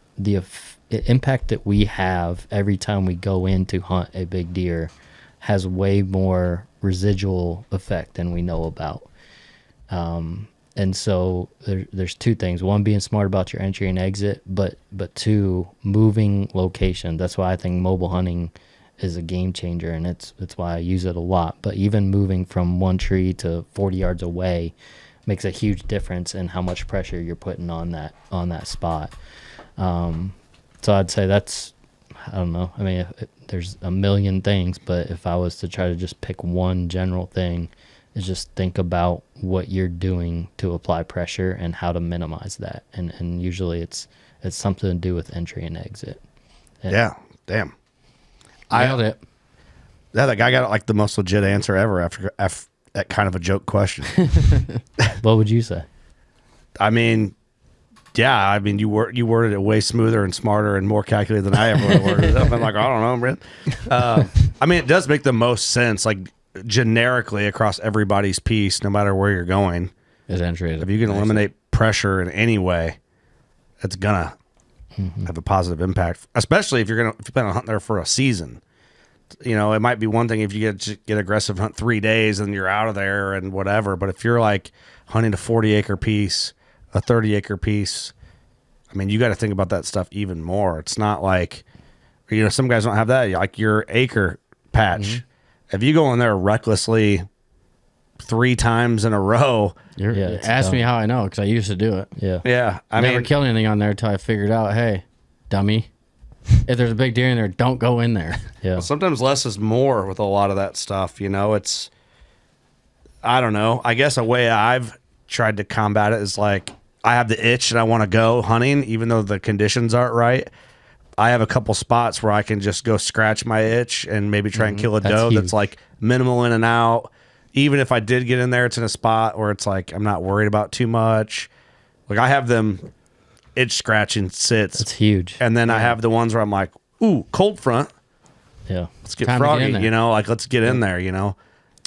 impact that we have every time we go in to hunt a big deer has way more residual effect than we know about. And so there's two things. One, being smart about your entry and exit, but two, moving location. That's why I think mobile hunting is a game changer, and it's why I use it a lot. But even moving from one tree to 40 yards away makes a huge difference in how much pressure you're putting on that spot. So I'd say that's, I don't know. I mean, there's a million things, but if I was to try to just pick one general thing, is just think about what you're doing to apply pressure and how to minimize that. And usually it's something to do with entry and exit. Yeah. Damn. Nailed it. Yeah, that guy got like the most legit answer ever after that kind of a joke question. What would you say? I mean, yeah, I mean, you worded it way smoother and smarter and more calculated than I ever would have worded it. I'm like, I don't know, man. I mean, it does make the most sense, like generically across everybody's piece, no matter where you're going. Is entry. If you can eliminate pressure in any way, it's gonna have a positive impact. Especially if you're planning on hunting there for a season. You know, it might be one thing if you get aggressive, hunt 3 days and you're out of there and whatever. But if you're like hunting a 40-acre piece, a 30-acre piece, I mean, you got to think about that stuff even more. It's not like, you know, some guys don't have that. Like your acre patch. If you go in there recklessly 3 times in a row, ask me how I know, because I used to do it. Yeah. I never killed anything on there until I figured out, hey, dummy, if there's a big deer in there, don't go in there. Yeah. Well, sometimes less is more with a lot of that stuff. You know, it's, I don't know. I guess a way I've tried to combat it is like, I have the itch and I want to go hunting, even though the conditions aren't right. I have a couple spots where I can just go scratch my itch and maybe try and kill a doe huge. that's like minimal in and out. Even if I did get in there, it's in a spot where it's like I'm not worried about too much. Like I have them itch scratching sits. That's huge. And then I have the ones where I'm like, ooh, cold front. Yeah. Let's get Time to get froggy, in there. you know, like let's get in there, you know.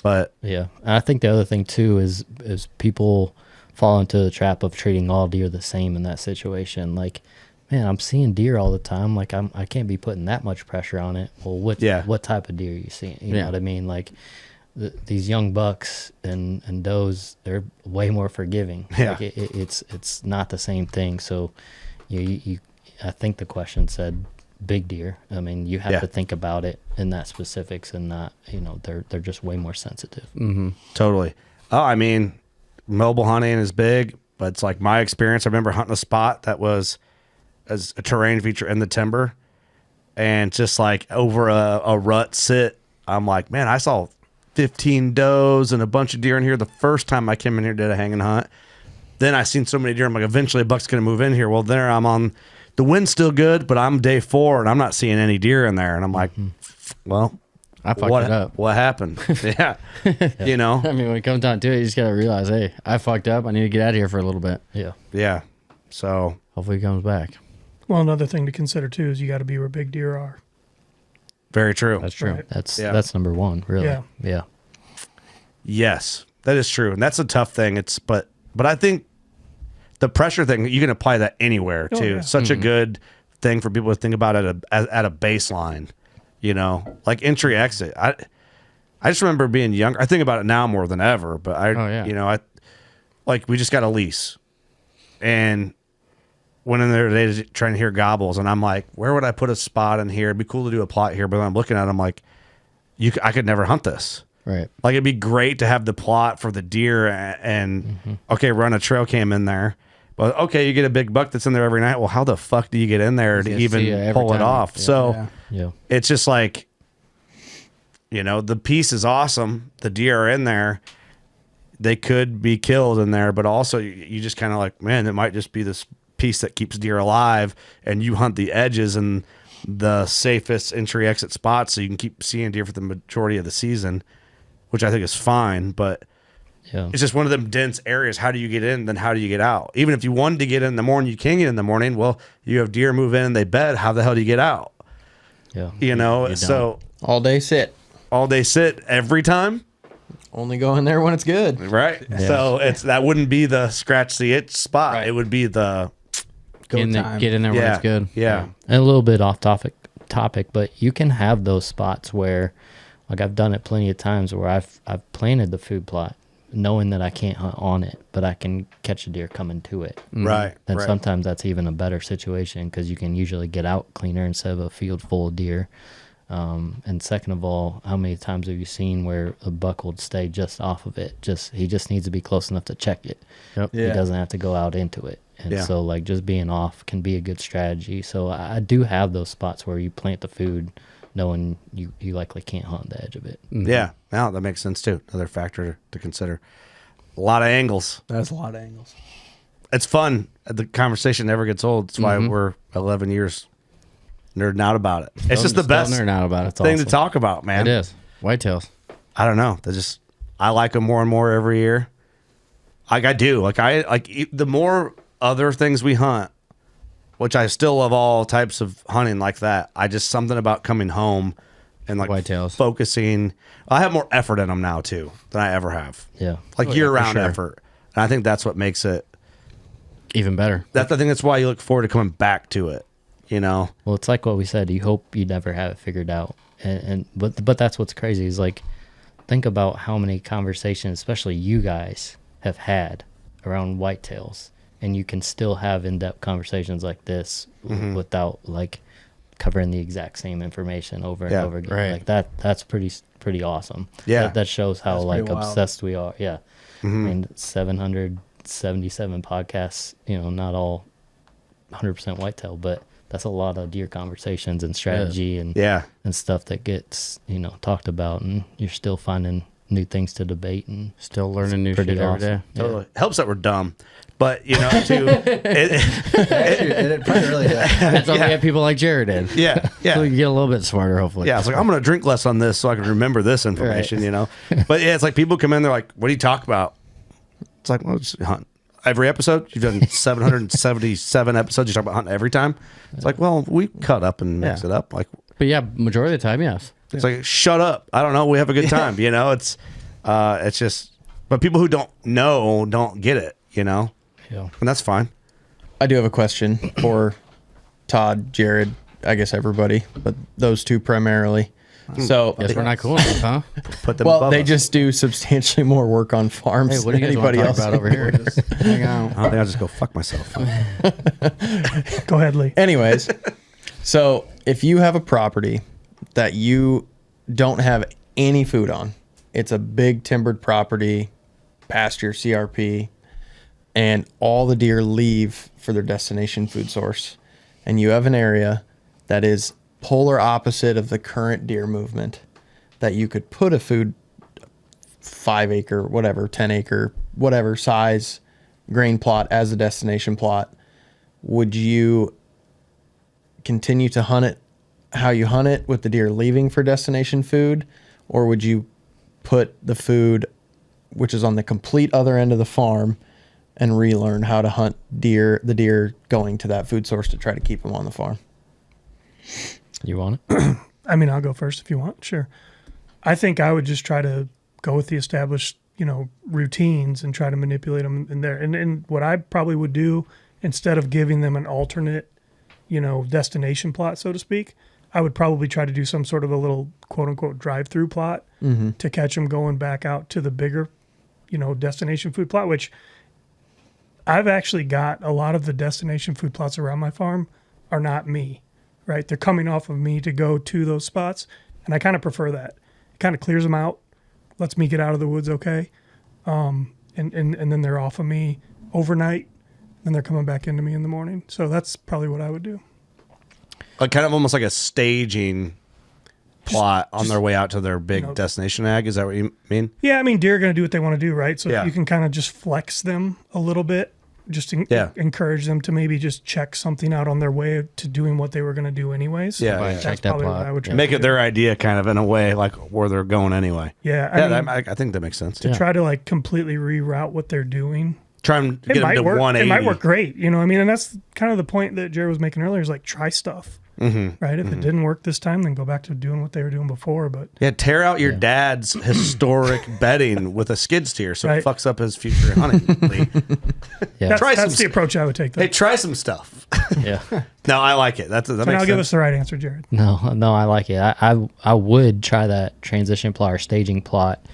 But Yeah. And I think the other thing too is people fall into the trap of treating all deer the same in that situation. Like, man, I'm seeing deer all the time. Like I can't be putting that much pressure on it. Well, what type of deer are you seeing? You know what I mean? Like these young bucks and does, they're way more forgiving. Yeah. Like it's not the same thing. So you I think the question said, big deer. I mean, you have to think about it in that specifics, and not, they're just way more sensitive. Mm-hmm. Totally. Oh, I mean, mobile hunting is big, but it's like my experience. I remember hunting a spot that was as a terrain feature in the timber, and just like over a rut sit, I'm like, man, I saw 15 does and a bunch of deer in here the first time I came in here, did a hang and hunt. Then I seen so many deer, I'm like, eventually a buck's going to move in here. Well, there I'm on, the wind's still good, but I'm day 4 and I'm not seeing any deer in there. And I'm like, well, I fucked it up. What happened? Yeah. You know? I mean, when it comes down to it, you just got to realize, hey, I fucked up. I need to get out of here for a little bit. Yeah. Yeah. So hopefully he comes back. Well, another thing to consider too is you got to be where big deer are. Very true. That's true. Right. That's number one, really. Yeah. Yes, that is true. And that's a tough thing. But I think the pressure thing, you can apply that anywhere too. Yeah. Such a good thing for people to think about at a baseline, like entry exit. I just remember being younger. I think about it now more than ever, but we just got a lease and went in there today trying to hear gobbles. And I'm like, where would I put a spot in here? It'd be cool to do a plot here. But I'm looking at it, I'm like, I could never hunt this. Right. Like it'd be great to have the plot for the deer and okay, run a trail cam in there. But okay, you get a big buck that's in there every night. Well, how the fuck do you get in there to even pull it off? It's just like, the piece is awesome. The deer are in there. They could be killed in there, but also you just kind of like, man, it might just be this piece that keeps deer alive, and you hunt the edges and the safest entry exit spots so you can keep seeing deer for the majority of the season, which I think is fine. But it's just one of them dense areas. How do you get in? Then how do you get out? Even if you wanted to get in the morning, you can get in the morning. Well, you have deer move in, they bed. How the hell do you get out? Yeah. So all day sit every time. Only go in there when it's good. Right. Yeah. So that wouldn't be the scratch the itch spot. Right. It would be the get in there when it's good. Yeah. And a little bit off topic, but you can have those spots where, like, I've done it plenty of times where I've planted the food plot knowing that I can't hunt on it, but I can catch a deer coming to it. Right. And sometimes that's even a better situation because you can usually get out cleaner instead of a field full of deer. And second of all, how many times have you seen where a buck will stay just off of it? He just needs to be close enough to check it. Yep. He doesn't have to go out into it. And so like just being off can be a good strategy. So I do have those spots where you plant the food knowing you likely can't hunt the edge of it. Mm-hmm. Yeah. Now that makes sense too. Another factor to consider. A lot of angles. That's a lot of angles. It's fun. The conversation never gets old. That's why we're 11 years nerding out about it. It's just the best nerding out about it. thing to talk about, man. It is. Whitetails. I don't know. I like them more and more every year. Like I do. The more other things we hunt, which I still love all types of hunting like that. Something about coming home and like whitetails, focusing. I have more effort in them now too than I ever have. Yeah. Like year-round effort. And I think that's what makes it even better. I think that's why you look forward to coming back to it. Well, it's like what we said. You hope you never have it figured out, but that's what's crazy is like, think about how many conversations, especially you guys, have had around whitetails, and you can still have in-depth conversations like this without like covering the exact same information over and over again. Right. Like that's pretty awesome. Yeah, that shows how like obsessed we are. Yeah, I mean 777 podcasts. Not all 100% whitetail, but that's a lot of deer conversations and strategy and stuff that gets talked about, and you're still finding new things to debate and still learning new shit every day. Totally. Helps that we're dumb, but too. It probably really does. That's why we have people like Jared in. Yeah. So we can get a little bit smarter, hopefully. Yeah, it's like I'm gonna drink less on this so I can remember this information. But it's like people come in, they're like, "What do you talk about?" It's like, well, just hunt. Every episode, you've done 777 episodes. You talk about hunting every time. It's like, well, we cut up and mix it up. Like, but yeah, majority of the time, yes. It's like, shut up. I don't know. We have a good time. It's just. But people who don't know don't get it. Yeah, and that's fine. I do have a question for Todd, Jared, I guess everybody, but those two primarily. So guess we're not cool enough, huh? Put them well, they just do substantially more work on farms what do than you guys anybody want to else talk about over here. Just hang out. I think I'll just go fuck myself. Go ahead, Lee. Anyways, so if you have a property that you don't have any food on, it's a big timbered property, pasture, CRP, and all the deer leave for their destination food source, and you have an area that is polar opposite of the current deer movement, that you could put a food 5 acre, whatever, 10 acre, whatever size grain plot as a destination plot, would you continue to hunt it how you hunt it with the deer leaving for destination food, or would you put the food, which is on the complete other end of the farm, and relearn how to hunt the deer going to that food source to try to keep them on the farm? You want it? I mean, I'll go first if you want. Sure. I think I would just try to go with the established, routines and try to manipulate them in there. And what I probably would do, instead of giving them an alternate, destination plot, so to speak, I would probably try to do some sort of a little quote unquote drive-through plot to catch them going back out to the bigger, destination food plot, which I've actually got a lot of the destination food plots around my farm are not me, right? They're coming off of me to go to those spots. And I kind of prefer that. It kind of clears them out, lets me get out of the woods okay. And then they're off of me overnight, and they're coming back into me in the morning. So that's probably what I would do. Like kind of almost like a staging plot on their way out to their big destination ag. Is that what you mean? Yeah, I mean, deer are going to do what they want to do, right? So Yeah. you can kind of just flex them a little bit, just encourage them to maybe just check something out on their way to doing what they were going to do anyways. Yeah, That's check that probably what plot. I would try Make to it do. their idea, kind of in a way, like where they're going anyway. Yeah, I think that makes sense. to try to like completely reroute what they're doing. Try and get It them might to work. 180. It might work great. You know what I mean? And that's kind of the point that Jared was making earlier is like try stuff. Right? If it didn't work this time, then go back to doing what they were doing before. But Yeah, tear out your dad's historic bedding with a skid steer so Right. it fucks up his future hunting. Lee. Yeah. that's the approach I would take. Though. Hey, try some stuff. Yeah. No, I like it. That So makes now sense. give us the right answer, Jared. No, I like it. I would try that transition plot or staging plot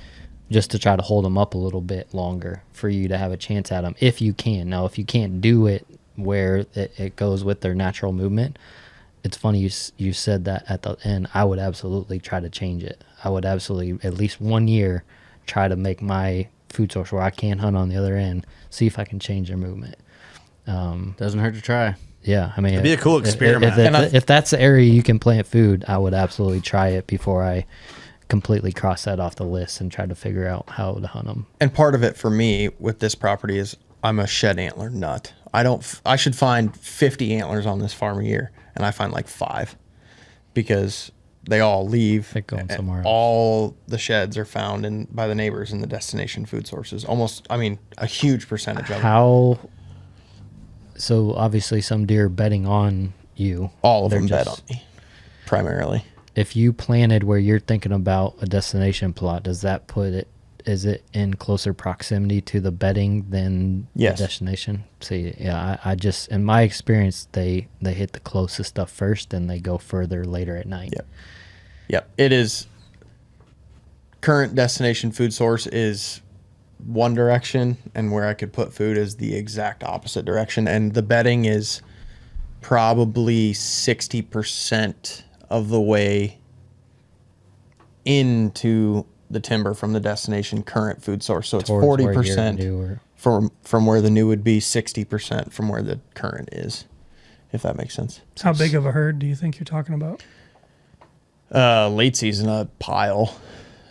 just to try to hold them up a little bit longer for you to have a chance at them if you can. Now, if you can't do it where it goes with their natural movement, it's funny you said that at the end. I would absolutely try to change it. I would absolutely, at least 1 year, try to make my food source where I can hunt on the other end, see if I can change their movement. Doesn't hurt to try. Yeah, I mean, It'd be a cool experiment. If that's the area you can plant food, I would absolutely try it before I completely cross that off the list and try to figure out how to hunt them. And part of it for me with this property is I'm a shed antler nut. I should find 50 antlers on this farm a year, and I find like 5 because they all leave. They're going somewhere else. All the sheds are found by the neighbors in the destination food sources. Almost, a huge percentage of them. So obviously some deer bedding on you. All of They're them bed on just- me, primarily. If you planted where you're thinking about a destination plot, does that is it in closer proximity to the bedding than Yes. the destination? See, yeah, I just, in my experience, they hit the closest stuff first and they go further later at night. Yep. It is. Current destination food source is one direction, and where I could put food is the exact opposite direction. And the bedding is probably 60% of the way into the timber from the destination current food source. So it's Towards where you're 40% newer. from where the new would be, 60% from where the current is, if that makes sense. How big of a herd do you think you're talking about? Late season, a pile.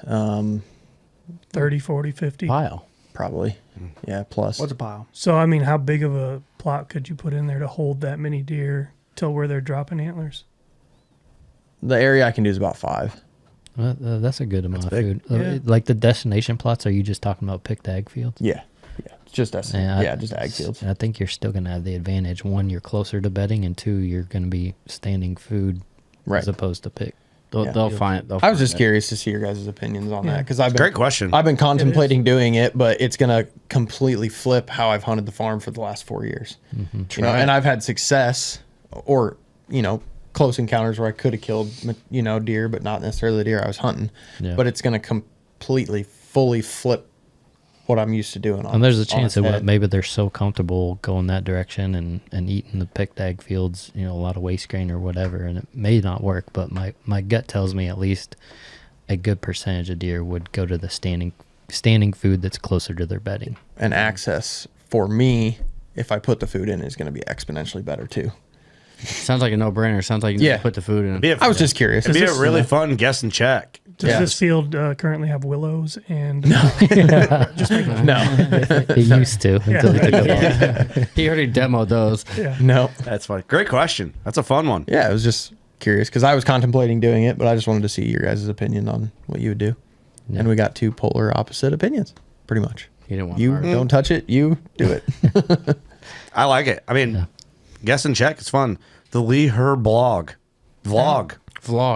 30, 40, 50? Pile, probably. Yeah, plus. What's a pile? So, I mean, how big of a plot could you put in there to hold that many deer till where they're dropping antlers? The area I can do is about 5. That's a good amount of big. food. Yeah. Like the destination plots, are you just talking about picked ag fields? Yeah. It's just us. Yeah, Just ag fields. I think you're still going to have the advantage. 1, you're closer to bedding, and 2, you're going to be standing food Right. as opposed to pick. They'll find it. I was just curious to see your guys' opinions on that because Great question. I've been contemplating doing it, but it's gonna completely flip how I've hunted the farm for the last 4 years. You know, and I've had success, or close encounters where I could have killed deer, but not necessarily the deer I was hunting. Yeah. But it's gonna completely, fully flip what I'm used to doing. And there's a chance that maybe they're so comfortable going that direction and eating the picked egg fields, a lot of waste grain or whatever, and it may not work. But my gut tells me at least a good percentage of deer would go to the standing food that's closer to their bedding. And access for me, if I put the food in, is going to be exponentially better too. Sounds like a no-brainer. Sounds like you need to put the food in. I was just curious. It'd be a really fun guess and check. Does this field currently have willows and just making sure. No. It used to until he took it off. He already demoed those. Yeah. No. That's funny. Great question. That's a fun one. Yeah, I was just curious because I was contemplating doing it, but I just wanted to see your guys' opinion on what you would do. Yeah. And we got two polar opposite opinions, pretty much. You didn't want you don't touch it, you do it. I like it. I mean, guess and check. It's fun. The Lee Her Vlog. Vlog.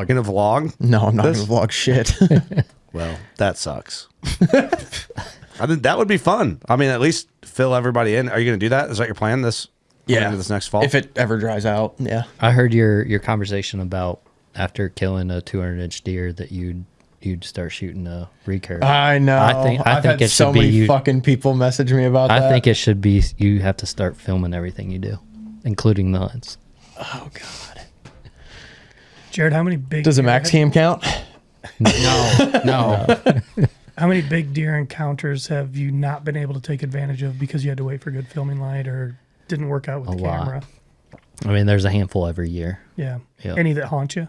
In a vlog? No, I'm not going to vlog shit. Well, that sucks. I think that would be fun. I mean, at least fill everybody in. Are you going to do that? Is that your plan this next fall? If it ever dries out, yeah. I heard your conversation about after killing a 200-inch deer that you'd start shooting a recurve. I know. I think had it so should be many fucking people message me about that. I think it should be you have to start filming everything you do, including the hunts. Oh God. Jared, how many big Does a max cam count? No. How many big deer encounters have you not been able to take advantage of because you had to wait for good filming light or didn't work out with the camera? I mean, there's a handful every year. Yeah. Yep. Any that haunt you?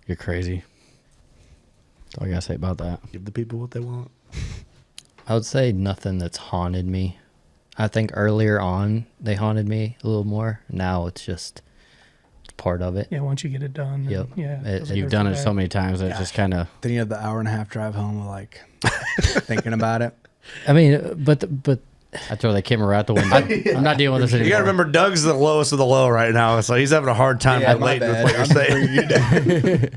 You're crazy. That's all I gotta say about that. Give the people what they want. I would say nothing that's haunted me. I think earlier on they haunted me a little more. Now it's just part of it. Yeah, once you get it done. Yep. Yeah. You've done it so many times that it's just kind of. Then you have the hour and a half drive home, like thinking about it. I mean, but I throw that camera out the window. I'm not dealing with this anymore. You got to remember, Doug's the lowest of the low right now, so he's having a hard time relating with what you're saying.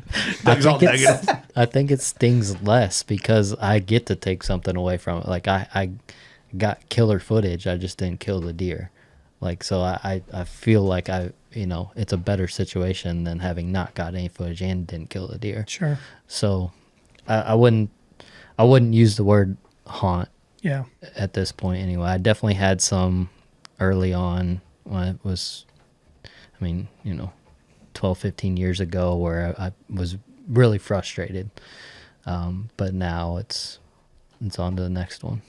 Doug's all negative. I think it stings less because I get to take something away from it. Like I got killer footage, I just didn't kill the deer. Like so, I feel like it's a better situation than having not got any footage and didn't kill the deer. Sure. So, I wouldn't use the word haunt. Yeah. At this point, anyway, I definitely had some early on when it was, 12, 15 years ago where I was really frustrated. But now it's on to the next one.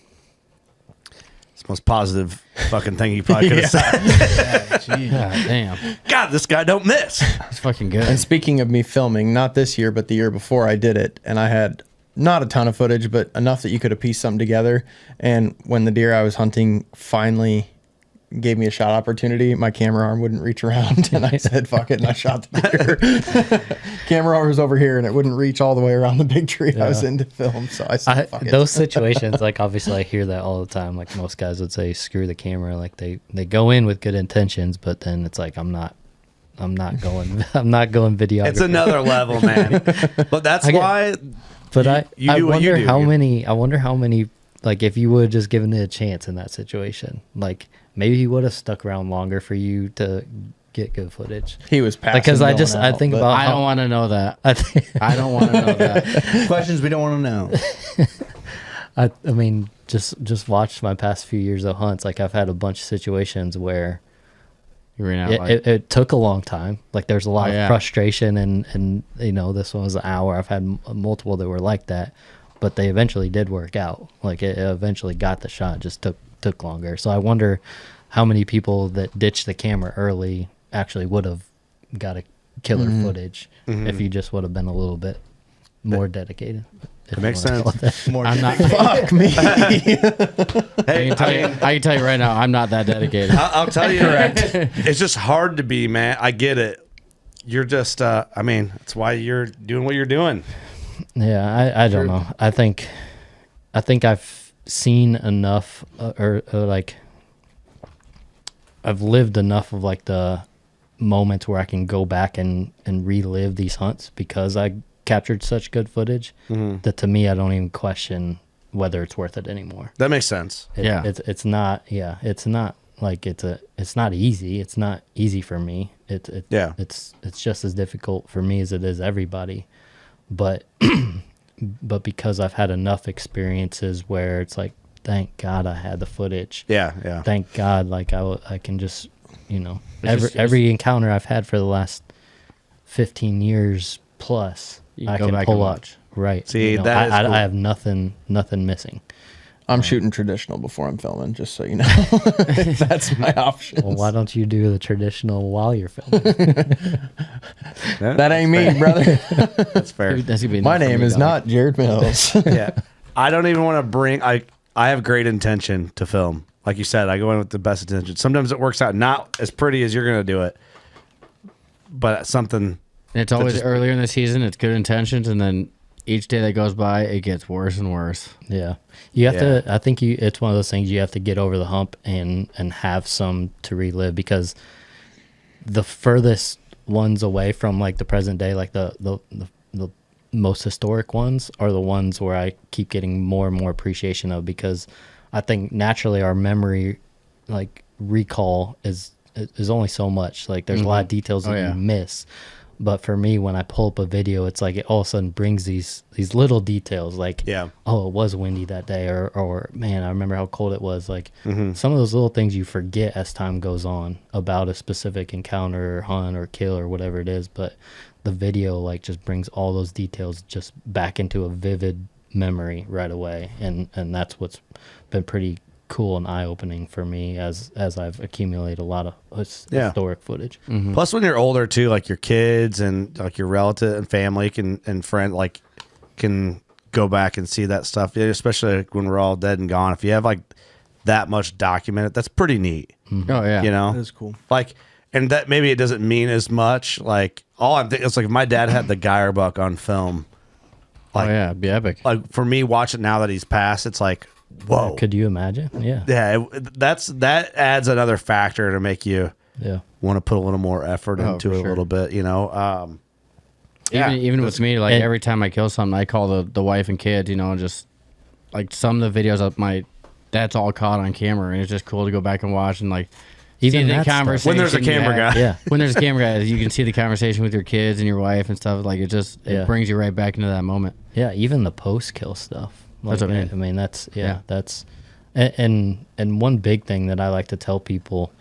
It's the most positive fucking thing you probably could have said. God damn. God, this guy don't miss. It's fucking good. And speaking of me filming, not this year, but the year before I did it, and I had not a ton of footage, but enough that you could have pieced something together. And when the deer I was hunting finally gave me a shot opportunity, my camera arm wouldn't reach around, and I said, fuck it, and I shot the deer. Camera arm was over here, and it wouldn't reach all the way around the big tree I was in to film, so I said, fuck it. Those situations, like, obviously I hear that all the time. Like, most guys would say, screw the camera. Like, they go in with good intentions, but then it's like, I'm not going videographer. It's another level, man. But that's why... But I wonder how you many, like, if you would have just given it a chance in that situation, like, maybe he would have stuck around longer for you to get good footage. He was passing. Because I think about. I don't want to know that. I don't want to know that. Questions we don't want to know. I mean, just watch my past few years of hunts. Like, I've had a bunch of situations where you ran out. It took a long time. Like, there's a lot of frustration, and this one was an hour. I've had multiple that were like that, but they eventually did work out. Like, it eventually got the shot. It just took longer. So I wonder how many people that ditched the camera early actually would have got a killer footage if you just would have been a little bit more dedicated. It makes sense. I'm not. Fuck me. Hey, I can tell you right now, I'm not that dedicated. I'll tell you. It's just hard to be, man. I get it. You're just. That's why you're doing what you're doing. Yeah, I don't know. I think I've seen enough, or like, I've lived enough of like the moments where I can go back and relive these hunts because I captured such good footage that to me I don't even question whether it's worth it anymore. That makes sense. It's not like it's not easy. It's not easy for me. It's just as difficult for me as it is everybody. But but because I've had enough experiences where it's like, thank God I had the footage. Yeah. Thank God, like I can just, every encounter I've had for the last 15 years plus, I go can back pull and up. watch. Right. See, that is cool. I have nothing missing. I'm shooting traditional before I'm filming, just so you know. That's my option. Well, why don't you do the traditional while you're filming? That ain't me, brother. That's fair. My name is not Jared Mills. Yeah. I don't even want to bring, I have great intention to film. Like you said, I go in with the best intention. Sometimes it works out not as pretty as you're going to do it, but something. It's always earlier in the season. It's good intentions, and then each day that goes by, it gets worse and worse. Yeah, you have to. I think it's one of those things you have to get over the hump and have some to relive, because the furthest ones away from like the present day, like the most historic ones, are the ones where I keep getting more and more appreciation of, because I think naturally our memory, like recall, is only so much. Like there's a lot of details that you miss. But for me, when I pull up a video, it's like it all of a sudden brings these little details, like, oh, it was windy that day, or man, I remember how cold it was. Like some of those little things you forget as time goes on about a specific encounter or hunt or kill or whatever it is. But the video like just brings all those details just back into a vivid memory right away. And that's what's been pretty cool and eye-opening for me as I've accumulated a lot of historic footage. Plus, when you're older too, like your kids and like your relative and family and friend like can go back and see that stuff. Yeah, especially like when we're all dead and gone. If you have like that much documented, that's pretty neat. Oh yeah, that is cool. Like, and that maybe it doesn't mean as much. Like all I'm thinking, it's like if my dad had the Geyer buck on film. Like, it'd be epic. Like for me, watching now that he's passed, it's like, whoa. Could you imagine? Yeah. Yeah, that adds another factor to make you want to put a little more effort into it a little bit, Even with me, like every time I kill something, I call the wife and kids, just like some of the videos of that's all caught on camera, and it's just cool to go back and watch and like even see the conversation. When there's a camera guy. When there's a camera guy, you can see the conversation with your kids and your wife and stuff. Like it brings you right back into that moment. Yeah, even the post-kill stuff. Like, that's what I mean. That's that's and one big thing that I like to tell people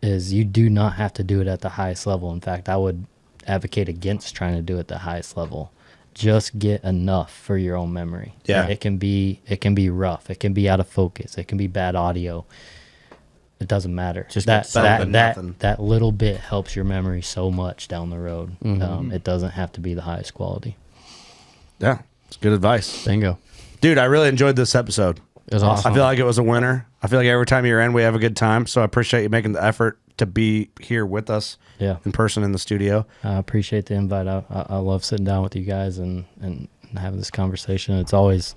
is you do not have to do it at the highest level. In fact, I would advocate against trying to do it at the highest level. Just get enough for your own memory. Yeah. It can be rough. It can be out of focus. It can be bad audio. It doesn't matter. Just that little bit helps your memory so much down the road. It doesn't have to be the highest quality. Yeah, it's good advice. Bingo. Dude, I really enjoyed this episode. It was awesome. I feel like it was a winner. I feel like every time you're in, we have a good time. So I appreciate you making the effort to be here with us in person in the studio. I appreciate the invite. I love sitting down with you guys and having this conversation. It's always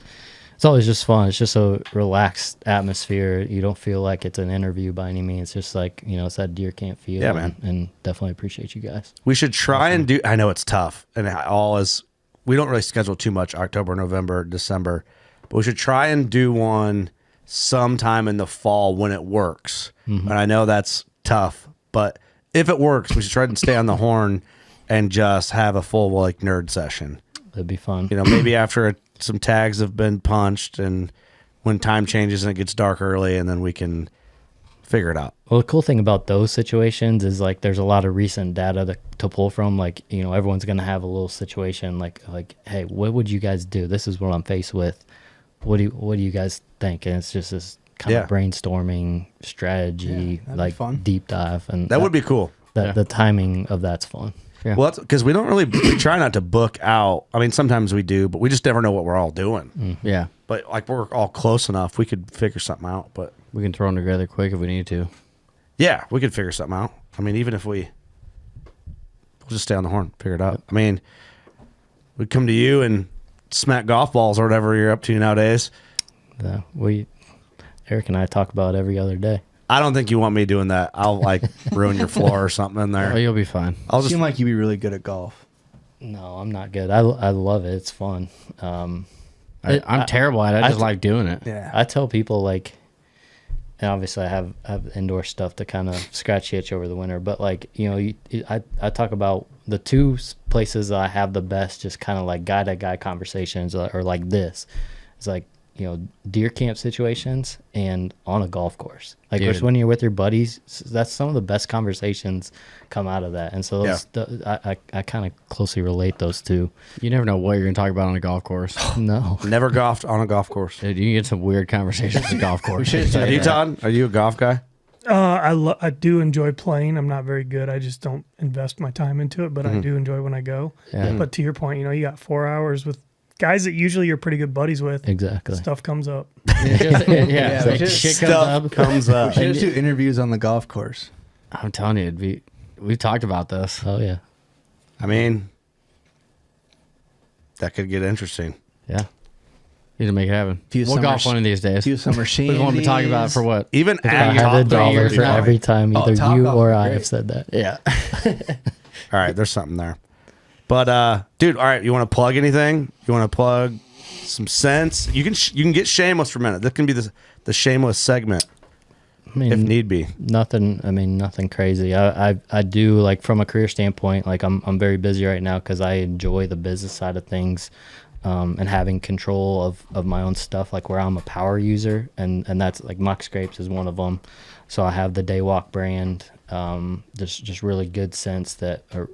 just fun. It's just a relaxed atmosphere. You don't feel like it's an interview by any means. It's just like, it's that deer can't feel. Yeah, man. And definitely appreciate you guys. We should try and do, I know it's tough, and we don't really schedule too much October, November, December, but we should try and do one sometime in the fall when it works. And I know that's tough, but if it works, we should try and stay on the horn and just have a full like nerd session. That'd be fun. Maybe after some tags have been punched and when time changes and it gets dark early, and then we can figure it out. Well, the cool thing about those situations is like there's a lot of recent data to pull from. Like, everyone's going to have a little situation like, hey, what would you guys do? This is what I'm faced with. What do you guys think? And it's just this kind of brainstorming strategy, like fun. Deep dive. And that would be cool. The timing of that's fun. Yeah. Well, because we don't really, we try not to book out. I mean, sometimes we do, but we just never know what we're all doing. Yeah. But like we're all close enough, we could figure something out. But we can throw them together quick if we need to. Yeah, we could figure something out. I mean, even if we'll just stay on the horn, figure it out. I mean, we'd come to you and smack golf balls or whatever you're up to nowadays. Eric and I talk about it every other day. I don't think you want me doing that. I'll like ruin your floor or something in there. Oh, you'll be fine. You seem like you'd be really good at golf. No, I'm not good. I love it. It's fun. I'm terrible at it. I just like doing it. Yeah. I tell people like and obviously I have indoor stuff to kind of scratch the itch over the winter. But like, you know, I talk about the two places that I have the best, just kind of like guy to guy conversations, or like this. It's like, you know, deer camp situations and on a golf course. Like when you're with your buddies, that's some of the best conversations come out of that. And so I kind of closely relate those two. You never know what you're going to talk about on a golf course. No. Never golfed on a golf course. Dude, you can get some weird conversations on a golf course. Are you, Todd? Are you a golf guy? I do enjoy playing. I'm not very good. I just don't invest my time into it, but I do enjoy when I go. Yeah. But to your point, you know, you got 4 hours with guys that usually you're pretty good buddies with. Exactly. Stuff comes up. Shit comes up. We should do interviews on the golf course. I'm telling you, we've talked about this. Oh, yeah. I mean, that could get interesting. Yeah. Need to make it happen. We'll golf one of these days. Few summer shandies. We won't be talking about it for what? Even I at have Top $1 Golf for every time either you or I have said that. Yeah. All right, there's something there. But dude, all right, you want to plug anything? You want to plug some sense? You can get shameless for a minute. This can be the shameless segment. I mean, if need be. Nothing crazy. I do, like, from a career standpoint, like I'm very busy right now because I enjoy the business side of things, and having control of my own stuff, like where I'm a power user, and that's like Muck Scrapes is one of them. So I have the Daywalk brand, just really good sense that are,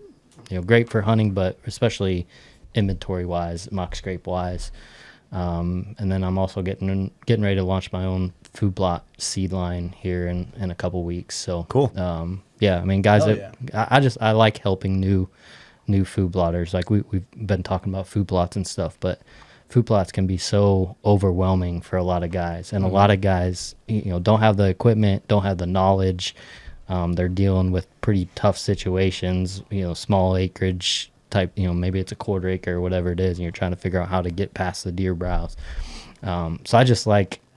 you know, great for hunting, but especially inventory wise, Muck Scrape wise. And then I'm also getting ready to launch my own food plot seed line here in a couple weeks. So cool. Yeah, I mean, guys, I like helping new food plotters. Like we've been talking about food plots and stuff, but food plots can be so overwhelming for a lot of guys, and a lot of guys, you know, don't have the equipment, don't have the knowledge. They're dealing with pretty tough situations, you know, small acreage type, you know, maybe it's a quarter acre or whatever it is, and you're trying to figure out how to get past the deer browse. So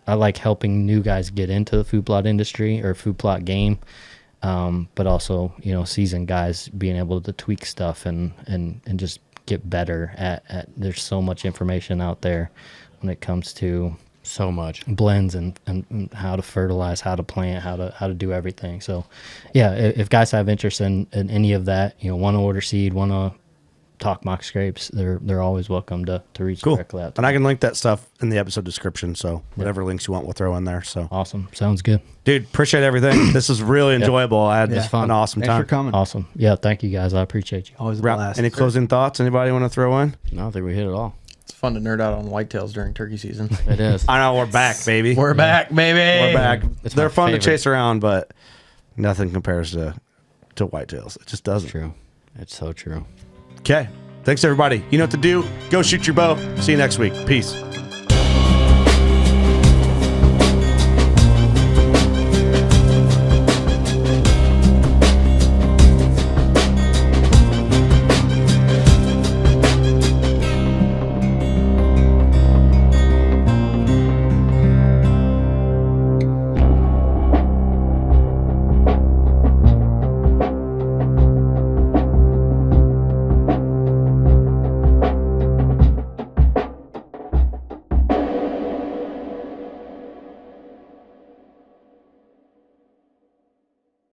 I like helping new guys get into the food plot industry or food plot game, but also, you know, seasoned guys being able to tweak stuff and just get better at there's so much information out there when it comes to so much blends and how to fertilize, how to plant, how to do everything. So yeah, if guys have interest in any of that, you know, want to order seed, want to talk Muck Scrapes, they're always welcome to reach directly out to and I can link that stuff in the episode description, so whatever links you want we'll throw in there. So awesome. Sounds good, dude. Appreciate everything. This is really enjoyable. I had fun. an awesome Thanks time. for coming. Awesome. Yeah, thank you guys, I appreciate you. Always a blast. Any closing thoughts anybody want to throw in? No, I think we hit it all. It's fun to nerd out on whitetails during turkey season. It is. I know, we're back, baby. We're back, baby. We're back. It's They're my fun favorite. to chase around, but nothing compares to whitetails. It just doesn't. True. It's so true. Okay. Thanks, everybody. You know what to do. Go shoot your bow. See you next week. Peace.